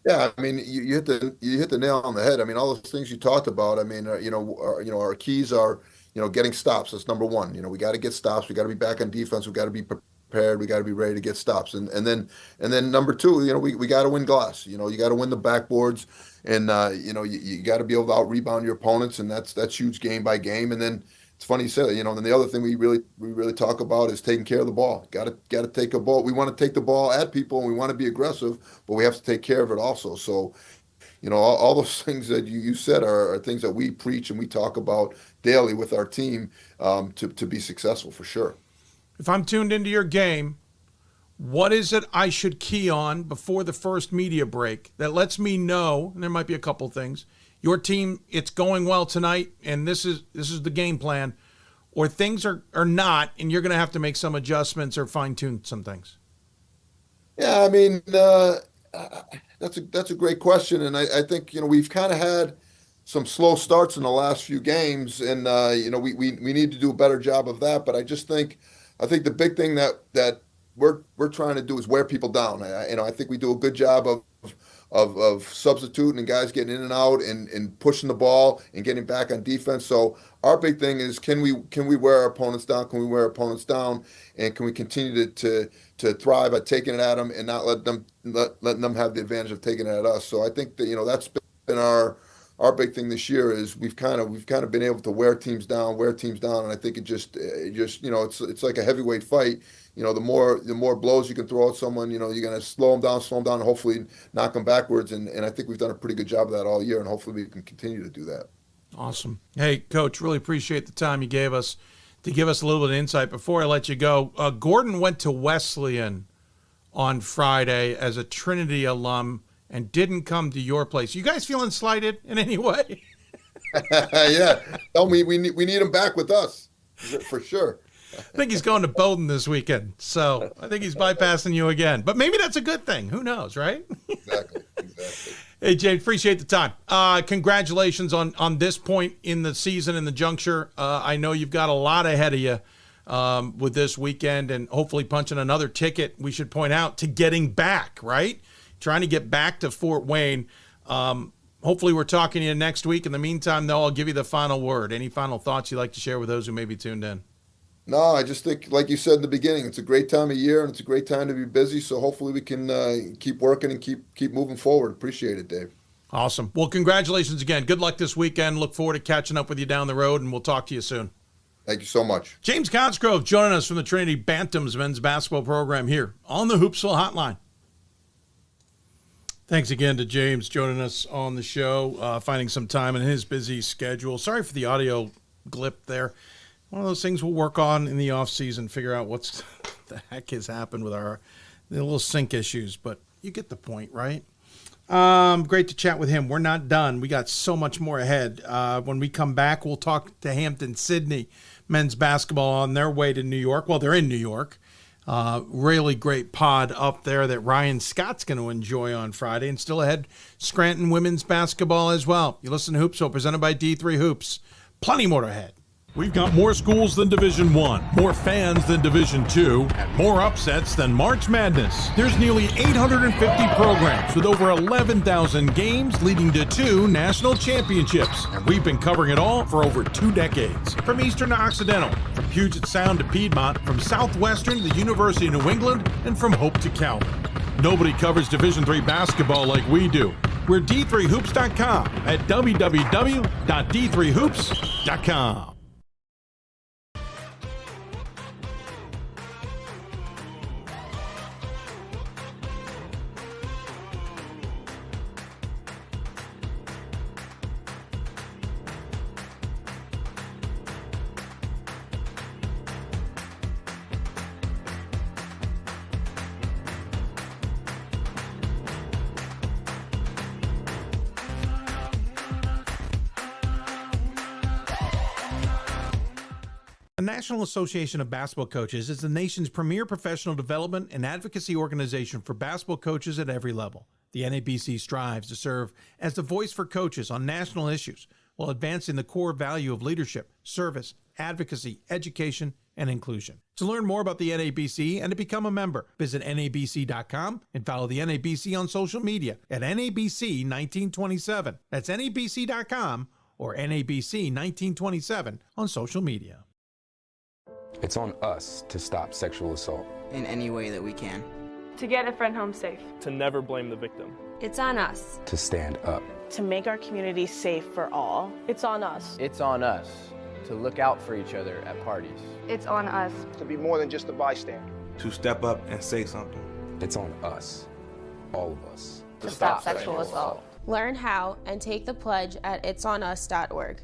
Speaker 30: Yeah, you hit the nail on the head. All those things you talked about. Our keys are, getting stops. That's number one. We got to get stops. We got to be back on defense. We got to be prepared. We got to be ready to get stops. And then number two, we got to win glass. You got to win the backboards, and you got to be able to out rebound your opponents, and that's huge game by game. And then it's funny you said it. And the other thing we really talk about is taking care of the ball. Got to take a ball. We want to take the ball at people, and we want to be aggressive, but we have to take care of it also. So, all those things that you said are things that we preach and we talk about daily with our team to be successful for sure.
Speaker 1: if I'm tuned into your game, what is it I should key on before the first media break that lets me know, and there might be a couple things, your team, it's going well tonight, and this is the game plan, or things are not, and you're going to have to make some adjustments or fine-tune some things?
Speaker 30: Yeah, I mean, that's a great question, and I think we've kind of had some slow starts in the last few games, and we need to do a better job of that. But I think the big thing that we're trying to do is wear people down. I think we do a good job of substituting and guys getting in and out and pushing the ball and getting back on defense. So our big thing is can we wear our opponents down? Can we wear our opponents down? And can we continue to thrive at taking it at them and not letting them have the advantage of taking it at us? So I think that that's been our big thing this year is we've kind of been able to wear teams down, and I think it just it's like a heavyweight fight. The more blows you can throw at someone, you're going to slow them down, and hopefully knock them backwards. And I think we've done a pretty good job of that all year, and hopefully we can continue to do that.
Speaker 1: Awesome. Hey, Coach, really appreciate the time you gave us to give us a little bit of insight. Before I let you go, Gordon went to Wesleyan on Friday as a Trinity alum and didn't come to your place. You guys feeling slighted in any way?
Speaker 30: Yeah. Tell me we need him back with us for sure.
Speaker 1: I think he's going to Bowdoin this weekend, so I think he's bypassing you again. But maybe that's a good thing. Who knows, right?
Speaker 30: Exactly.
Speaker 1: Hey, James, appreciate the time. Congratulations on this point in the season and the juncture. I know you've got a lot ahead of you with this weekend and hopefully punching another ticket, we should point out, to getting back, right? Trying to get back to Fort Wayne. Hopefully we're talking to you next week. In the meantime, though, I'll give you the final word. Any final thoughts you'd like to share with those who may be tuned in?
Speaker 30: No, I just think, like you said in the beginning, it's a great time of year and it's a great time to be busy. So hopefully we can keep working and keep moving forward. Appreciate it, Dave.
Speaker 1: Awesome. Well, congratulations again. Good luck this weekend. Look forward to catching up with you down the road, and we'll talk to you soon.
Speaker 30: Thank you so much.
Speaker 1: James Cosgrove joining us from the Trinity Bantams men's basketball program here on the Hoopsville Hotline. Thanks again to James joining us on the show, finding some time in his busy schedule. Sorry for the audio glip there. One of those things we'll work on in the offseason, figure out what's the heck has happened with the little sync issues, but you get the point, right? Great to chat with him. We're not done. We got so much more ahead. When we come back, we'll talk to Hampton-Sydney men's basketball on their way to New York. Well, they're in New York. Really great pod up there that Ryan Scott's going to enjoy on Friday, and still ahead, Scranton women's basketball as well. You listen to Hoopsville, presented by D3 Hoops. Plenty more ahead.
Speaker 2: We've got more schools than Division I, more fans than Division II, and more upsets than March Madness. There's nearly 850 programs with over 11,000 games leading to 2 national championships. And we've been covering it all for over 2 decades. From Eastern to Occidental, from Puget Sound to Piedmont, from Southwestern to the University of New England, and from Hope to Calvin. Nobody covers Division III basketball like we do. We're D3Hoops.com at www.d3hoops.com.
Speaker 1: The National Association of Basketball Coaches is the nation's premier professional development and advocacy organization for basketball coaches at every level. The NABC strives to serve as the voice for coaches on national issues while advancing the core value of leadership, service, advocacy, education, and inclusion. To learn more about the NABC and to become a member, visit NABC.com and follow the NABC on social media at NABC1927. That's NABC.com or NABC1927 on social media.
Speaker 12: It's on us to stop sexual assault.
Speaker 3: In any way that we can.
Speaker 9: To get a friend home safe.
Speaker 8: To never blame the victim.
Speaker 15: It's on us.
Speaker 12: To stand up.
Speaker 16: To make our community safe for all.
Speaker 15: It's on us.
Speaker 27: It's on us to look out for each other at parties.
Speaker 4: It's on us.
Speaker 28: To be more than just a bystander.
Speaker 10: To step up and say something.
Speaker 12: It's on us, all of us.
Speaker 15: To stop sexual assault. Learn how and take the pledge at itsonus.org.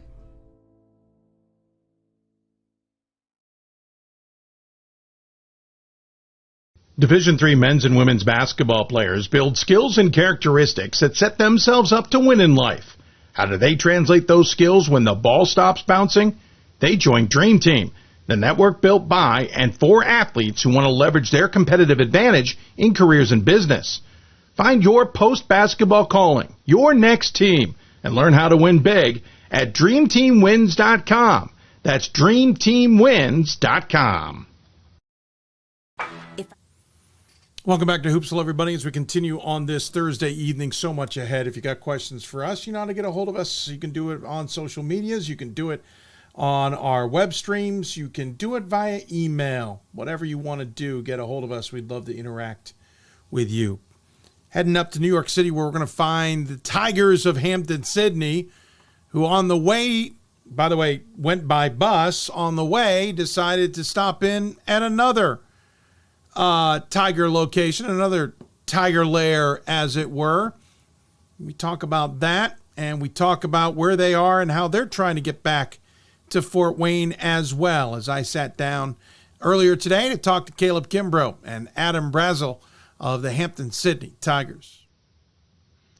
Speaker 2: Division III men's and women's basketball players build skills and characteristics that set themselves up to win in life. How do they translate those skills when the ball stops bouncing? They join Dream Team, the network built by and for athletes who want to leverage their competitive advantage in careers and business. Find your post-basketball calling, your next team, and learn how to win big at DreamTeamWins.com. That's DreamTeamWins.com.
Speaker 1: Welcome back to Hoopsville, everybody, as we continue on this Thursday evening. So much ahead. If you got questions for us, you know how to get a hold of us. You can do it on social medias. You can do it on our web streams. You can do it via email. Whatever you want to do, get a hold of us. We'd love to interact with you. Heading up to New York City, where we're going to find the Tigers of Hampton-Sydney, who on the way, by the way, went by bus. On the way, decided to stop in at another Tiger location, another Tiger lair, as it were. We talk about that, and we talk about where they are and how they're trying to get back to Fort Wayne as well. As I sat down earlier today to talk to Caleb Kimbrough and Adam Brazel of the Hampton-Sydney Tigers.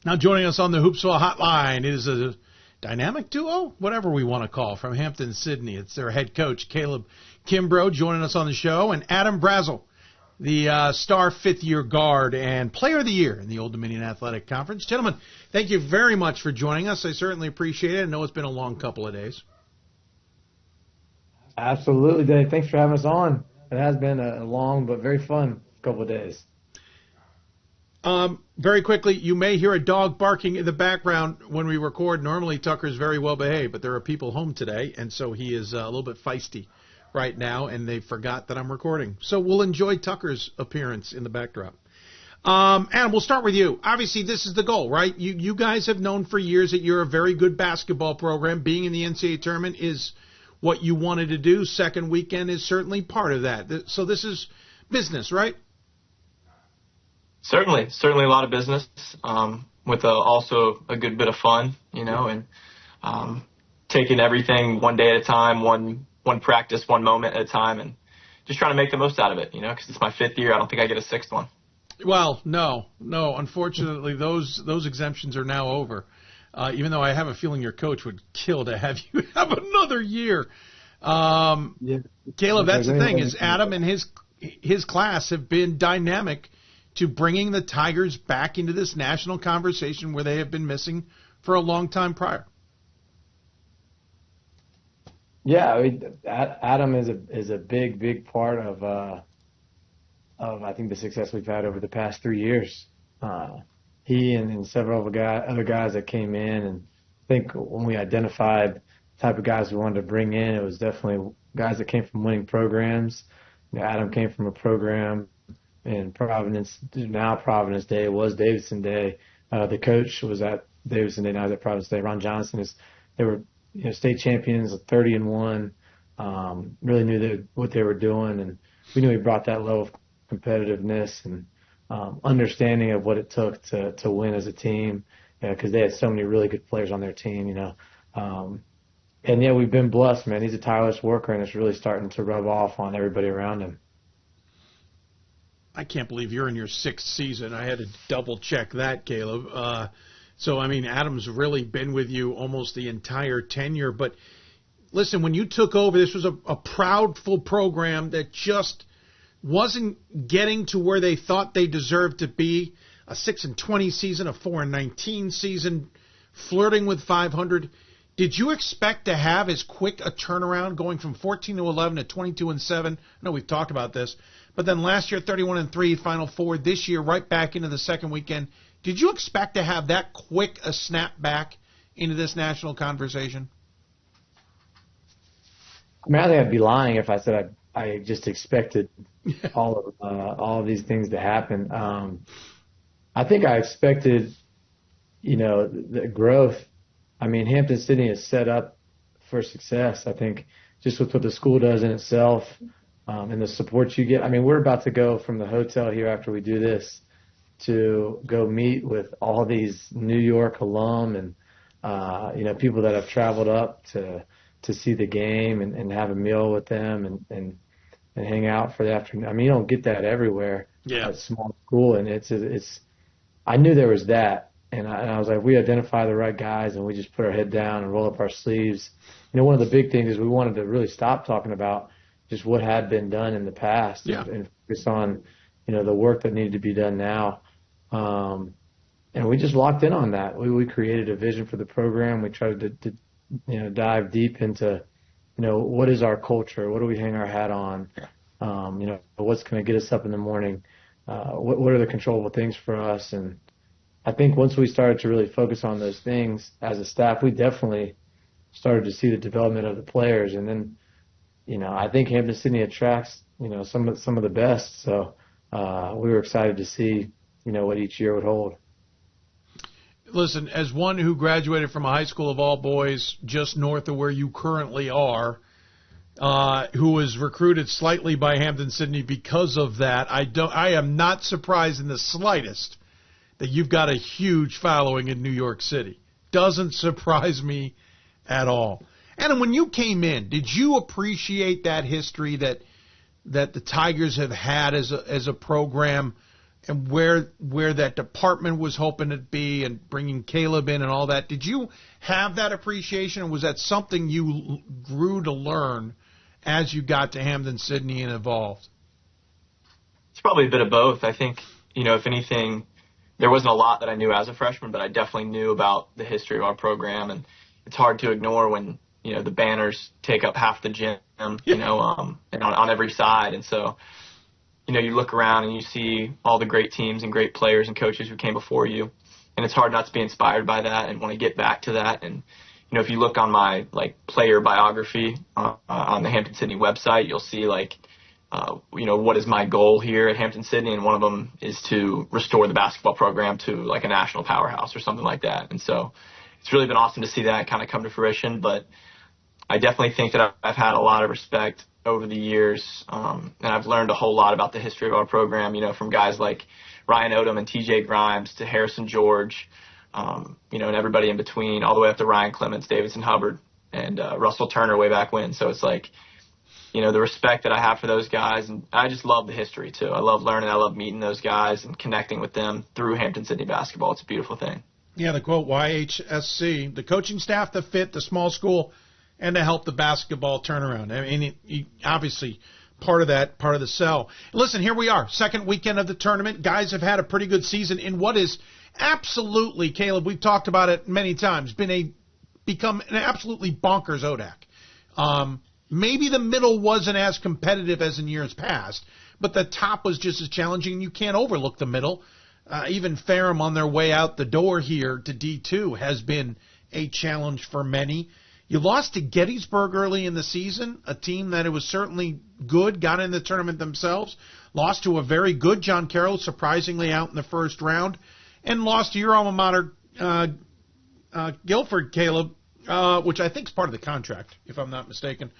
Speaker 2: Now joining us on the Hoopsville hotline is a dynamic duo, whatever we want to call, from Hampton-Sydney. It's their head coach, Caleb Kimbrough, joining us on the show, and Adam Brazel, the star fifth-year guard and player of the year in the Old Dominion Athletic Conference. Gentlemen, thank you very much for joining us. I certainly appreciate it. I know it's been a long couple of days.
Speaker 3: Absolutely, Dave. Thanks for having us on. It has been a long but very fun couple of days.
Speaker 2: Very quickly, you may hear a dog barking in the background when we record. Normally, Tucker's very well behaved, but there are people home today, and so he is a little bit feisty right now, and they forgot that I'm recording. So we'll enjoy Tucker's appearance in the backdrop. Adam, we'll start with you. Obviously, this is the goal, right? You guys have known for years that you're a very good basketball program. Being in the NCAA tournament is what you wanted to do. Second weekend is certainly part of that. So this is business, right?
Speaker 6: Certainly a lot of business, with also a good bit of fun, and taking everything one day at a time, one practice, one moment at a time, and just trying to make the most out of it, because it's my fifth year. I don't think I get a sixth one.
Speaker 2: Well, no. Unfortunately, those exemptions are now over. Even though I have a feeling your coach would kill to have you have another year. Caleb, that's the thing, is Adam and his class have been dynamic to bringing the Tigers back into this national conversation where they have been missing for a long time prior.
Speaker 3: Yeah, I mean, Adam is a big part of I think the success we've had over the past 3 years. He and several other guys that came in, and I think when we identified the type of guys we wanted to bring in, it was definitely guys that came from winning programs. Adam came from a program in Providence. Now Providence Day was Davidson Day. The coach was at Davidson Day. Now he's at Providence Day. Ron Johnson they were state champions, 30-1. Really knew what they were doing, and we knew he brought that level of competitiveness and understanding of what it took to win as a team, because they had so many really good players on their team. And we've been blessed, man. He's a tireless worker, and it's really starting to rub off on everybody around him.
Speaker 2: I can't believe you're in your sixth season. I had to double check that, Caleb. So, I mean, Adam's really been with you almost the entire tenure. But listen, when you took over, this was a proudful program that just wasn't getting to where they thought they deserved to be. A 6-20 season, a 4-19 season, flirting with 500. Did you expect to have as quick a turnaround going from 14-11 to 22-7? I know we've talked about this. But then last year, 31-3, Final Four. This year, right back into the second weekend. Did you expect to have that quick a snap back into this national conversation?
Speaker 3: I mean, I think I'd be lying if I said I just expected all of these things to happen. I think I expected, the growth. I mean, Hampton-Sydney is set up for success. I think just with what the school does in itself, and the support you get. I mean, we're about to go from the hotel here after we do this to go meet with all these New York alum and, people that have traveled up to see the game and have a meal with them and and hang out for the afternoon. I mean, you don't get that everywhere at small school, and it's. I knew there was that, and I was like, we identify the right guys, and we just put our head down and roll up our sleeves. You know, one of the big things is we wanted to really stop talking about just what had been done in the past and focus on, you know, the work that needed to be done now. And we just locked in on that. We created a vision for the program. We tried to you know, dive deep into, you know, what is our culture? What do we hang our hat on? You know, what's going to get us up in the morning? What are the controllable things for us? And I think once we started to really focus on those things as a staff, we definitely started to see the development of the players. And then, you know, I think Hampton-Sydney attracts, you know, some of the best. So we were excited to see, you know, what each year would hold.
Speaker 1: Listen, as one who graduated from a high school of all boys just north of where you currently are, who was recruited slightly by Hampton-Sydney because of that, I am not surprised in the slightest that you've got a huge following in New York City. Doesn't surprise me at all. And when you came in, did you appreciate that history that the Tigers have had as a program, and where that department was hoping to be, and bringing Caleb in and all that? Did you have that appreciation, or was that something you grew to learn as you got to Hampton-Sydney and evolved?
Speaker 6: It's probably a bit of both. I think, you know, if anything, there wasn't a lot that I knew as a freshman, but I definitely knew about the history of our program, and it's hard to ignore when, you know, the banners take up half the gym, you know, and on every side. And so, you know, you look around and you see all the great teams and great players and coaches who came before you, and it's hard not to be inspired by that and want to get back to that. And, you know, if you look on my, like, player biography on the Hampton-Sydney website, you'll see, like, you know, what is my goal here at Hampton-Sydney, and one of them is to restore the basketball program to, like, a national powerhouse or something like that. And so it's really been awesome to see that kind of come to fruition. But I definitely think that I've had a lot of respect over the years, and I've learned a whole lot about the history of our program, you know, from guys like Ryan Odom and TJ Grimes to Harrison George, you know, and everybody in between, all the way up to Ryan Clements, Davidson Hubbard, and Russell Turner way back when. So it's like, you know, the respect that I have for those guys, and I just love the history too. I love learning. I love meeting those guys and connecting with them through Hampton-Sydney basketball. It's a beautiful thing. Yeah, the quote, YHSC, the coaching staff to fit the small school and to help the basketball turnaround. I mean, obviously part of the sell. Listen, here we are, second weekend of the tournament. Guys have had a pretty good season in what is absolutely, Caleb, we've talked about it many times, become an absolutely bonkers ODAC. Maybe the middle wasn't as competitive as in years past, but the top was just as challenging. You can't overlook the middle. Even Ferrum on their way out the door here to D2 has been a challenge for many. You lost to Gettysburg early in the season, a team that it was certainly good, got in the tournament themselves. Lost to a very good John Carroll, surprisingly out in the first round. And lost to your alma mater, Guilford, Caleb, which I think is part of the contract, if I'm not mistaken.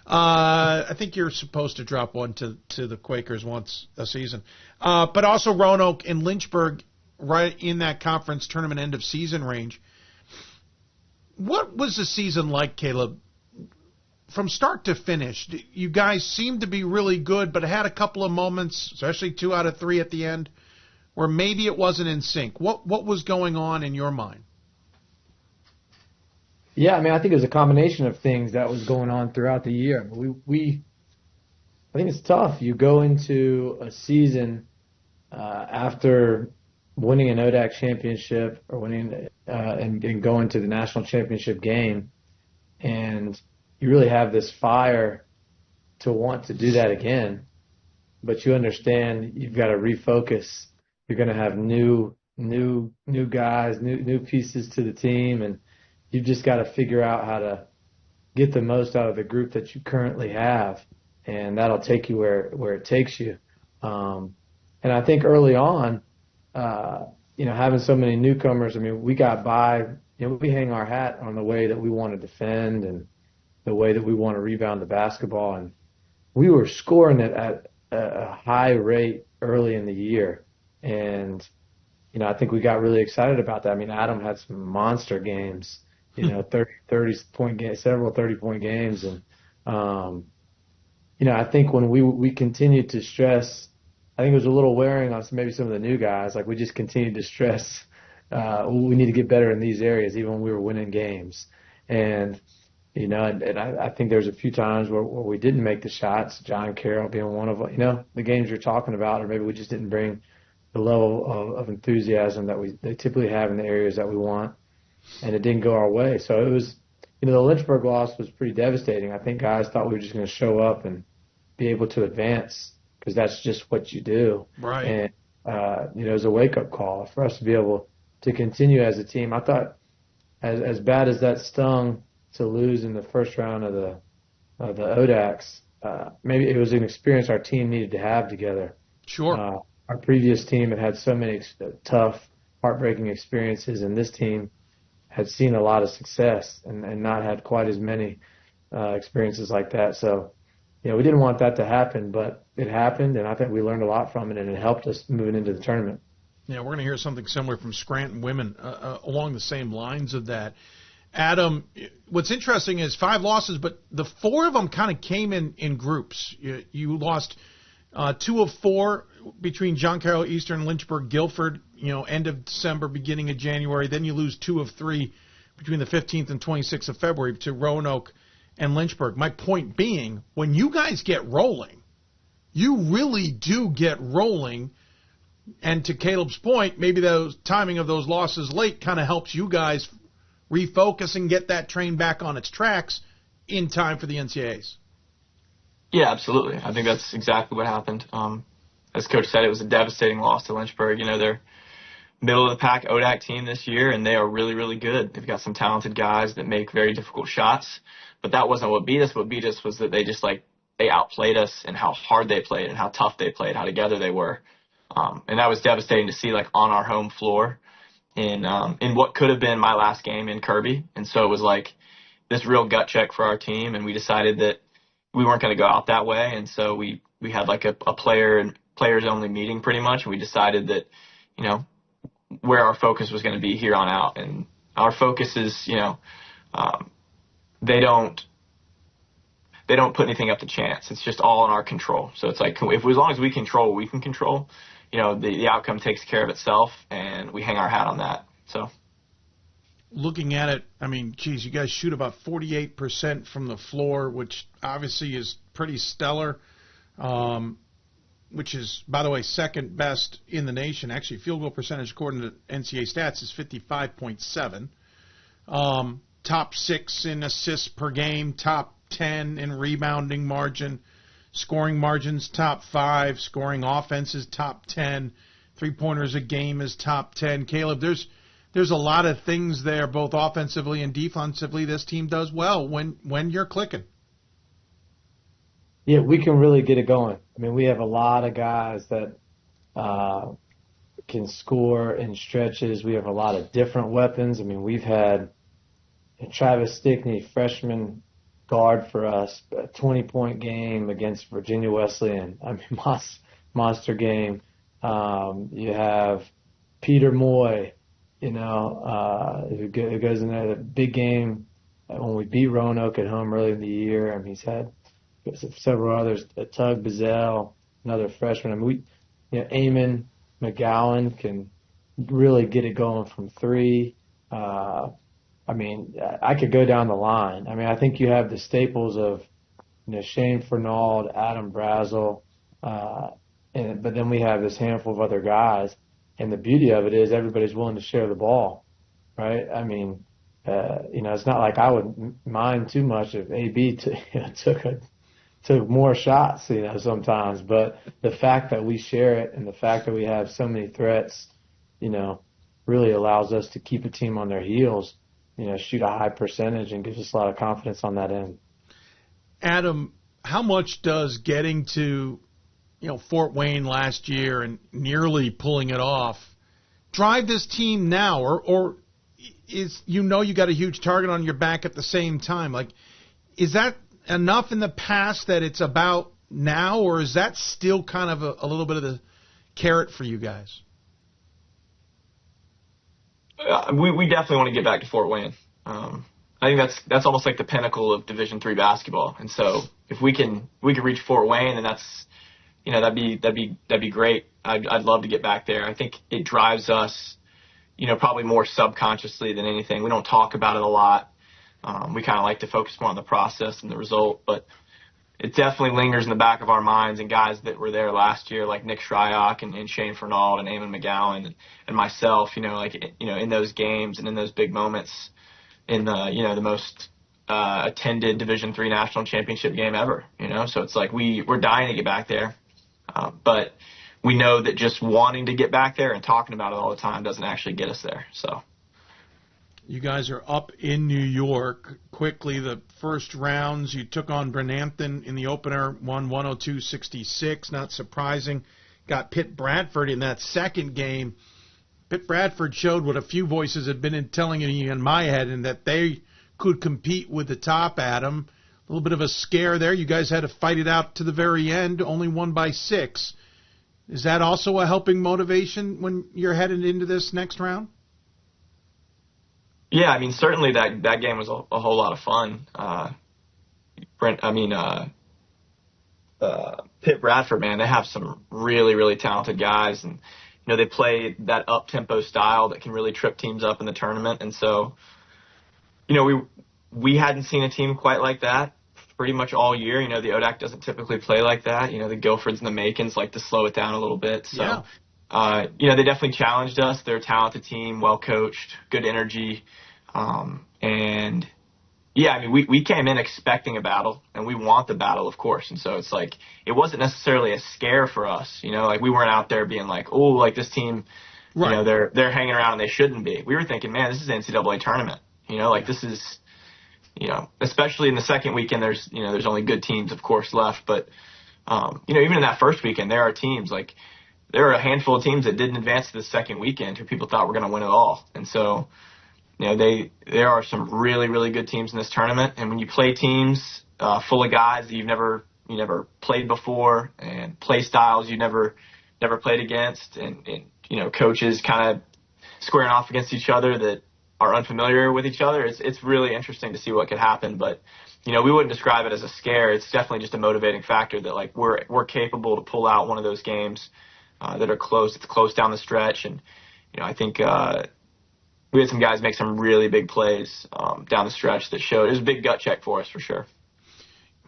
Speaker 6: I think you're supposed to drop one to the Quakers once a season. But also Roanoke and Lynchburg right in that conference tournament end of season range. What was the season like, Caleb? From start to finish, you guys seemed to be really good, but had a couple of moments, especially 2 out of 3 at the end, where maybe it wasn't in sync. What was going on in your mind?
Speaker 3: Yeah, I mean, I think it was a combination of things that was going on throughout the year. I think it's tough. You go into a season after winning an ODAC championship or winning and going to the national championship game, and you really have this fire to want to do that again, but you understand you've got to refocus. You're going to have new guys, new pieces to the team, and you've just got to figure out how to get the most out of the group that you currently have, and that'll take you where it takes you. And I think early on, you know, having so many newcomers, I mean, we got by, you know, we hang our hat on the way that we want to defend and the way that we want to rebound the basketball. And we were scoring it at a high rate early in the year. And, you know, I think we got really excited about that. I mean, Adam had some monster games, you know, 30-point games, several 30-point games. And, I think when we continued to stress, I think it was a little wearing on maybe some of the new guys. Like we just continued to stress, we need to get better in these areas, even when we were winning games. And I think there's a few times where we didn't make the shots. John Carroll being one of the games you're talking about, or maybe we just didn't bring the level of enthusiasm that they typically have in the areas that we want, and it didn't go our way. So it was, the Lynchburg loss was pretty devastating. I think guys thought we were just going to show up and be able to advance because that's just what you do.
Speaker 1: Right.
Speaker 3: And it was a wake-up call for us to be able to continue as a team. I thought, as bad as that stung to lose in the first round of the ODACs, maybe it was an experience our team needed to have together.
Speaker 1: Sure.
Speaker 3: Our previous team had so many tough, heartbreaking experiences, and this team had seen a lot of success and not had quite as many experiences like that. So, we didn't want that to happen, but it happened, and I think we learned a lot from it, and it helped us moving into the tournament.
Speaker 1: Yeah, we're going to hear something similar from Scranton women along the same lines of that. Adam, what's interesting is 5 losses, but the 4 of them kind of came in groups. You lost 2 of 4 between John Carroll, Eastern, Lynchburg, Guilford, end of December, beginning of January. Then you lose 2 of 3 between the 15th and 26th of February to Roanoke and Lynchburg. My point being, when you guys get rolling, you really do get rolling. And to Caleb's point, maybe the timing of those losses late kind of helps you guys refocus and get that train back on its tracks in time for the NCAAs.
Speaker 6: Yeah, absolutely. I think that's exactly what happened. As Coach said, it was a devastating loss to Lynchburg. They're middle-of-the-pack ODAC team this year, and they are really, really good. They've got some talented guys that make very difficult shots, but that wasn't what beat us. What beat us was that they outplayed us in how hard they played and how tough they played, how together they were. And that was devastating to see, on our home floor in what could have been my last game in Kirby. And so it was this real gut check for our team, and we decided that we weren't going to go out that way. And so we had a players only meeting pretty much, and we decided that, where our focus was going to be here on out. And our focus is, they don't put anything up to chance. It's just all in our control. So it's as long as we control what we can control, the outcome takes care of itself, and we hang our hat on that. So
Speaker 1: looking at it, you guys shoot about 48% from the floor, which obviously is pretty stellar, which is, by the way, second best in the nation. Actually, field goal percentage, according to NCAA stats, is 55.7. Top 6 in assists per game, top 10 in rebounding margin, scoring margins top 5, scoring offenses top 10, three-pointers a game is top 10. Caleb, there's a lot of things there, both offensively and defensively, this team does well when you're clicking.
Speaker 3: Yeah, we can really get it going. We have a lot of guys that can score in stretches. We have a lot of different weapons. We've had Travis Stickney, freshman guard for us, a 20-point game against Virginia Wesleyan. Monster game. You have Peter Moy, who goes in there, the big game when we beat Roanoke at home early in the year. He's had several others. Tug Bazell, another freshman. Eamon McGowan can really get it going from 3. I could go down the line. I think you have the staples of, Shane Fernald, Adam Brazel, but then we have this handful of other guys. And the beauty of it is everybody's willing to share the ball, right? It's not like I would mind too much if AB took more shots, sometimes. But the fact that we share it and the fact that we have so many threats, really allows us to keep a team on their heels, shoot a high percentage and gives us a lot of confidence on that end.
Speaker 1: Adam, how much does getting to, Fort Wayne last year and nearly pulling it off drive this team now, or is you got a huge target on your back at the same time? Is that enough in the past that it's about now, or is that still kind of a little bit of the carrot for you guys?
Speaker 6: We definitely want to get back to Fort Wayne. I think that's almost like the pinnacle of Division III basketball. And so if we can reach Fort Wayne, then that's, that'd be great. I'd love to get back there. I think it drives us, probably more subconsciously than anything. We don't talk about it a lot. We kind of like to focus more on the process and the result, but it definitely lingers in the back of our minds. And guys that were there last year, like Nick Shryock and Shane Fernald and Eamon McGowan and myself, in those games and in those big moments in the most attended Division III national championship game ever. So it's like we're dying to get back there, but we know that just wanting to get back there and talking about it all the time doesn't actually get us there. So.
Speaker 1: You guys are up in New York. Quickly, the first rounds, you took on Brenhampton in the opener, won 102-66. Not surprising. Got Pitt Bradford in that second game. Pitt Bradford showed what a few voices had been telling me in my head, and that they could compete with the top, Adam. A little bit of a scare there. You guys had to fight it out to the very end, only won by 6. Is that also a helping motivation when you're headed into this next round?
Speaker 6: Yeah, I mean, certainly that game was a whole lot of fun. Pitt Bradford, man, they have some really, really talented guys, and they play that up-tempo style that can really trip teams up in the tournament. And so, we hadn't seen a team quite like that pretty much all year. The ODAC doesn't typically play like that. The Guilfords and the Macons like to slow it down a little bit. So. Yeah. They definitely challenged us. They're a talented team, well coached, good energy. And yeah, I mean, we came in expecting a battle, and we want the battle, of course. And so it's like, it wasn't necessarily a scare for us, like we weren't out there being like, oh, like this team, right. They're hanging around and they shouldn't be. We were thinking, man, this is an NCAA tournament, this is, especially in the second weekend, there's only good teams, of course, left. But, even in that first weekend, there are teams like, there are a handful of teams that didn't advance to the second weekend who people thought were going to win it all. And so, there are some really, really good teams in this tournament. And when you play teams full of guys that you never played before, and play styles you never played against, and coaches kind of squaring off against each other that are unfamiliar with each other, it's really interesting to see what could happen. But, we wouldn't describe it as a scare. It's definitely just a motivating factor that, like, we're capable to pull out one of those games that are close. It's close down the stretch. And, I think we had some guys make some really big plays down the stretch that showed. It was a big gut check for us, for sure.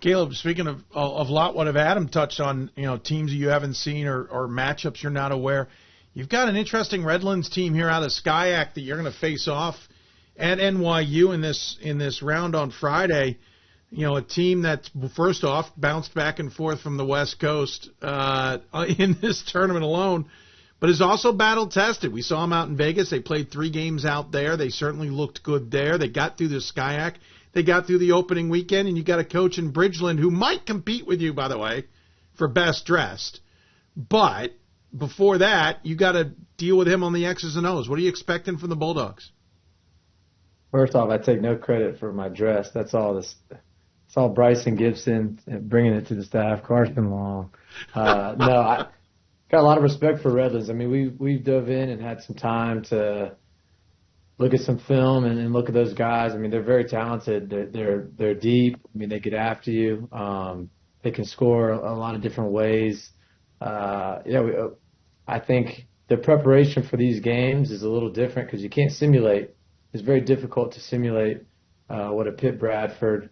Speaker 1: Caleb, speaking of a lot what Adam touched on, teams you haven't seen or matchups you're not aware. You've got an interesting Redlands team here out of Skyac that you're going to face off at NYU in this round on Friday. A team that, first off, bounced back and forth from the West Coast in this tournament alone, but is also battle-tested. We saw them out in Vegas. They played 3 games out there. They certainly looked good there. They got through the Skyac. They got through the opening weekend, and you got a coach in Bridgeland who might compete with you, by the way, for best dressed. But before that, you got to deal with him on the X's and O's. What are you expecting from the Bulldogs?
Speaker 3: First off, I take no credit for my dress. That's all this. It's all Bryson Gibson bringing it to the staff. Carson Long. I got a lot of respect for Redlands. I mean, we've dove in and had some time to look at some film and look at those guys. I mean, they're very talented. They're deep. I mean, they get after you. They can score a lot of different ways. I think the preparation for these games is a little different because you can't simulate. It's very difficult to simulate what a Pitt Bradford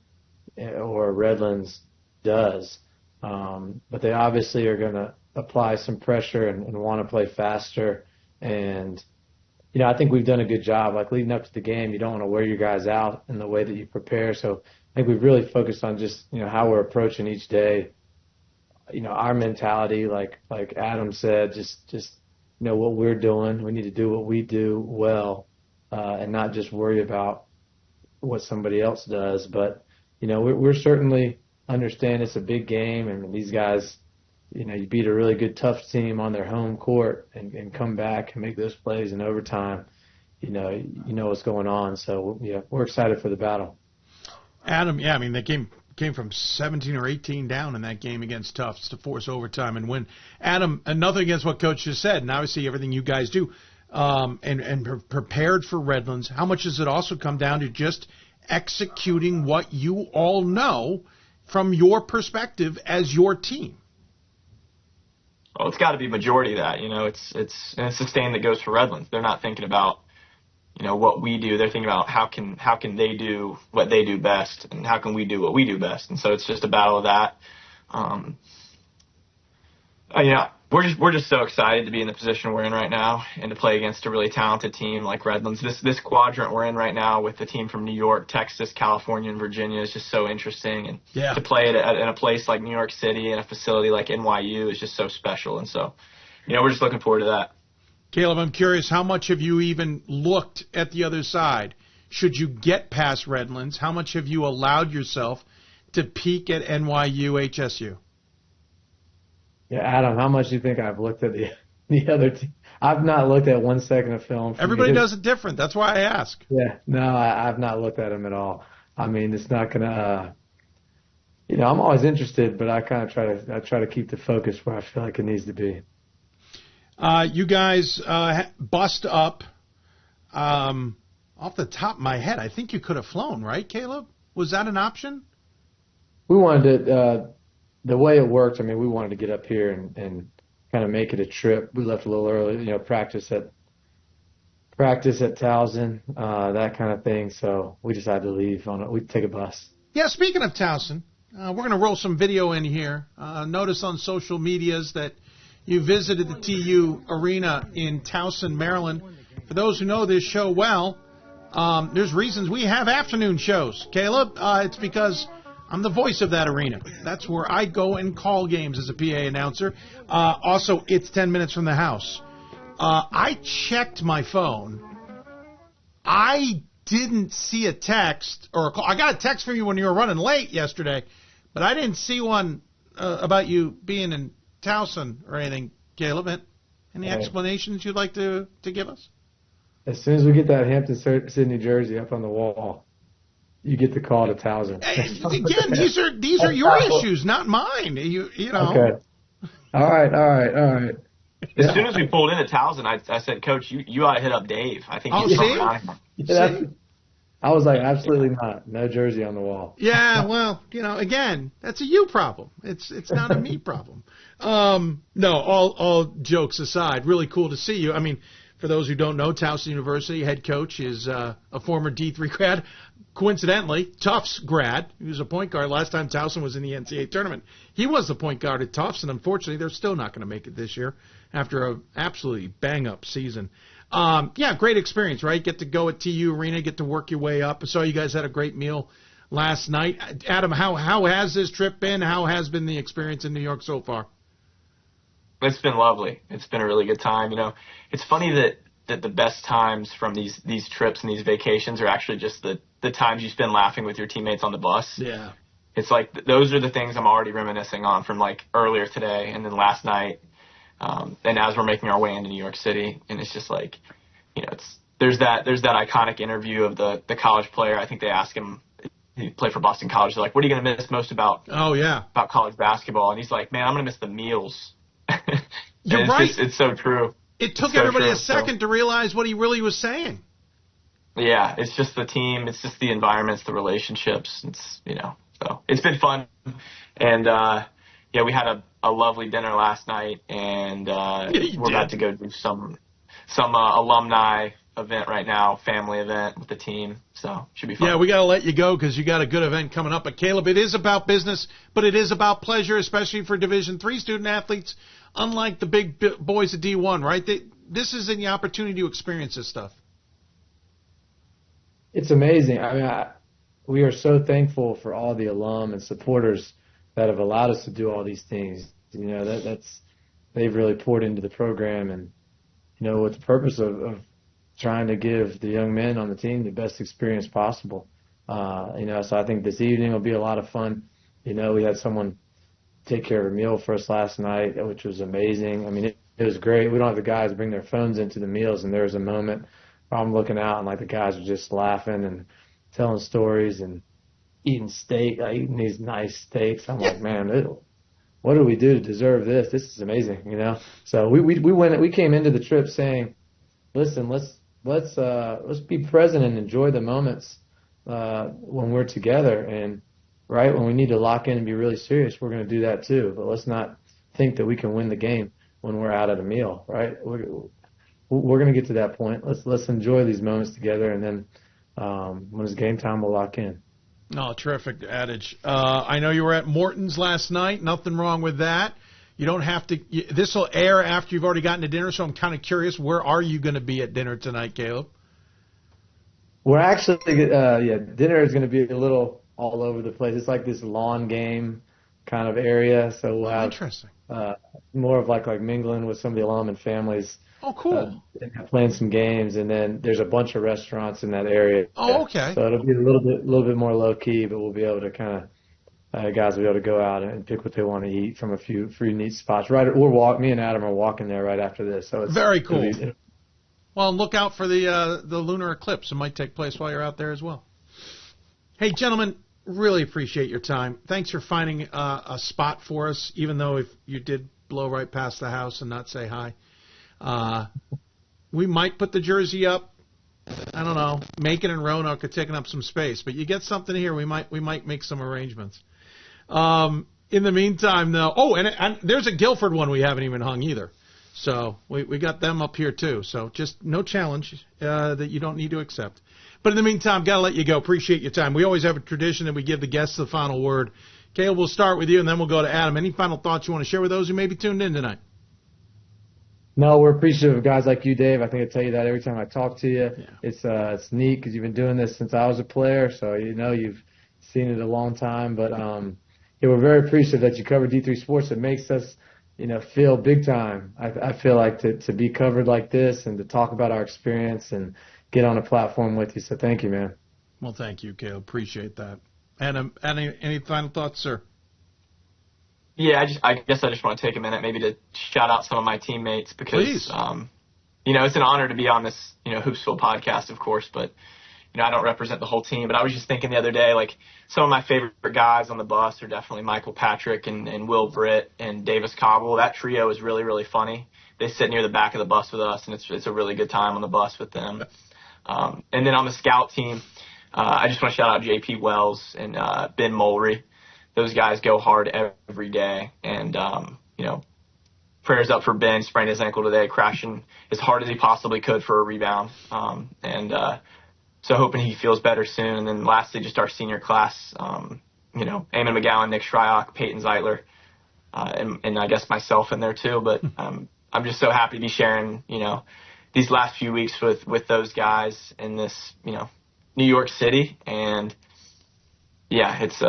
Speaker 3: or Redlands does. But they obviously are going to apply some pressure and want to play faster. And, I think we've done a good job. Like, leading up to the game, you don't want to wear your guys out in the way that you prepare. So I think we've really focused on just, how we're approaching each day. Our mentality, like Adam said, just what we're doing. We need to do what we do well and not just worry about what somebody else does. But, we're certainly understand it's a big game, and these guys, you beat a really good, tough team on their home court and come back and make those plays in overtime. You know what's going on. So, we're excited for the battle.
Speaker 1: Adam, they came from 17 or 18 down in that game against Tufts to force overtime and win. Adam, nothing against what Coach just said, and obviously everything you guys do, and prepared for Redlands. How much does it also come down to just executing what you all know from your perspective as your team?
Speaker 6: Well, it's got to be majority of that. It's the same that goes for Redlands. They're not thinking about, what we do. They're thinking about how can they do what they do best, and how can we do what we do best. And so it's just a battle of that. We're just so excited to be in the position we're in right now and to play against a really talented team like Redlands. This quadrant we're in right now with the team from New York, Texas, California, and Virginia is just so interesting. And to play in a place like New York City and a facility like NYU is just so special. And so, we're just looking forward to that.
Speaker 1: Caleb, I'm curious, how much have you even looked at the other side? Should you get past Redlands, how much have you allowed yourself to peek at NYU, HSU?
Speaker 3: Yeah, Adam, how much do you think I've looked at the other team? I've not looked at 1 second of film.
Speaker 1: Everybody does it different. That's why I ask.
Speaker 3: Yeah, no, I've not looked at them at all. I mean, it's not going to, I'm always interested, but I kind of try to keep the focus where I feel like it needs to be.
Speaker 1: You guys bust up. Off the top of my head, I think you could have flown, right, Caleb? Was that an option?
Speaker 3: We wanted to. The way it worked, we wanted to get up here and kind of make it a trip. We left a little early, practice at Towson, that kind of thing. So we decided to leave we'd take a bus.
Speaker 1: Yeah, speaking of Towson, we're going to roll some video in here. Notice on social medias that you visited the TU Arena in Towson, Maryland. For those who know this show well, there's reasons we have afternoon shows. Caleb, it's because I'm the voice of that arena. That's where I go and call games as a PA announcer. Also, it's 10 minutes from the house. I checked my phone. I didn't see a text or a call. I got a text from you when you were running late yesterday, but I didn't see one about you being in Towson or anything. Caleb, any explanations you'd like to give us?
Speaker 3: As soon as we get that Hampton-Sydney jersey up on the wall, you get the call to Towson.
Speaker 1: Again, these are your issues, not mine. You know.
Speaker 3: Okay. All right.
Speaker 6: As soon as we pulled into Towson, I said, Coach, you ought to hit up Dave. I think he's
Speaker 3: see? I was like, absolutely not. No jersey on the wall.
Speaker 1: Yeah, well, again, that's a you problem. It's not a me problem. No, all jokes aside, really cool to see you. I mean, for those who don't know, Towson University head coach is a former D3 grad. Coincidentally, Tufts grad. He was a point guard. Last time Towson was in the NCAA tournament, he was the point guard at Tufts, and unfortunately, they're still not going to make it this year after an absolutely bang-up season. Yeah, great experience, right? Get to go at TU Arena, get to work your way up. I saw you guys had a great meal last night. Adam, how has this trip been? How has been the experience in New York so far?
Speaker 6: It's been lovely. It's been a really good time. It's funny that the best times from these trips and these vacations are actually just the times you spend laughing with your teammates on the bus.
Speaker 1: Yeah.
Speaker 6: It's like those are the things I'm already reminiscing on from like earlier today and then last night. And as we're making our way into New York City, and it's just like, there's that iconic interview of the college player. I think they ask him, he played for Boston College. They're like, what are you going to miss most about college basketball? And he's like, man, I'm going to miss the meals.
Speaker 1: You're right.
Speaker 6: It's so true.
Speaker 1: It took everybody a second to realize what he really was saying.
Speaker 6: Yeah, it's just the team. It's just the environments, the relationships. It's, so it's been fun. And, we had a lovely dinner last night, and we're about to go do some alumni event right now, family event with the team. So should be fun.
Speaker 1: Yeah, we got to let you go because you got a good event coming up. But Caleb, it is about business, but it is about pleasure, especially for Division III student athletes. Unlike the big boys at D1, right? This is the opportunity to experience this stuff.
Speaker 3: It's amazing. I mean, we are so thankful for all the alum and supporters that have allowed us to do all these things. They've really poured into the program, and with the purpose of trying to give the young men on the team the best experience possible. So I think this evening will be a lot of fun. We had someone take care of a meal for us last night, which was amazing. I mean, it was great. We don't have the guys bring their phones into the meals, and there was a moment where I'm looking out and like the guys are just laughing and telling stories and eating eating these nice steaks. I'm like, man, what do we do to deserve this? This is amazing, So we came into the trip saying, listen, let's be present and enjoy the moments when we're together. And right when we need to lock in and be really serious, we're going to do that too. But let's not think that we can win the game when we're out at a meal, right? We're going to get to that point. Let's enjoy these moments together, and then when it's game time, we'll lock in.
Speaker 1: Oh, terrific adage. I know you were at Morton's last night. Nothing wrong with that. You don't have to. This will air after you've already gotten to dinner, so I'm kind of curious. Where are you going to be at dinner tonight, Caleb?
Speaker 3: We're actually, dinner is going to be a little all over the place. It's like this lawn game kind of area, so we'll have
Speaker 1: interesting.
Speaker 3: More of like mingling with some of the alum and families.
Speaker 1: Oh, cool.
Speaker 3: Playing some games, and then there's a bunch of restaurants in that area.
Speaker 1: Oh, okay.
Speaker 3: So it'll be a little bit more low key, but we'll be able to kind of guys will be able to go out and pick what they want to eat from a few neat spots. Right, me and Adam are walking there right after this. So it's
Speaker 1: very cool. Well, look out for the lunar eclipse. It might take place while you're out there as well. Hey, gentlemen, really appreciate your time. Thanks for finding a spot for us, even though if you did blow right past the house and not say hi. We might put the jersey up. I don't know. Macon and Roanoke are taking up some space, but you get something here, we might make some arrangements. In the meantime, though, and there's a Guilford one we haven't even hung either. So we got them up here too. So just no challenge that you don't need to accept. But in the meantime, got to let you go. Appreciate your time. We always have a tradition that we give the guests the final word. Caleb, we'll start with you, and then we'll go to Adam. Any final thoughts you want to share with those who may be tuned in tonight?
Speaker 3: No, we're appreciative of guys like you, Dave. I think I tell you that every time I talk to you. Yeah. It's neat because you've been doing this since I was a player, so you've seen it a long time. But we're very appreciative that you cover D3 Sports. It makes us feel big time. I feel like to be covered like this and to talk about our experience and get on a platform with you. So thank you, man.
Speaker 1: Well, thank you, Caleb. Appreciate that. And any final thoughts, sir?
Speaker 6: Yeah, I guess I just want to take a minute maybe to shout out some of my teammates because, it's an honor to be on this, Hoopsville podcast, of course, but, I don't represent the whole team. But I was just thinking the other day, like, some of my favorite guys on the bus are definitely Michael Patrick and Will Britt and Davis Cobble. That trio is really, really funny. They sit near the back of the bus with us, and it's a really good time on the bus with them. And then on the scout team, I just want to shout out J.P. Wells and Ben Mulry. Those guys go hard every day, and, prayers up for Ben. Sprained his ankle today, crashing as hard as he possibly could for a rebound. So hoping he feels better soon. And then lastly, just our senior class, Eamon McGowan, Nick Shryock, Peyton Zeitler, and I guess myself in there too. But I'm just so happy to be sharing, these last few weeks with those guys in this, New York City. And, yeah, it's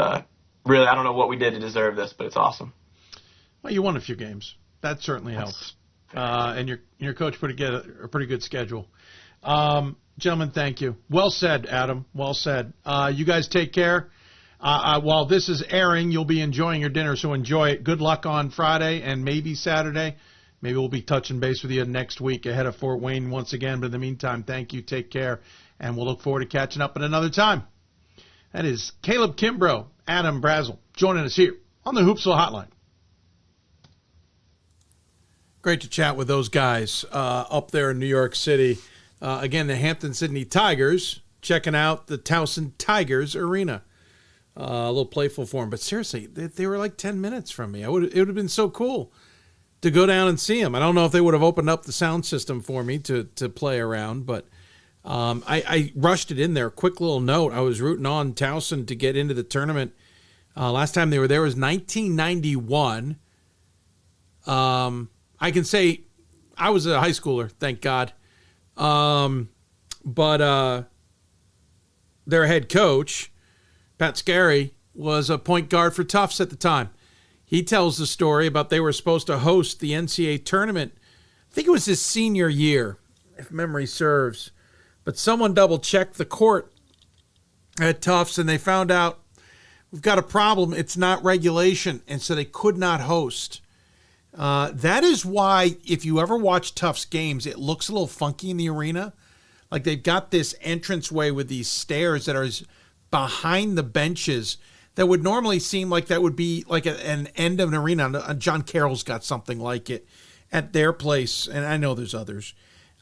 Speaker 6: really, I don't know what we did to deserve this, but it's awesome.
Speaker 1: Well, you won a few games. That certainly helps. And your coach put together a pretty good schedule. Gentlemen, thank you. Well said, Adam. Well said. You guys take care. While this is airing, you'll be enjoying your dinner, so enjoy it. Good luck on Friday and maybe Saturday. Maybe we'll be touching base with you next week ahead of Fort Wayne once again. But in the meantime, thank you. Take care. And we'll look forward to catching up at another time. That is Caleb Kimbrough, Adam Brazel, joining us here on the Hoopsville Hotline. Great to chat with those guys up there in New York City. Again, the Hampton-Sydney Tigers checking out the Towson Tigers Arena. A little playful for them. But seriously, they were like 10 minutes from me. It would have been so cool to go down and see them. I don't know if they would have opened up the sound system for me to play around, but I rushed it in there. Quick little note, I was rooting on Towson to get into the tournament. Last time they were there was 1991. I can say I was a high schooler, thank God. But their head coach, Pat Scarry, was a point guard for Tufts at the time. He tells the story about they were supposed to host the NCAA tournament. I think it was his senior year, if memory serves. But someone double-checked the court at Tufts, and they found out we've got a problem. It's not regulation, and so they could not host. That is why, if you ever watch Tufts games, it looks a little funky in the arena. Like they've got this entranceway with these stairs that are behind the benches that would normally seem like that would be like an end of an arena. John Carroll's got something like it at their place, and I know there's others.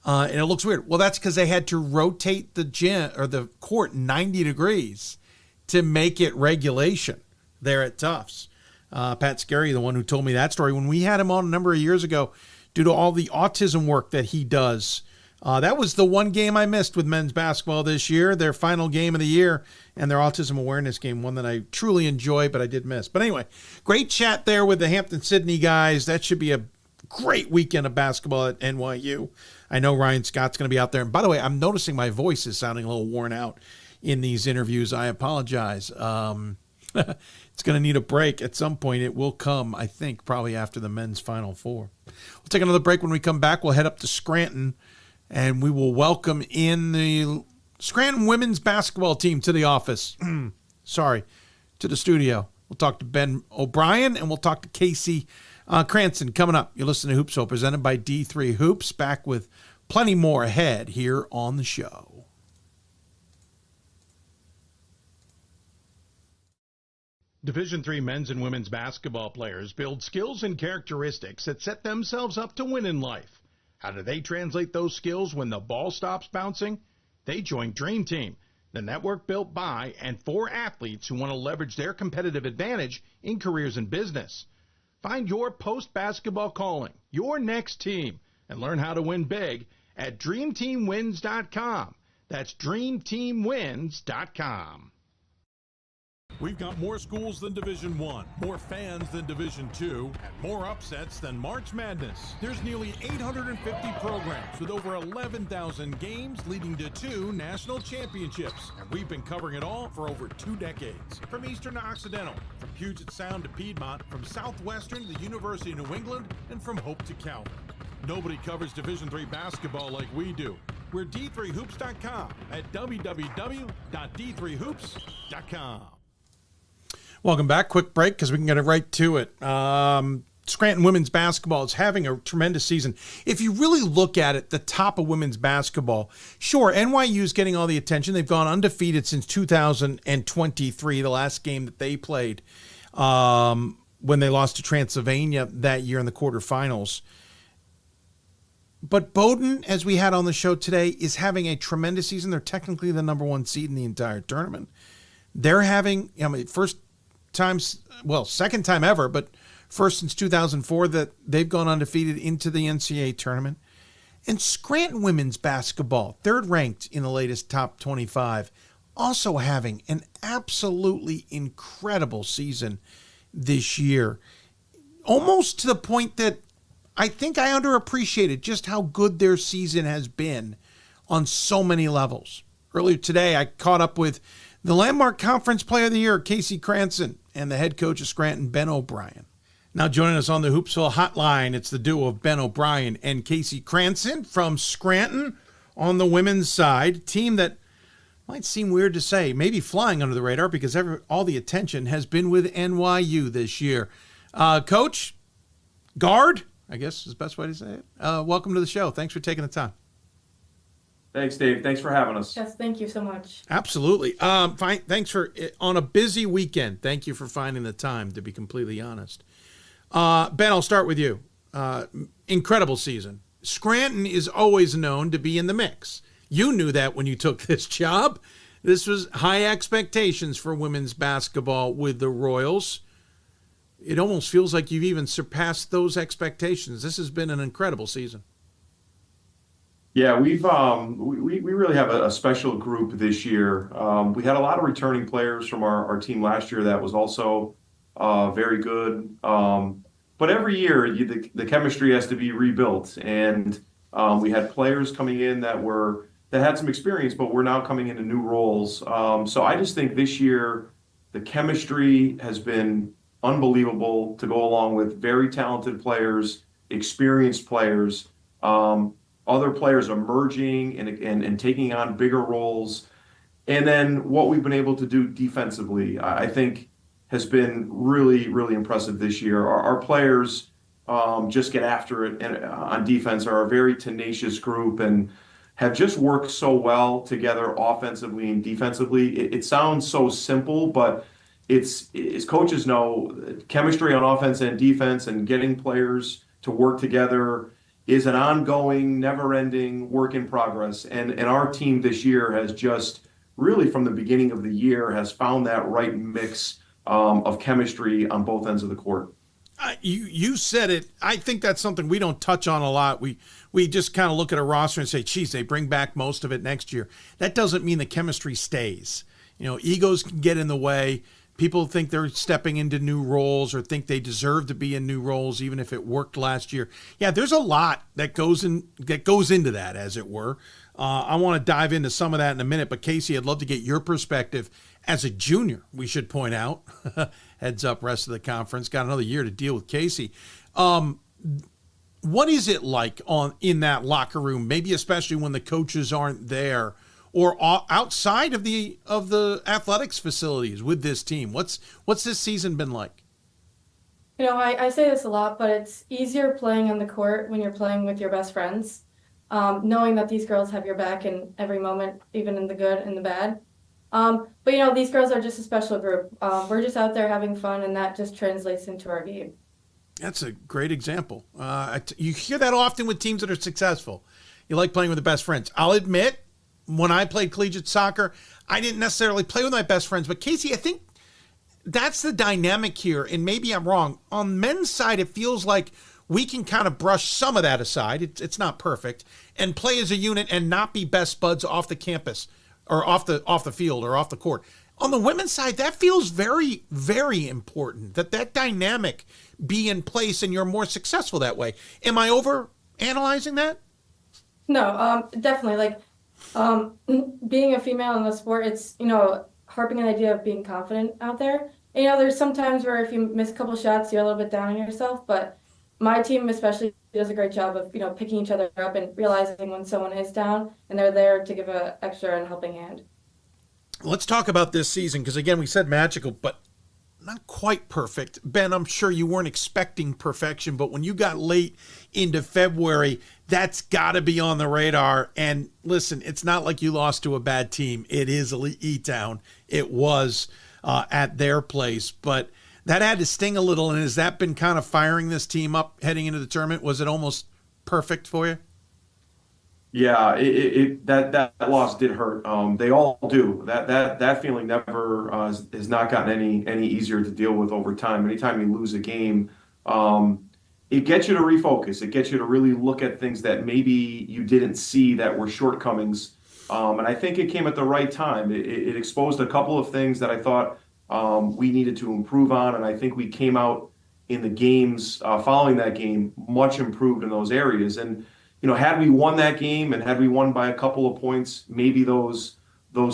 Speaker 1: And it looks weird. Well, that's because they had to rotate the gym or the court 90 degrees to make it regulation there at Tufts. Pat Scarry, the one who told me that story, when we had him on a number of years ago, due to all the autism work that he does. That was the one game I missed with men's basketball this year, their final game of the year, and their autism awareness game, one that I truly enjoy, but I did miss. But anyway, great chat there with the Hampton-Sydney guys. That should be a great weekend of basketball at NYU. I know Ryan Scott's going to be out there. And by the way, I'm noticing my voice is sounding a little worn out in these interviews. I apologize. It's going to need a break at some point. It will come, I think, probably after the men's Final Four. We'll take another break. When we come back, we'll head up to Scranton, and we will welcome in the Scranton women's basketball team to the office. To the studio. We'll talk to Ben O'Brien, and we'll talk to Casey Cranston coming up. You're listening to Hoopsville, presented by D3 Hoops. Back with plenty more ahead here on the show.
Speaker 2: Division III men's and women's basketball players build skills and characteristics that set themselves up to win in life. How do they translate those skills when the ball stops bouncing? They join Dream Team, the network built by and for athletes who want to leverage their competitive advantage in careers and business. Find your post-basketball calling, your next team, and learn how to win big at DreamTeamWins.com. That's DreamTeamWins.com. We've got more schools than Division I, more fans than Division II, and more upsets than March Madness. There's nearly 850 programs with over 11,000 games leading to 2 national championships. And we've been covering it all for over 2 decades. From Eastern to Occidental, from Puget Sound to Piedmont, from Southwestern to the University of New England, and from Hope to Calvin. Nobody covers Division III basketball like we do. We're D3Hoops.com at www.d3hoops.com.
Speaker 1: Welcome back. Quick break because we can get it right to it. Scranton women's basketball is having a tremendous season. If you really look at it, the top of women's basketball, sure, NYU is getting all the attention. They've gone undefeated since 2023, the last game that they played when they lost to Transylvania that year in the quarterfinals. But Bowdoin, as we had on the show today, is having a tremendous season. They're technically the number 1 seed in the entire tournament. They're having, second time ever, but first since 2004 that they've gone undefeated into the NCAA tournament. And Scranton women's basketball, third ranked in the latest top 25, also having an absolutely incredible season this year. Almost to the point that I think I underappreciated just how good their season has been on so many levels. Earlier today, I caught up with the Landmark Conference Player of the Year, Casey Cranston, and the head coach of Scranton, Ben O'Brien. Now joining us on the Hoopsville Hotline, it's the duo of Ben O'Brien and Casey Cranston from Scranton on the women's side. Team that might seem weird to say, maybe flying under the radar because all the attention has been with NYU this year. Coach, guard, I guess is the best way to say it. Welcome to the show. Thanks for taking the time.
Speaker 7: Thanks, Dave. Thanks for having us.
Speaker 8: Yes, thank you so much.
Speaker 1: Absolutely. Fine. Thanks for on a busy weekend. Thank you for finding the time, to be completely honest. Ben, I'll start with you. Incredible season. Scranton is always known to be in the mix. You knew that when you took this job. This was high expectations for women's basketball with the Royals. It almost feels like you've even surpassed those expectations. This has been an incredible season.
Speaker 7: Yeah, we really have a special group this year. We had a lot of returning players from our team last year that was also very good. But every year the chemistry has to be rebuilt, and we had players coming in that had some experience, but we're now coming into new roles. So I just think this year the chemistry has been unbelievable to go along with very talented players, experienced players. Other players emerging and taking on bigger roles. And then what we've been able to do defensively, I think, has been really, really impressive this year. Our players just get after it and on defense, are a very tenacious group and have just worked so well together offensively and defensively. It sounds so simple, but it's, as coaches know, chemistry on offense and defense and getting players to work together is an ongoing, never-ending work in progress. And our team this year has just really from the beginning of the year has found that right mix of chemistry on both ends of the court.
Speaker 1: You said it. I think that's something we don't touch on a lot. We just kind of look at a roster and say, geez, they bring back most of it next year. That doesn't mean the chemistry stays. You know, egos can get in the way. People think they're stepping into new roles or think they deserve to be in new roles, even if it worked last year. Yeah, there's a lot that goes into that, as it were. I want to dive into some of that in a minute, but Casey, I'd love to get your perspective as a junior. We should point out, heads up, rest of the conference, got another year to deal with Casey. What is it like in that locker room? Maybe especially when the coaches aren't there, or outside of the athletics facilities with this team. What's this season been like?
Speaker 8: You know, I say this a lot, but it's easier playing on the court when you're playing with your best friends, knowing that these girls have your back in every moment, even in the good and the bad. But, you know, these girls are just a special group. We're just out there having fun, and that just translates into our game. That's a great example. You hear that often with teams that are successful. You like playing with the best friends. I'll admit, when I played collegiate soccer, I didn't necessarily play with my best friends. But, Casey, I think that's the dynamic here, and maybe I'm wrong. On men's side, it feels like we can kind of brush some of that aside. It's not perfect, and play as a unit and not be best buds off the campus or off the field or off the court. On the women's side, that feels very, very important, that dynamic be in place and you're more successful that way. Am I over analyzing that? No, definitely. Like, being a female in the sport, it's, you know, harping on the idea of being confident out there. And, you know, there's some times where if you miss a couple shots, you're a little bit down on yourself, but my team especially does a great job of, you know, picking each other up and realizing when someone is down and they're there to give an extra and helping hand. Let's talk about this season, because again, we said magical, but not quite perfect. Ben, I'm sure you weren't expecting perfection, but when you got late into February, that's got to be on the radar. And listen, it's not like you lost to a bad team. It is E-Town. It was at their place, but that had to sting a little. And has that been kind of firing this team up heading into the tournament? Was it almost perfect for you?
Speaker 7: Yeah, that loss did hurt. They all do. That feeling never has not gotten any easier to deal with over time. Anytime you lose a game, it gets you to refocus. It gets you to really look at things that maybe you didn't see that were shortcomings. And I think it came at the right time. It exposed a couple of things that I thought we needed to improve on, and I think we came out in the games following that game much improved in those areas. And you know, had we won that game and had we won by a couple of points, maybe those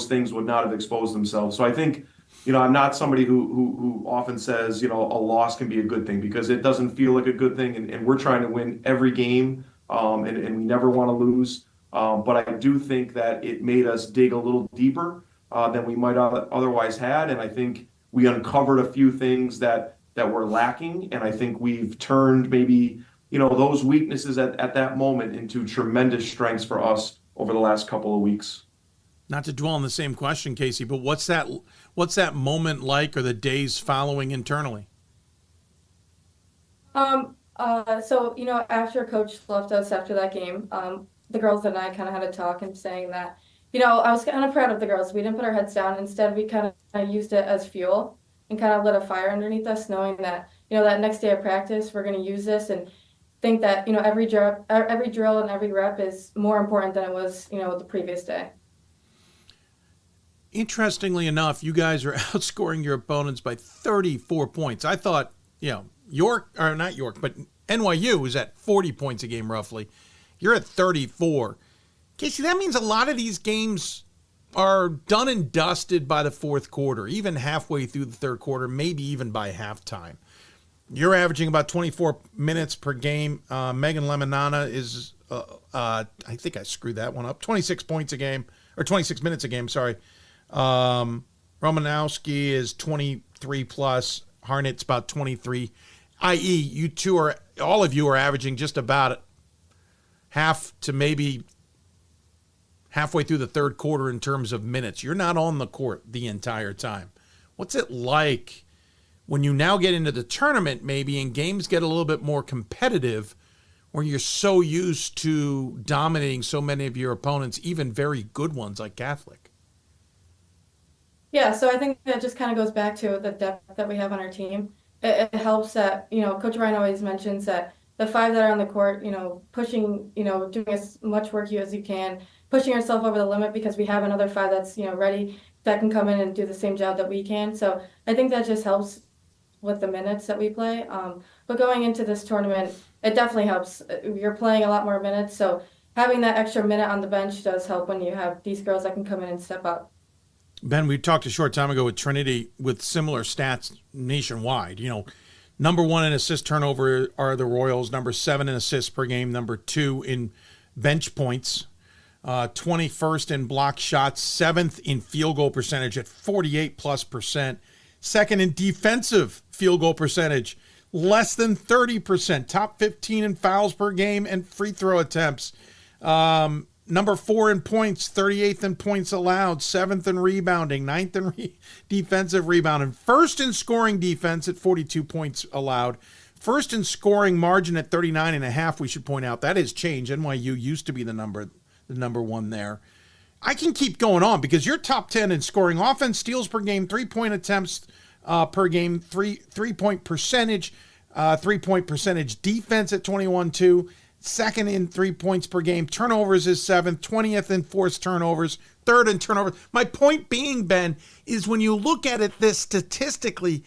Speaker 7: things would not have exposed themselves. So I think, you know, I'm not somebody who often says, you know, a loss can be a good thing, because it doesn't feel like a good thing. And we're trying to win every game, and we never want to lose. But I do think that it made us dig a little deeper than we might otherwise had. And I think we uncovered a few things that were lacking. And I think we've turned maybe, you know, those weaknesses at that moment into tremendous strengths for us over the last couple of weeks. Not to dwell on the same question, Casey, but what's that moment like, or the days following internally? So, you know, after Coach left us after that game, the girls and I kind of had a talk and saying that, you know, I was kind of proud of the girls. We didn't put our heads down. Instead, we kind of used it as fuel and kind of lit a fire underneath us, knowing that, you know, that next day of practice, we're going to use this and think that, you know, every drill and every rep is more important than it was, you know, the previous day. Interestingly enough, you guys are outscoring your opponents by 34 points. I thought, you know, not York, but NYU was at 40 points a game roughly. You're at 34. Casey, that means a lot of these games are done and dusted by the fourth quarter, even halfway through the third quarter, maybe even by halftime. You're averaging about 24 minutes per game. Megan Lemonana is, I think I screwed that one up, 26 points a game, or 26 minutes a game, sorry. Romanowski is 23 plus. Harnett's about 23. I.e., you two all of you are averaging just about half to maybe halfway through the third quarter in terms of minutes. You're not on the court the entire time. What's it like when you now get into the tournament maybe and games get a little bit more competitive,
Speaker 1: where you're so used to dominating so many of your opponents, even very good ones like Catholic?
Speaker 8: Yeah, so I think that just kind of goes back to the depth that we have on our team. It helps that, Coach Ryan always mentions that the five that are on the court, pushing, doing as much work as you can, pushing yourself over the limit because we have another five that's, ready that can come in and do the same job that we can. So I think that just helps with the minutes that we play. But going into this tournament, it definitely helps. You're playing a lot more minutes. So having that extra minute on the bench does help when you have these girls that can come in and step up.
Speaker 1: Ben, we talked a short time ago with Trinity with similar stats nationwide. Number 1 in assist turnover are the Royals, number 7 in assists per game, number 2 in bench points, 21st in block shots, 7th in field goal percentage at 48+%, 2nd in defensive field goal percentage, less than 30%, top 15 in fouls per game and free throw attempts. Number 4 in points, 38th in points allowed, 7th in rebounding, 9th in defensive rebounding, 1st in scoring defense at 42 points allowed, 1st in scoring margin at 39.5. We should point out that has changed. NYU used to be the number 1 there. I can keep going on because you're top 10 in scoring offense, steals per game, 3-point attempts per game, three-point percentage, 3-point percentage defense at 21-2. 2nd in 3 points per game. Turnovers is 7th, 20th in forced turnovers, 3rd in turnovers. My point being, Ben, is when you look at it this statistically,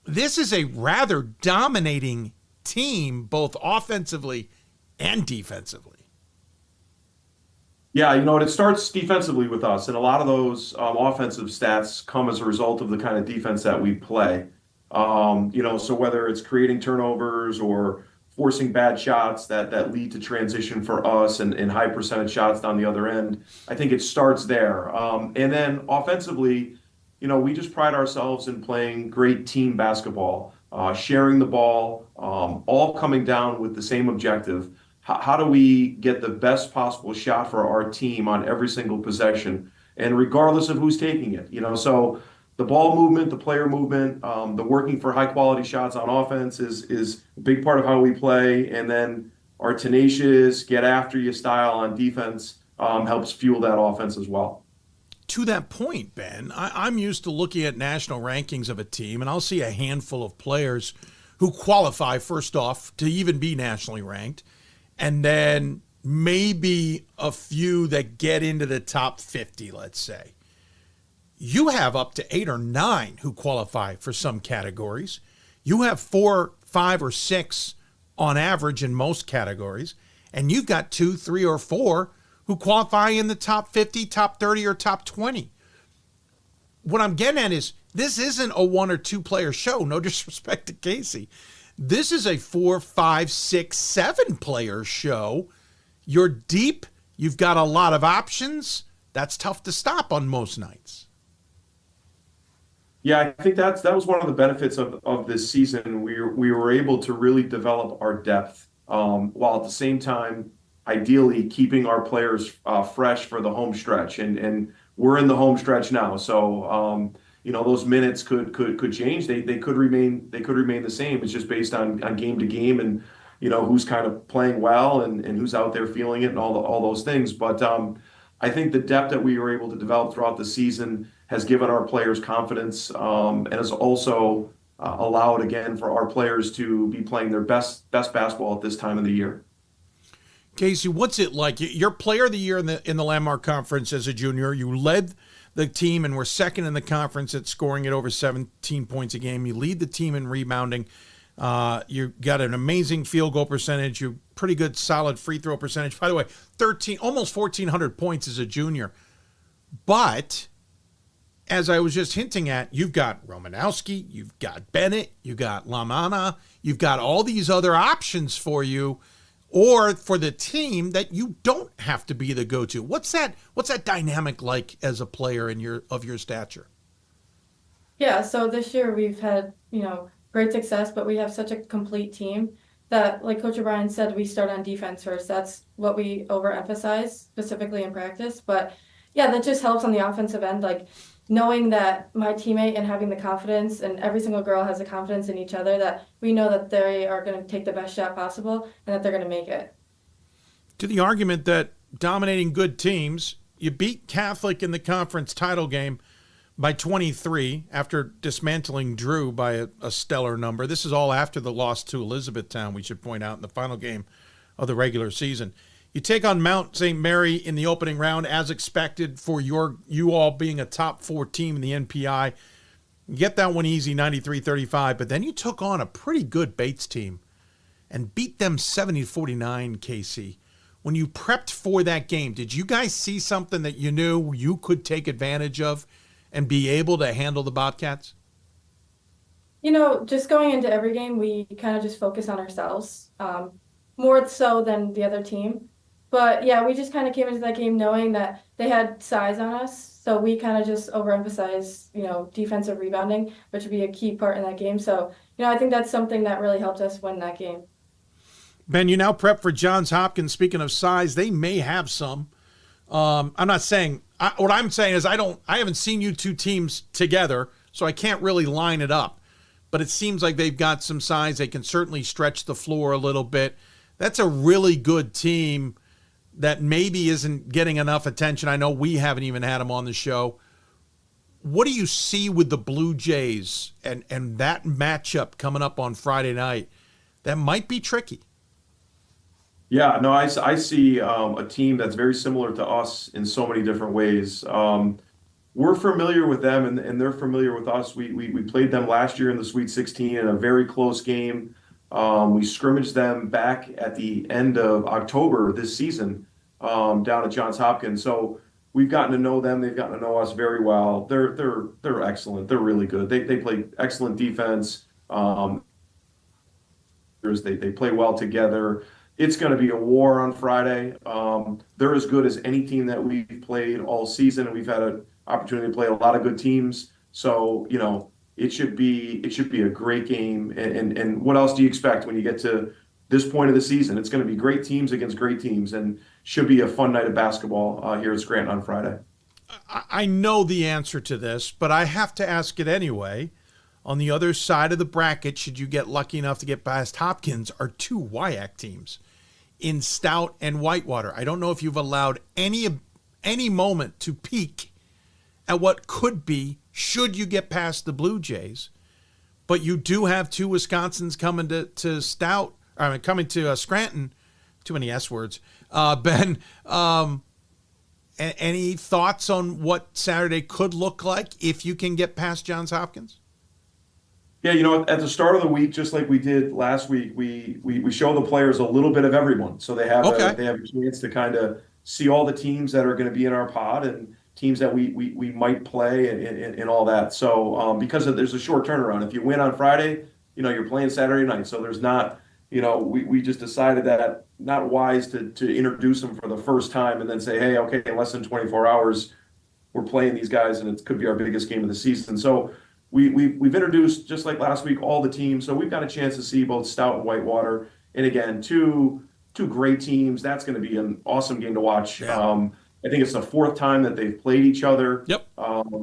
Speaker 1: this is a rather dominating team, both offensively and defensively.
Speaker 7: Yeah, it starts defensively with us, and a lot of those offensive stats come as a result of the kind of defense that we play. So whether it's creating turnovers or forcing bad shots that lead to transition for us and high percentage shots down the other end, I think it starts there. And then offensively, we just pride ourselves in playing great team basketball, sharing the ball, all coming down with the same objective. How do we get the best possible shot for our team on every single possession, and regardless of who's taking it? So the ball movement, the player movement, the working for high quality shots on offense is a big part of how we play. And then our tenacious, get after you style on defense helps fuel that offense as well.
Speaker 1: To that point, Ben, I'm used to looking at national rankings of a team, and I'll see a handful of players who qualify first off to even be nationally ranked, and then maybe a few that get into the top 50, let's say. You have up to 8 or 9 who qualify for some categories. You have 4, 5, or 6 on average in most categories. And you've got 2, 3, or 4 who qualify in the top 50, top 30, or top 20. What I'm getting at is this isn't a 1 or 2 player show. No disrespect to Casey. This is a 4, 5, 6, 7 player show. You're deep. You've got a lot of options. That's tough to stop on most nights.
Speaker 7: Yeah, I think that was one of the benefits of this season. We were able to really develop our depth while at the same time, ideally keeping our players fresh for the home stretch. And we're in the home stretch now, so those minutes could change. They could remain the same. It's just based on game to game and who's kind of playing well and who's out there feeling it and all those things. But I think the depth that we were able to develop throughout the season has given our players confidence and has also allowed, again, for our players to be playing their best basketball at this time of the year.
Speaker 1: Casey, what's it like? You're player of the year in the Landmark Conference as a junior. You led the team and were 2nd in the conference at scoring at over 17 points a game. You lead the team in rebounding. You got an amazing field goal percentage. You're pretty good, solid free throw percentage. By the way, almost 1,400 points as a junior. But as I was just hinting at, you've got Romanowski, you've got Bennett, you've got Lamana, you've got all these other options for you or for the team that you don't have to be the go-to. What's that dynamic like as a player of your stature?
Speaker 8: Yeah, so this year we've had, great success, but we have such a complete team that, like Coach O'Brien said, we start on defense first. That's what we overemphasize specifically in practice. But yeah, that just helps on the offensive end. Like, knowing that my teammate and having the confidence, and every single girl has the confidence in each other, that we know that they are going to take the best shot possible and that they're going to make it.
Speaker 1: To the argument that dominating good teams, you beat Catholic in the conference title game by 23 after dismantling Drew by a stellar number. This is all after the loss to Elizabethtown, we should point out, in the final game of the regular season. You take on Mount St. Mary in the opening round, as expected, for you all being a top 4 team in the NPI. You get that one easy, 93-35, but then you took on a pretty good Bates team and beat them 70-49, Casey. When you prepped for that game, did you guys see something that you knew you could take advantage of and be able to handle the Bobcats?
Speaker 8: You know, just going into every game, we kind of just focus on ourselves, more so than the other team. But yeah, we just kind of came into that game knowing that they had size on us. So we kind of just overemphasized, you know, defensive rebounding, which would be a key part in that game. So, you know, I think that's something that really helped us win that game.
Speaker 1: Ben, you now prep for Johns Hopkins. Speaking of size, they may have some. I'm not saying what I'm saying is I haven't seen you two teams together, so I can't really line it up. But it seems like they've got some size. They can certainly stretch the floor a little bit. That's a really good team that maybe isn't getting enough attention. I know we haven't even had them on the show. What do you see with the Blue Jays and that matchup coming up on Friday night? That might be tricky.
Speaker 7: Yeah, no, I see a team that's very similar to us in so many different ways. We're familiar with them, and they're familiar with us. We played them last year in the Sweet 16 in a very close game. We scrimmaged them back at the end of October this season down at Johns Hopkins. So we've gotten to know them. They've gotten to know us very well. They're excellent. They're really good. They play excellent defense. They play well together. It's going to be a war on Friday. They're as good as any team that we've played all season, and we've had an opportunity to play a lot of good teams. So, you know, it should be a great game. And what else do you expect when you get to this point of the season? It's going to be great teams against great teams, and should be a fun night of basketball here at Scranton on Friday.
Speaker 1: I know the answer to this, but I have to ask it anyway. On the other side of the bracket, should you get lucky enough to get past Hopkins, are 2 WIAC teams in Stout and Whitewater. I don't know if you've allowed any moment to peek at what could be should you get past the Blue Jays, but you do have 2 Wisconsins coming to Stout, coming to Scranton. Too many S words. Ben, any thoughts on what Saturday could look like if you can get past Johns Hopkins?
Speaker 7: Yeah, you know, at the start of the week, just like we did last week, we show the players a little bit of everyone, so they have a chance to kind of see all the teams that are going to be in our pod and teams that we might play and all that. So because there's a short turnaround. If you win on Friday, you know, you're playing Saturday night. So there's not, you know, we just decided that not wise to introduce them for the first time and then say, hey, okay, in less than 24 hours, we're playing these guys and it could be our biggest game of the season. So we've introduced, just like last week, all the teams. So we've got a chance to see both Stout and Whitewater. And again, two great teams. That's going to be an awesome game to watch. Yeah. I think it's the 4th time that they've played each other.
Speaker 1: Yep.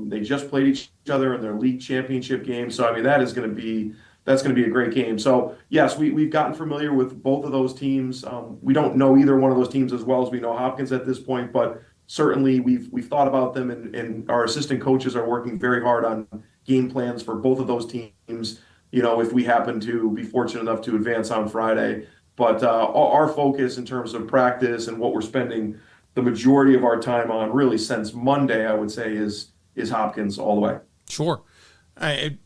Speaker 7: They just played each other in their league championship game. So, I mean, that's going to be a great game. So, yes, we've gotten familiar with both of those teams. We don't know either one of those teams as well as we know Hopkins at this point, but certainly we've thought about them, and our assistant coaches are working very hard on game plans for both of those teams, you know, if we happen to be fortunate enough to advance on Friday. But our focus in terms of practice and what we're spending the majority of our time on, really since Monday, I would say, is Hopkins all the way.
Speaker 1: Sure. I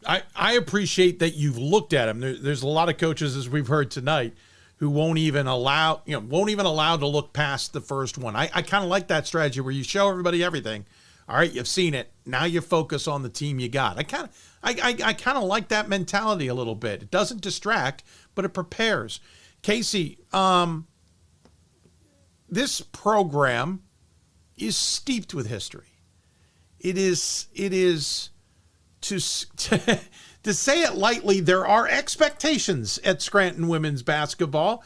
Speaker 1: appreciate that you've looked at him. There's a lot of coaches, as we've heard tonight, who won't even allow to look past the first one. I kind of like that strategy where you show everybody everything. All right, you've seen it. Now you focus on the team you got. I kind of like that mentality a little bit. It doesn't distract, but it prepares. Casey, this program is steeped with history. It is to say it lightly, there are expectations at Scranton women's basketball,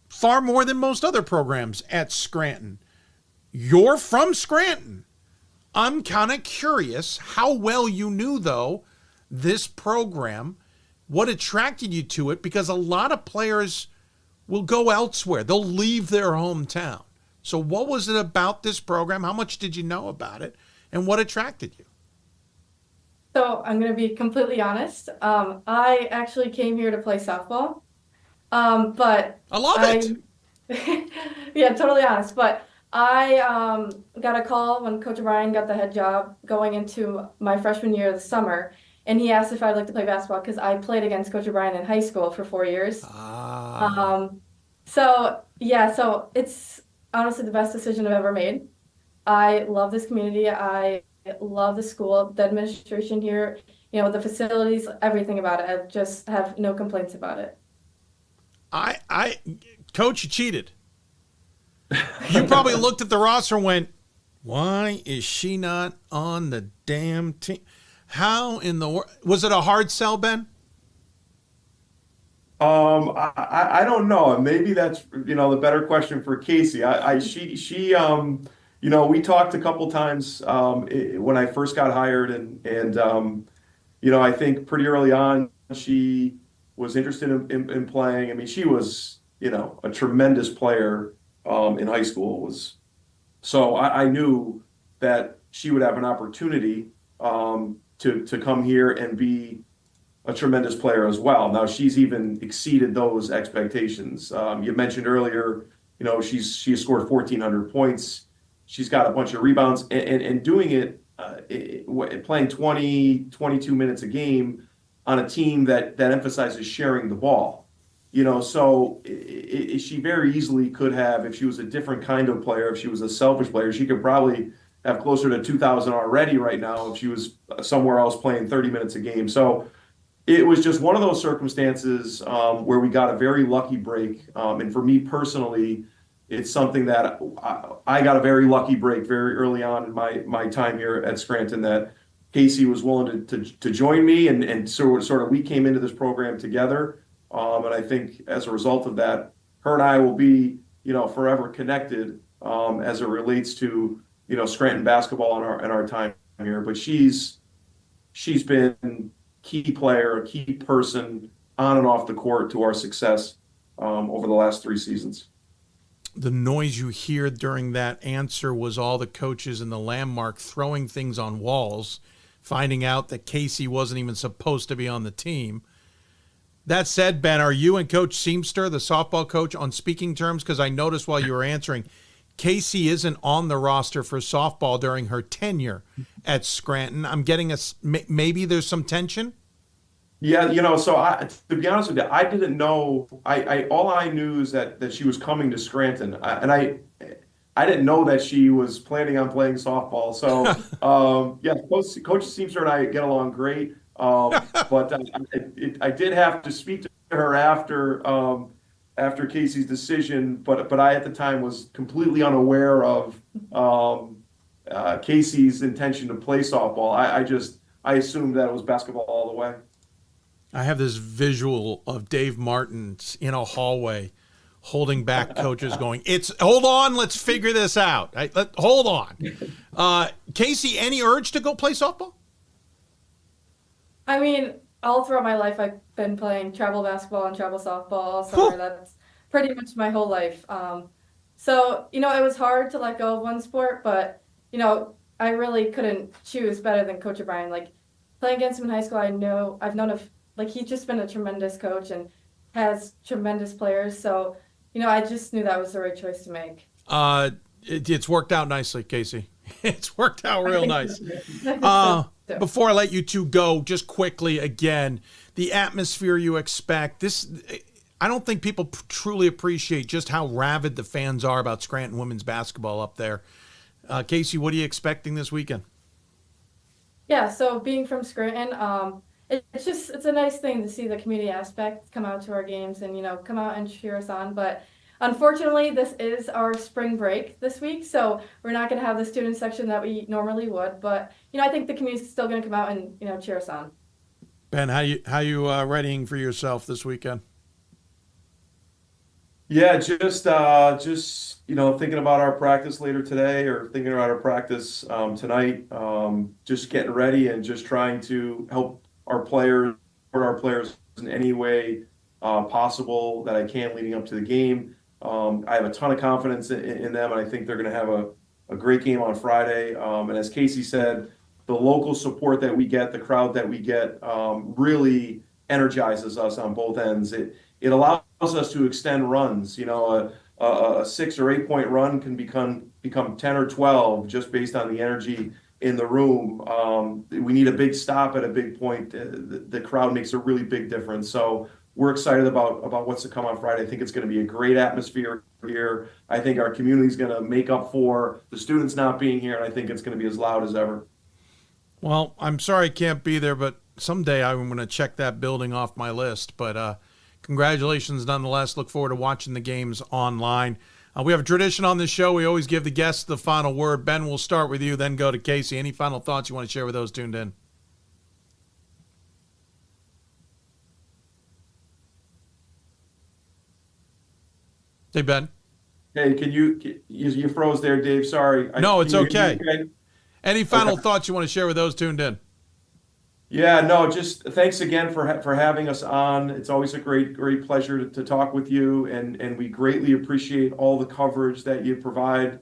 Speaker 1: far more than most other programs at Scranton. You're from Scranton. I'm kind of curious how well you knew, though, this program, what attracted you to it, because a lot of players will go elsewhere. They'll leave their hometown. So what was it about this program? How much did you know about it? And what attracted you?
Speaker 8: So I'm going to be completely honest. I actually came here to play softball. But
Speaker 1: I love it.
Speaker 8: Yeah, totally honest. But I got a call when Coach O'Brien got the head job going into my freshman year of the summer. And he asked if I'd like to play basketball because I played against Coach O'Brien in high school for 4 years. So it's honestly the best decision I've ever made. I love this community. I love the school, the administration here, the facilities, everything about it. I just have no complaints about it.
Speaker 1: Coach, you cheated. You probably looked at the roster and went, why is she not on the damn team? How in the world? Was it a hard sell, Ben?
Speaker 7: I don't know. Maybe that's, the better question for Casey. She we talked a couple times when I first got hired and I think pretty early on she was interested in playing. I mean, she was, a tremendous player in high school. So I knew that she would have an opportunity to come here and be a tremendous player as well. Now she's even exceeded those expectations. You mentioned earlier, she has scored 1,400 points. She's got a bunch of rebounds and doing it, playing 20, 22 minutes a game on a team that emphasizes sharing the ball. So she very easily could have, if she was a different kind of player, if she was a selfish player, she could probably have closer to 2,000 already right now if she was somewhere else playing 30 minutes a game. So it was just one of those circumstances where we got a very lucky break. And for me personally, it's something that I got a very lucky break very early on in my time here at Scranton, that Casey was willing to join me. And sort of we came into this program together. And I think as a result of that, her and I will be, forever connected as it relates to, Scranton basketball and our time here. But she's been key player, a key person on and off the court to our success over the last 3 seasons.
Speaker 1: The noise you hear during that answer was all the coaches in the Landmark throwing things on walls, finding out that Casey wasn't even supposed to be on the team. That said, Ben, are you and Coach Seamster, the softball coach, on speaking terms? Because I noticed while you were answering, Casey isn't on the roster for softball during her tenure at Scranton. I'm getting maybe there's some tension?
Speaker 7: Yeah, so to be honest with you, I didn't know. All I knew is that she was coming to Scranton, and I didn't know that she was planning on playing softball. So, Coach Seamster and I get along great. But I did have to speak to her after Casey's decision, but I at the time was completely unaware of Casey's intention to play softball. I assumed that it was basketball all the way.
Speaker 1: I have this visual of Dave Martin in a hallway holding back coaches going, hold on, let's figure this out. Hold on. Casey, any urge to go play softball?
Speaker 8: I mean, all throughout my life, I've been playing travel basketball and travel softball all summer. That's pretty much my whole life. So, it was hard to let go of one sport, but, I really couldn't choose better than Coach O'Brien. Like, playing against him in high school, I've known he's just been a tremendous coach and has tremendous players. So, I just knew that was the right choice to make.
Speaker 1: It's worked out nicely, Casey. It's worked out real nice. Before I let you two go, just quickly again, the atmosphere you expect. I don't think people truly appreciate just how rabid the fans are about Scranton women's basketball up there. Casey, what are you expecting this weekend?
Speaker 8: Yeah, so being from Scranton, it's a nice thing to see the community aspect come out to our games and, come out and cheer us on. But unfortunately, this is our spring break this week, so we're not going to have the student section that we normally would. But, I think the community is still going to come out and, cheer us on.
Speaker 1: Ben, how you readying for yourself this weekend?
Speaker 7: Yeah, just thinking about our practice later today, or thinking about our practice tonight. Just getting ready and just trying to help our players, support our players in any way possible that I can leading up to the game. I have a ton of confidence in them, and I think they're going to have a great game on Friday. And as Casey said, the local support that we get, the crowd that we get, really energizes us on both ends. It allows us to extend runs. A 6 or 8 point run can become 10 or 12 just based on the energy in the room. We need a big stop at a big point. The crowd makes a really big difference. So we're excited about what's to come on Friday. I think it's going to be a great atmosphere here. I think our community is going to make up for the students not being here, and I think it's going to be as loud as ever.
Speaker 1: Well, I'm sorry I can't be there, but someday I'm going to check that building off my list. But congratulations nonetheless. Look forward to watching the games online. We have a tradition on this show. We always give the guests the final word. Ben, we'll start with you, then go to Casey. Any final thoughts you want to share with those tuned in? Hey, Ben.
Speaker 7: Hey, you froze there, Dave. Sorry.
Speaker 1: No, it's okay. Any final thoughts you want to share with those tuned in?
Speaker 7: Yeah, no, just thanks again for having us on. It's always a great pleasure to talk with you, and we greatly appreciate all the coverage that you provide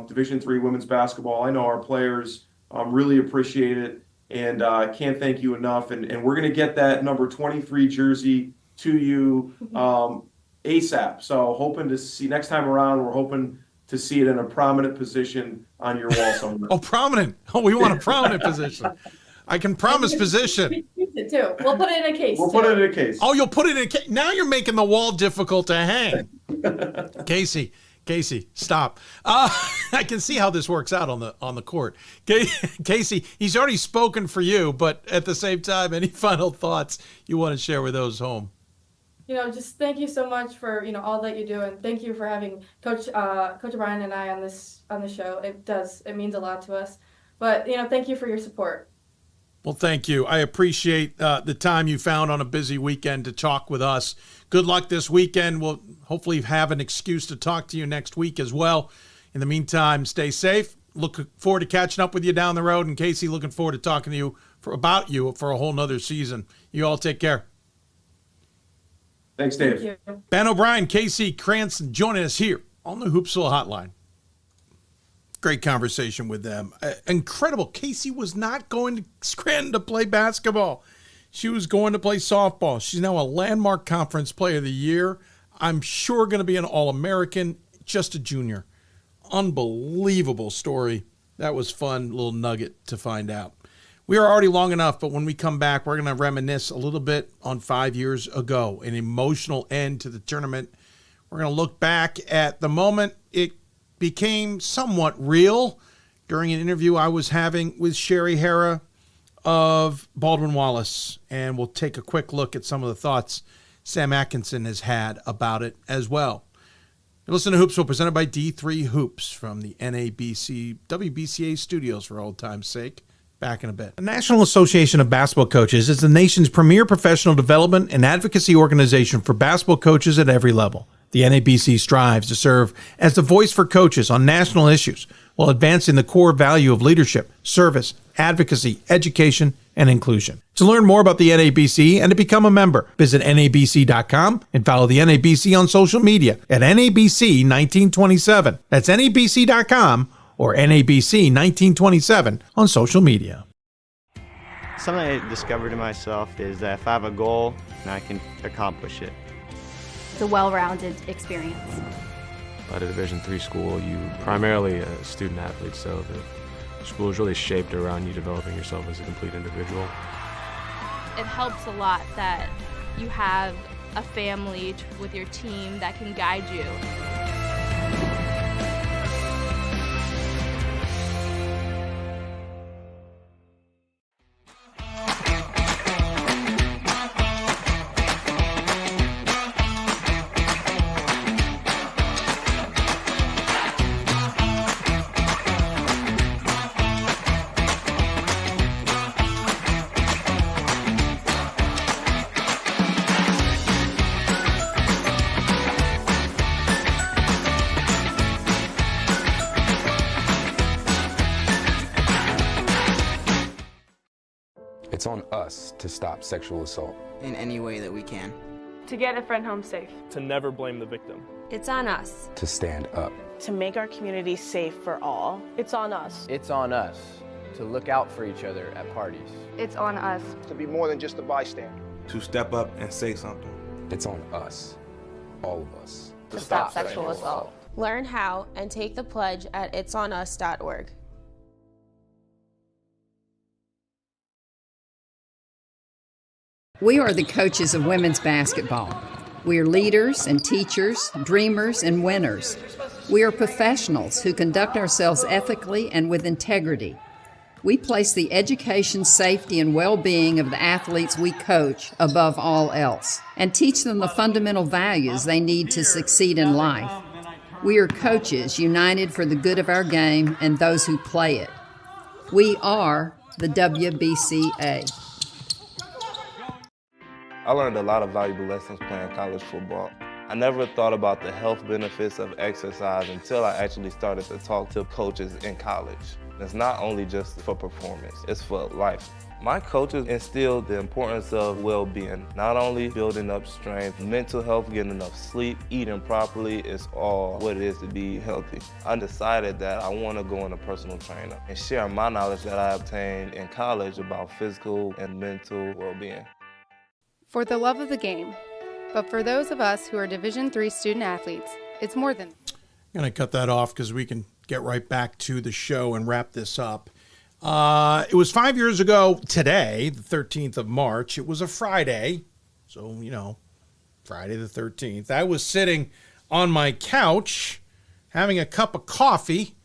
Speaker 7: Division III women's basketball. I know our players really appreciate it, and can't thank you enough. And we're going to get that number 23 jersey to you ASAP. So hoping to see next time around, we're hoping to see it in a prominent position on your wall somewhere.
Speaker 1: Oh, prominent. Oh, we want a prominent position. I can promise position.
Speaker 8: It too. We'll put it in a case.
Speaker 7: Put it in a case.
Speaker 1: Oh, you'll put it in a case. Now you're making the wall difficult to hang. Casey, stop. I can see how this works out on the court. Casey, he's already spoken for you, but at the same time, any final thoughts you want to share with those home?
Speaker 8: Just thank you so much for all that you do, and thank you for having Coach O'Brien and I on the show. It means a lot to us. But thank you for your support.
Speaker 1: Well, thank you. I appreciate the time you found on a busy weekend to talk with us. Good luck this weekend. We'll hopefully have an excuse to talk to you next week as well. In the meantime, stay safe. Look forward to catching up with you down the road. And Casey, looking forward to talking to you about you for a whole nother season. You all take care.
Speaker 7: Thanks, Dave.
Speaker 8: Thank you.
Speaker 1: Ben O'Brien, Casey Cranston joining us here on the Hoopsville Hotline. Great conversation with them. Incredible. Casey was not going to Scranton to play basketball. She was going to play softball. She's now a landmark conference player of the year. I'm sure going to be an All-American, just a junior. Unbelievable story. That was fun, little nugget to find out. We are already long enough, but when we come back, we're going to reminisce a little bit on 5 years ago, an emotional end to the tournament. We're going to look back at the moment it became somewhat real during an interview I was having with Sherry Hara of Baldwin Wallace, and we'll take a quick look at some of the thoughts Sam Atkinson has had about it as well. You listen to Hoopsville, presented by D3 Hoops from the NABC WBCA studios for old time's sake. Back in a bit. The National Association of Basketball Coaches is the nation's premier professional development and advocacy organization for basketball coaches at every level. The NABC strives to serve as the voice for coaches on national issues while advancing the core value of leadership, service, advocacy, education, and inclusion. To learn more about the NABC and to become a member, visit NABC.com and follow the NABC on social media at NABC 1927. That's NABC.com or NABC 1927 on social media.
Speaker 11: Something I discovered in myself is that if I have a goal, I can accomplish it.
Speaker 4: It's a well-rounded experience.
Speaker 13: At a Division III school, you primarily a student athlete, so the school is really shaped around you developing yourself as a complete individual.
Speaker 5: It helps a lot that you have a family with your team that can guide you.
Speaker 12: It's on us to stop sexual assault.
Speaker 14: In any way that we can.
Speaker 9: To get a friend home safe.
Speaker 19: To never blame the victim.
Speaker 15: It's on us.
Speaker 12: To stand up.
Speaker 16: To make our community safe for all.
Speaker 17: It's on us.
Speaker 27: It's on us to look out for each other at parties.
Speaker 4: It's on us.
Speaker 28: To be more than just a bystander.
Speaker 10: To step up and say something.
Speaker 12: It's on us. All of us.
Speaker 15: To stop sexual assault. Learn how and take the pledge at itsonus.org.
Speaker 20: We are the coaches of women's basketball. We are leaders and teachers, dreamers and winners. We are professionals who conduct ourselves ethically and with integrity. We place the education, safety, and well-being of the athletes we coach above all else and teach them the fundamental values they need to succeed in life. We are coaches united for the good of our game and those who play it. We are the WBCA.
Speaker 10: I learned a lot of valuable lessons playing college football. I never thought about the health benefits of exercise until I actually started to talk to coaches in college. It's not only just for performance, it's for life. My coaches instilled the importance of well-being, not only building up strength, mental health, getting enough sleep, eating properly is all what it is to be healthy. I decided that I want to go into personal trainer and share my knowledge that I obtained in college about physical and mental well-being.
Speaker 17: For the love of the game. But for those of us who are Division III student athletes, it's more than.
Speaker 1: I'm going to cut that off because we can get right back to the show and wrap this up. It was 5 years ago today, the 13th of March. It was a Friday. So, Friday the 13th. I was sitting on my couch having a cup of coffee.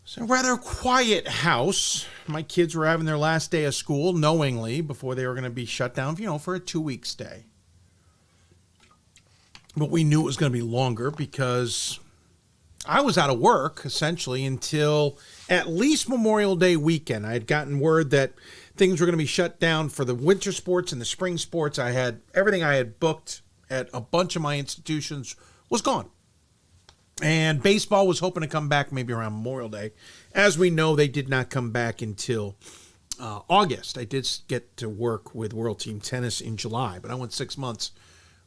Speaker 1: It's a rather quiet house. My kids were having their last day of school knowingly before they were going to be shut down, for a 2-week stay. But we knew it was going to be longer because I was out of work essentially until at least Memorial Day weekend. I had gotten word that things were going to be shut down for the winter sports and the spring sports. I had everything I had booked at a bunch of my institutions was gone. And baseball was hoping to come back maybe around Memorial Day. As we know, they did not come back until August. I did get to work with World Team Tennis in July, but I went 6 months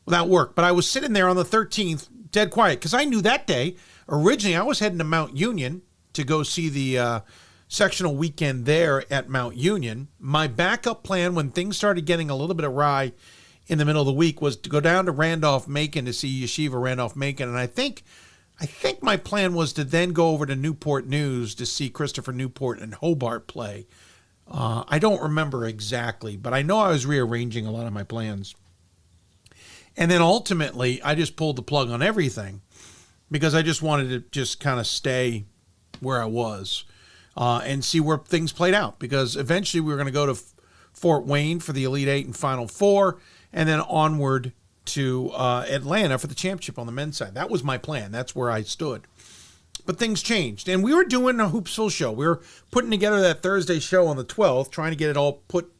Speaker 1: without work. But I was sitting there on the 13th, dead quiet, because I knew that day, originally I was heading to Mount Union to go see the sectional weekend there at Mount Union. My backup plan when things started getting a little bit awry in the middle of the week was to go down to Randolph-Macon to see Yeshiva Randolph-Macon. And I think my plan was to then go over to Newport News to see Christopher Newport and Hobart play. I don't remember exactly, but I know I was rearranging a lot of my plans. And then ultimately, I just pulled the plug on everything because I just wanted to just kind of stay where I was and see where things played out. Because eventually we were going to go to Fort Wayne for the Elite Eight and Final Four, and then onward to Atlanta for the championship on the men's side. That was my plan. That's where I stood. But things changed. And we were doing a Hoopsville show. We were putting together that Thursday show on the 12th, trying to get it all put,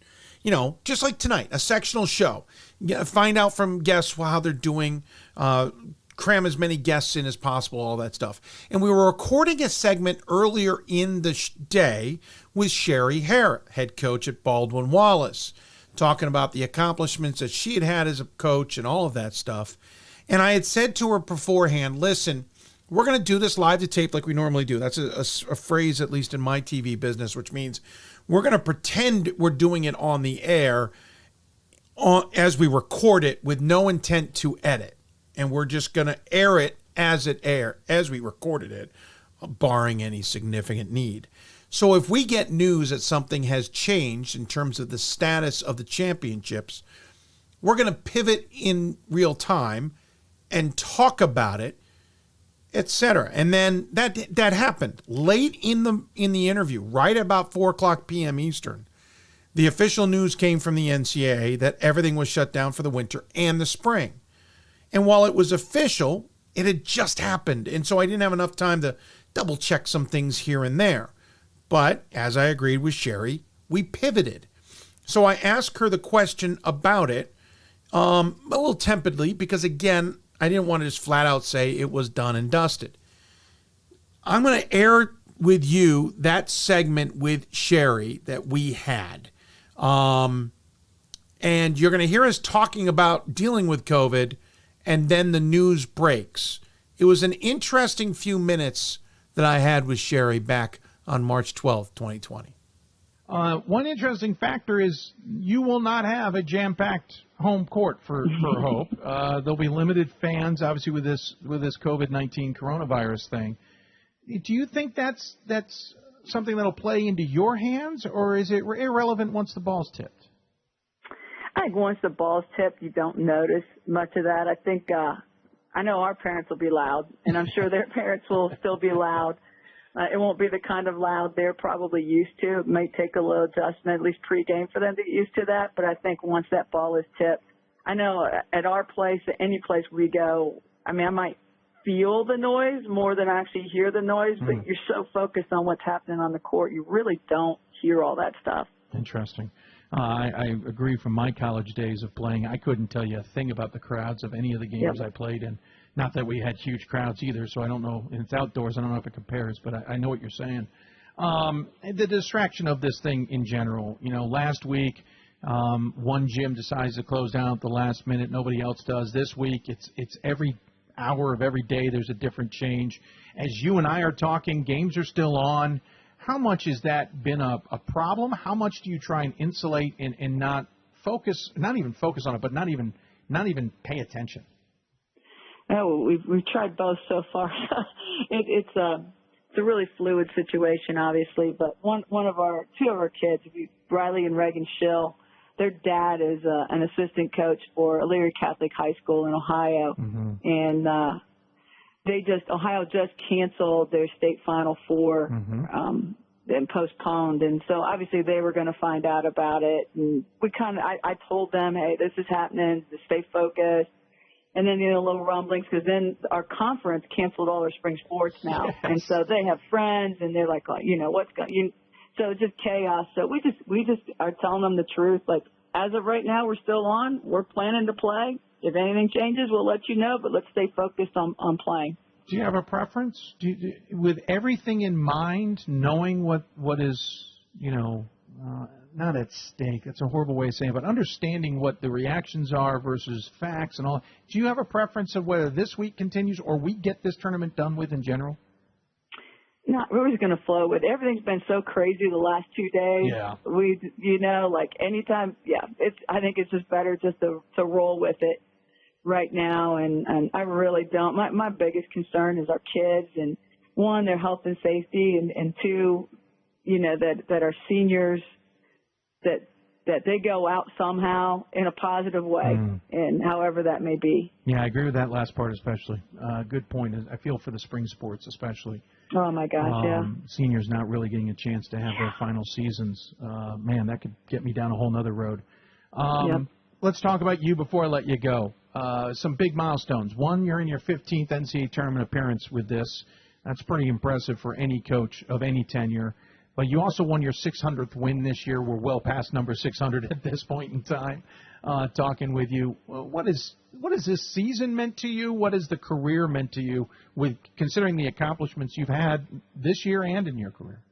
Speaker 1: just like tonight, a sectional show. Find out from guests how they're doing, cram as many guests in as possible, all that stuff. And we were recording a segment earlier in the day with Sherry Harrett, head coach at Baldwin Wallace, talking about the accomplishments that she had as a coach and all of that stuff. And I had said to her beforehand, listen, we're going to do this live to tape like we normally do. That's a phrase, at least in my TV business, which means we're going to pretend we're doing it on the air as we record it with no intent to edit. And we're just going to air it as we recorded it, barring any significant need. So if we get news that something has changed in terms of the status of the championships, we're going to pivot in real time and talk about it, etc. And then that happened late in the interview, right about 4:00 p.m. Eastern. The official news came from the NCAA that everything was shut down for the winter and the spring. And while it was official, it had just happened. And so I didn't have enough time to double check some things here and there. But as I agreed with Sherry, we pivoted. So I asked her the question about it, a little tepidly, because again, I didn't want to just flat out say it was done and dusted. I'm going to air with you that segment with Sherry that we had. And you're going to hear us talking about dealing with COVID, and then the news breaks. It was an interesting few minutes that I had with Sherry back on March 12th, 2020.
Speaker 2: One interesting factor is you will not have a jam-packed home court for Hope. There'll be limited fans, obviously, with this COVID-19 coronavirus thing. Do you think that's something that'll play into your hands, or is it irrelevant once the ball's tipped?
Speaker 14: I think once the ball's tipped, you don't notice much of that. I think I know our parents will be loud, and I'm sure their parents will still be loud. It won't be the kind of loud they're probably used to. It may take a little adjustment, at least pregame, for them to get used to that. But I think once that ball is tipped, I know at our place, at any place we go, I mean, I might feel the noise more than actually hear the noise, but you're so focused on what's happening on the court, you really don't hear all that stuff.
Speaker 2: Interesting. I agree from my college days of playing. I couldn't tell you a thing about the crowds of any of the games I played in. Not that we had huge crowds either, so I don't know. And it's outdoors. I don't know if it compares, but I know what you're saying. The distraction of this thing in general. You know, last week one gym decides to close down at the last minute. Nobody else does. This week it's every hour of every day there's a different change. As you and I are talking, games are still on. How much has that been a problem? How much do you try and insulate and not even focus on it, but not even pay attention?
Speaker 14: No, we've tried both so far. It's a really fluid situation, obviously. But two of our kids, Riley and Reagan Schill, their dad is an assistant coach for Elyria Catholic High School in Ohio, and Ohio just canceled their state Final Four and postponed, and so obviously they were going to find out about it. And I told them, hey, this is happening, to stay focused. And then, little rumblings, because then our conference canceled all their spring sports now. Yes. And so they have friends, and they're like, what's going so it's just chaos. So we just are telling them the truth. Like, as of right now, we're still on. We're planning to play. If anything changes, we'll let you know, but let's stay focused on playing.
Speaker 2: Do you have a preference? With everything in mind, knowing what is, not at stake, that's a horrible way of saying it, but understanding what the reactions are versus facts and all, do you have a preference of whether this week continues or we get this tournament done with in general?
Speaker 14: No, we're just going to flow with it. Everything's been so crazy the last 2 days.
Speaker 2: Yeah.
Speaker 14: Anytime, I think it's just better just to roll with it right now, and I really don't. My biggest concern is our kids, and one, their health and safety, and two, that our seniors, that they go out somehow in a positive way, and however that may be.
Speaker 2: Yeah, I agree with that last part especially. Good point. I feel for the spring sports especially.
Speaker 14: Oh, my gosh, yeah.
Speaker 2: Seniors not really getting a chance to have their final seasons. Man, that could get me down a whole nother road. Let's talk about you before I let you go. Some big milestones. One, you're in your 15th NCAA tournament appearance with this. That's pretty impressive for any coach of any tenure. But you also won your 600th win this year. We're well past number 600 at this point in time. Talking with you, what is this season meant to you? What has the career meant to you, with considering the accomplishments you've had this year and in your career?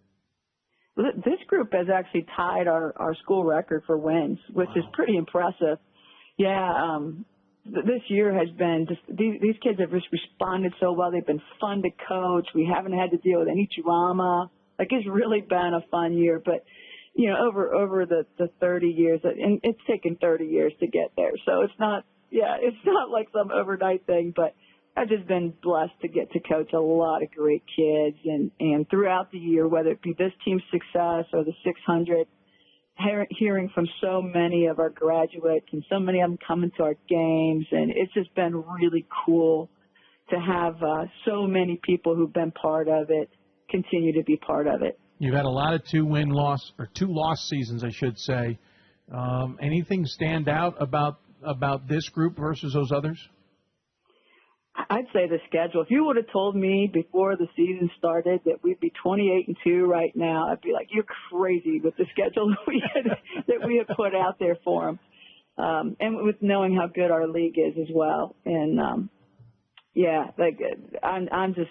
Speaker 14: This group has actually tied our school record for wins, which is pretty impressive. Yeah, this year has been just these kids have just responded so well. They've been fun to coach. We haven't had to deal with any drama. Like, it's really been a fun year, but over the 30 years, and it's taken 30 years to get there. So it's not like some overnight thing, but I've just been blessed to get to coach a lot of great kids, and throughout the year, whether it be this team's success or the 600, hearing from so many of our graduates and so many of them coming to our games, and it's just been really cool to have so many people who've been part of it continue to be part of it.
Speaker 2: You've had a lot of two loss seasons, I should say. Anything stand out about this group versus those others?
Speaker 14: I'd say the schedule. If you would have told me before the season started that we'd be 28-2 right now, I'd be like, you're crazy with the schedule that we had put out there for them, and with knowing how good our league is as well. And I'm just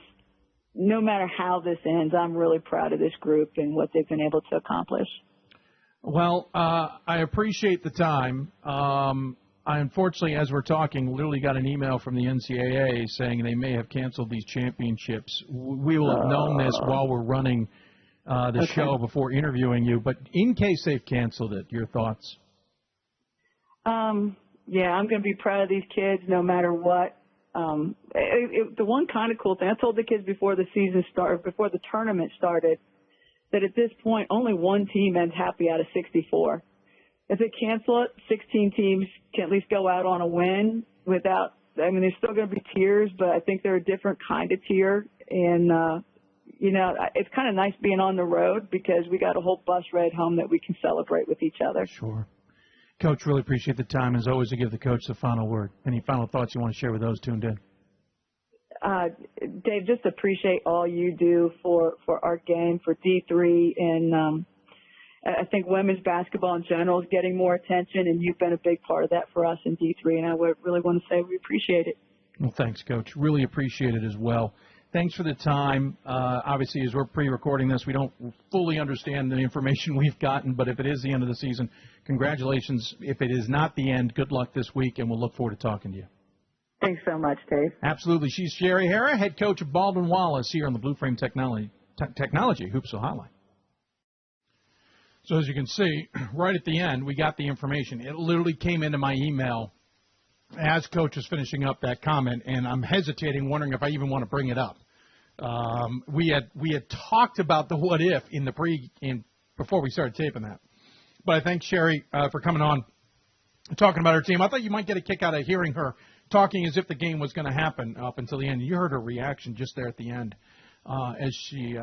Speaker 14: no matter how this ends, I'm really proud of this group and what they've been able to accomplish.
Speaker 18: Well, I appreciate the time. I unfortunately, as we're talking, literally got an email from the NCAA saying they may have canceled these championships. We will have known this while we're running the show before interviewing you. But in case they've canceled it, your thoughts?
Speaker 14: Yeah, I'm going to be proud of these kids no matter what. The one kind of cool thing, I told the kids before the season started, before the tournament started, that at this point only one team ends happy out of 64. If they cancel it, 16 teams can at least go out on a win without, I mean, there's still going to be tears, but I think they're a different kind of tear. And, you know, it's kind of nice being on the road because we got a whole bus ride home that we can celebrate with each other.
Speaker 18: Sure. Coach, really appreciate the time. As always, to give the coach the final word. Any final thoughts you want to share with those tuned in?
Speaker 14: Dave, just appreciate all you do for our game, for D3, and I think women's basketball in general is getting more attention, and you've been a big part of that for us in D3, and I would really want to say we appreciate it.
Speaker 18: Well, thanks, Coach. Really appreciate it as well. Thanks for the time. Obviously, as we're pre-recording this, we don't fully understand the information we've gotten, but if it is the end of the season, congratulations. If it is not the end, good luck this week, and we'll look forward to talking to you.
Speaker 14: Thanks so much, Dave.
Speaker 18: Absolutely. She's Sherry Hara, head coach of Baldwin Wallace here on the Blue Frame Technology Hoopsville Hotline. So as you can see, right at the end, we got the information. It literally came into my email as Coach was finishing up that comment, and I'm hesitating, wondering if I even want to bring it up. We had talked about the what if before we started taping that. But I thank Sherry for coming on and talking about her team. I thought you might get a kick out of hearing her talking as if the game was going to happen up until the end. You heard her reaction just there at the end as she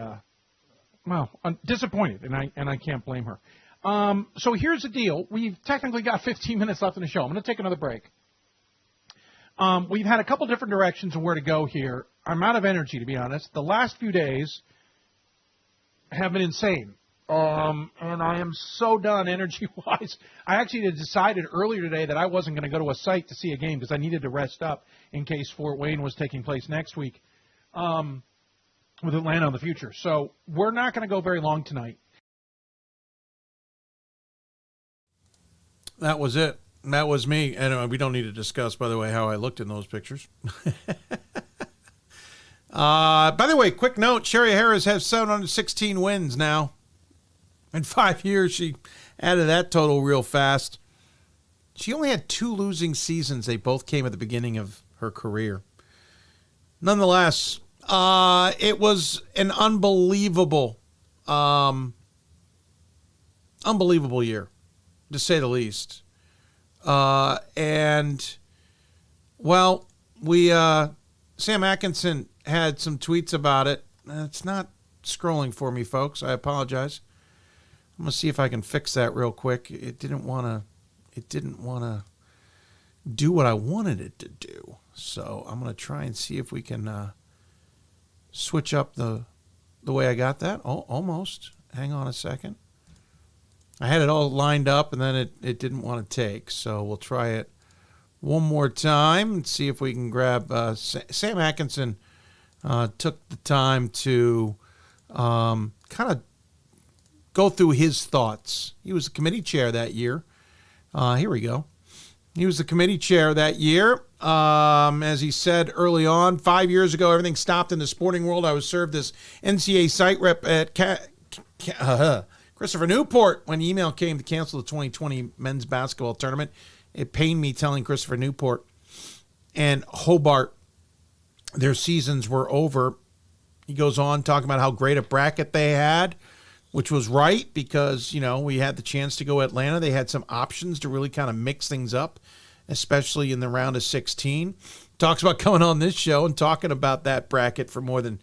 Speaker 18: disappointed, and I can't blame her. So here's the deal. We've technically got 15 minutes left in the show. I'm going to take another break. We've had a couple different directions of where to go here. I'm out of energy, to be honest. The last few days have been insane. And I am so done energy-wise. I actually had decided earlier today that I wasn't going to go to a site to see a game because I needed to rest up in case Fort Wayne was taking place next week with Atlanta in the future. So we're not going to go very long tonight.
Speaker 1: That was it. That was me. And we don't need to discuss, by the way, how I looked in those pictures. By the way, quick note, Sherry Harris has 716 wins now. In 5 years, she added that total real fast. She only had 2 losing seasons. They both came at the beginning of her career. Nonetheless, it was an unbelievable year, to say the least. And, well, Sam Atkinson had some tweets about it. It's not scrolling for me, folks. I apologize. I'm going to see if I can fix that real quick. It didn't want to do what I wanted it to do. So I'm going to try and see if we can switch up the way I got that. Oh, almost. Hang on a second. I had it all lined up, and then it didn't want to take. So we'll try it one more time and see if we can grab Sam Atkinson took the time to kind of go through his thoughts. He was the committee chair that year. Here we go. He was the committee chair that year. As he said early on, 5 years ago, everything stopped in the sporting world. I was served as NCAA site rep at Christopher Newport when the email came to cancel the 2020 men's basketball tournament. It pained me telling Christopher Newport and Hobart their seasons were over. He goes on talking about how great a bracket they had, which was right because, you know, we had the chance to go Atlanta. They had some options to really kind of mix things up, especially in the round of 16. Talks about coming on this show and talking about that bracket for more than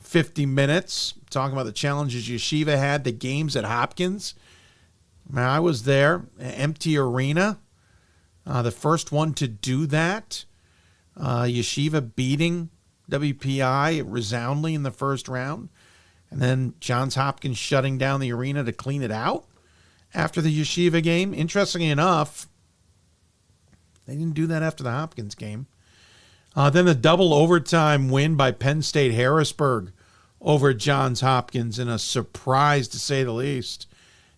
Speaker 1: 50 minutes, talking about the challenges Yeshiva had, the games at Hopkins. Man, I was there, empty arena, the first one to do that. Yeshiva beating WPI resoundingly in the first round. And then Johns Hopkins shutting down the arena to clean it out after the Yeshiva game. Interestingly enough, they didn't do that after the Hopkins game. Then the double overtime win by Penn State Harrisburg over Johns Hopkins in a surprise, to say the least.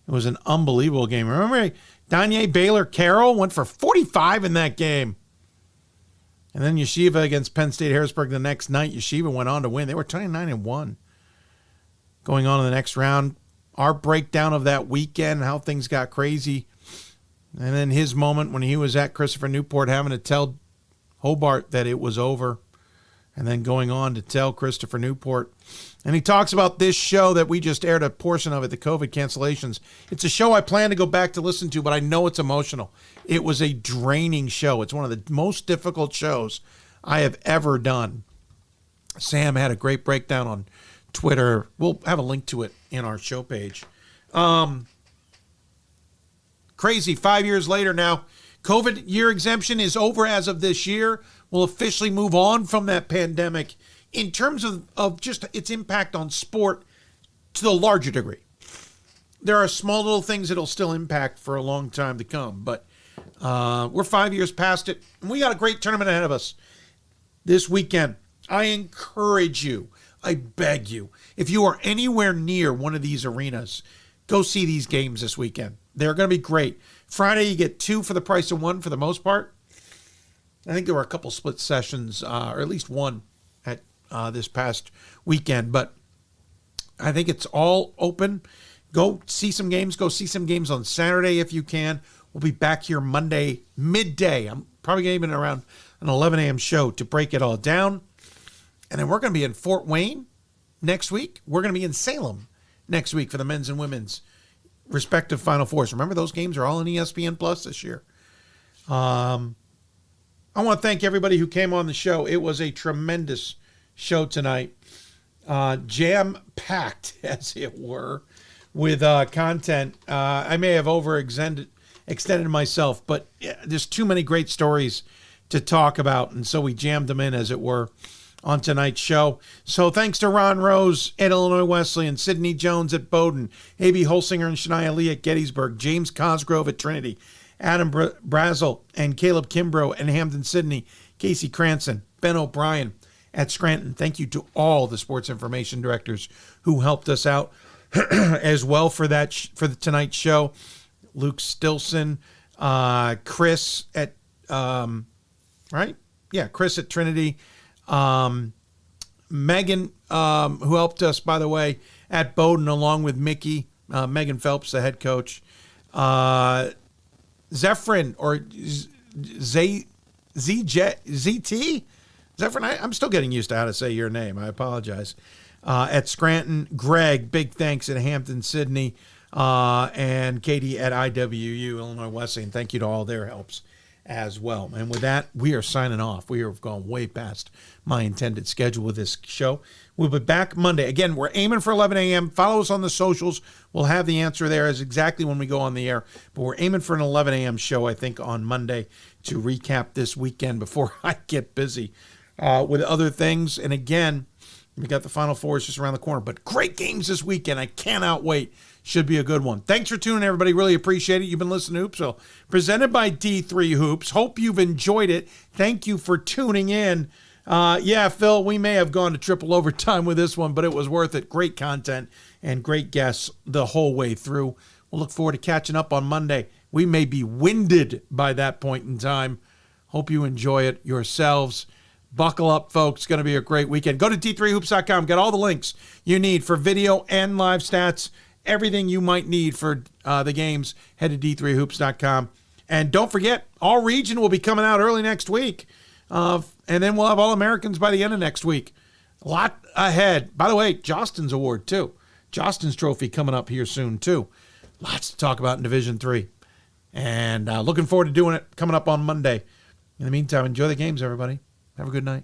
Speaker 1: It was an unbelievable game. Remember, Danye Baylor-Carroll went for 45 in that game. And then Yeshiva against Penn State Harrisburg the next night. Yeshiva went on to win. They were 29-1. Going on in the next round, our breakdown of that weekend, how things got crazy. And then his moment when he was at Christopher Newport having to tell Hobart that it was over. And then going on to tell Christopher Newport. And he talks about this show that we just aired a portion of it, the COVID cancellations. It's a show I plan to go back to listen to, but I know it's emotional. It was a draining show. It's one of the most difficult shows I have ever done. Sam had a great breakdown on Twitter. We'll have a link to it in our show page. Crazy. 5 years later now. COVID year exemption is over as of this year. We'll officially move on from that pandemic in terms of just its impact on sport to the larger degree. There are small little things that'll still impact for a long time to come, but we're 5 years past it, and we got a great tournament ahead of us this weekend. I encourage you, I beg you, if you are anywhere near one of these arenas, go see these games this weekend. They're going to be great. Friday, you get 2 for the price of 1 for the most part. I think there were a couple split sessions, or at least one at this past weekend, but I think it's all open. Go see some games. Go see some games on Saturday if you can. We'll be back here Monday midday. I'm probably going to be around an 11 a.m. show to break it all down. And then we're going to be in Fort Wayne next week. We're going to be in Salem next week for the men's and women's respective Final Fours. Remember, those games are all on ESPN Plus this year. I want to thank everybody who came on the show. It was a tremendous show tonight. Jam-packed, as it were, with content. I may have extended myself, but there's too many great stories to talk about, and so we jammed them in, as it were, on tonight's show. So thanks to Ron Rose at Illinois Wesleyan, Sidney Jones at Bowdoin, A.B. Holsinger and Shinya Lee at Gettysburg, James Cosgrove at Trinity, Adam Brazel and Caleb Kimbrough and Hampden Sydney, Casey Cranston, Ben O'Brien at Scranton. Thank you to all the sports information directors who helped us out as well for tonight's show. Luke Stilson, Chris at Chris at Trinity, Megan, who helped us, by the way, at Bowdoin, along with Mickey, Megan Phelps, the head coach, Zephyrin or ZT? Zephyrin, I'm still getting used to how to say your name. I apologize. At Scranton, Greg, big thanks at Hampton, Sydney, and Katie at IWU, Illinois Wesleyan. Thank you to all their helps as well. And with that, we are signing off. We have gone way past my intended schedule with this show. We'll be back Monday. Again, we're aiming for 11 a.m. Follow us on the socials. We'll have the answer there as exactly when we go on the air. But we're aiming for an 11 a.m. show, I think, on Monday to recap this weekend before I get busy with other things. And again, we got the Final Fours just around the corner. But great games this weekend. I cannot wait. Should be a good one. Thanks for tuning in, everybody. Really appreciate it. You've been listening to Hoopsville, presented by D3 Hoops. Hope you've enjoyed it. Thank you for tuning in. Phil, we may have gone to triple overtime with this one, but it was worth it. Great content and great guests the whole way through. We'll look forward to catching up on Monday. We may be winded by that point in time. Hope you enjoy it yourselves. Buckle up, folks. It's going to be a great weekend. Go to d3hoops.com. Got all the links you need for video and live stats. Everything you might need for the games. Head to d3hoops.com. And don't forget, All Region will be coming out early next week. And then we'll have All-Americans by the end of next week. A lot ahead. By the way, Jostin's award, too. Jostin's trophy coming up here soon, too. Lots to talk about in Division III. And looking forward to doing it coming up on Monday. In the meantime, enjoy the games, everybody. Have a good night.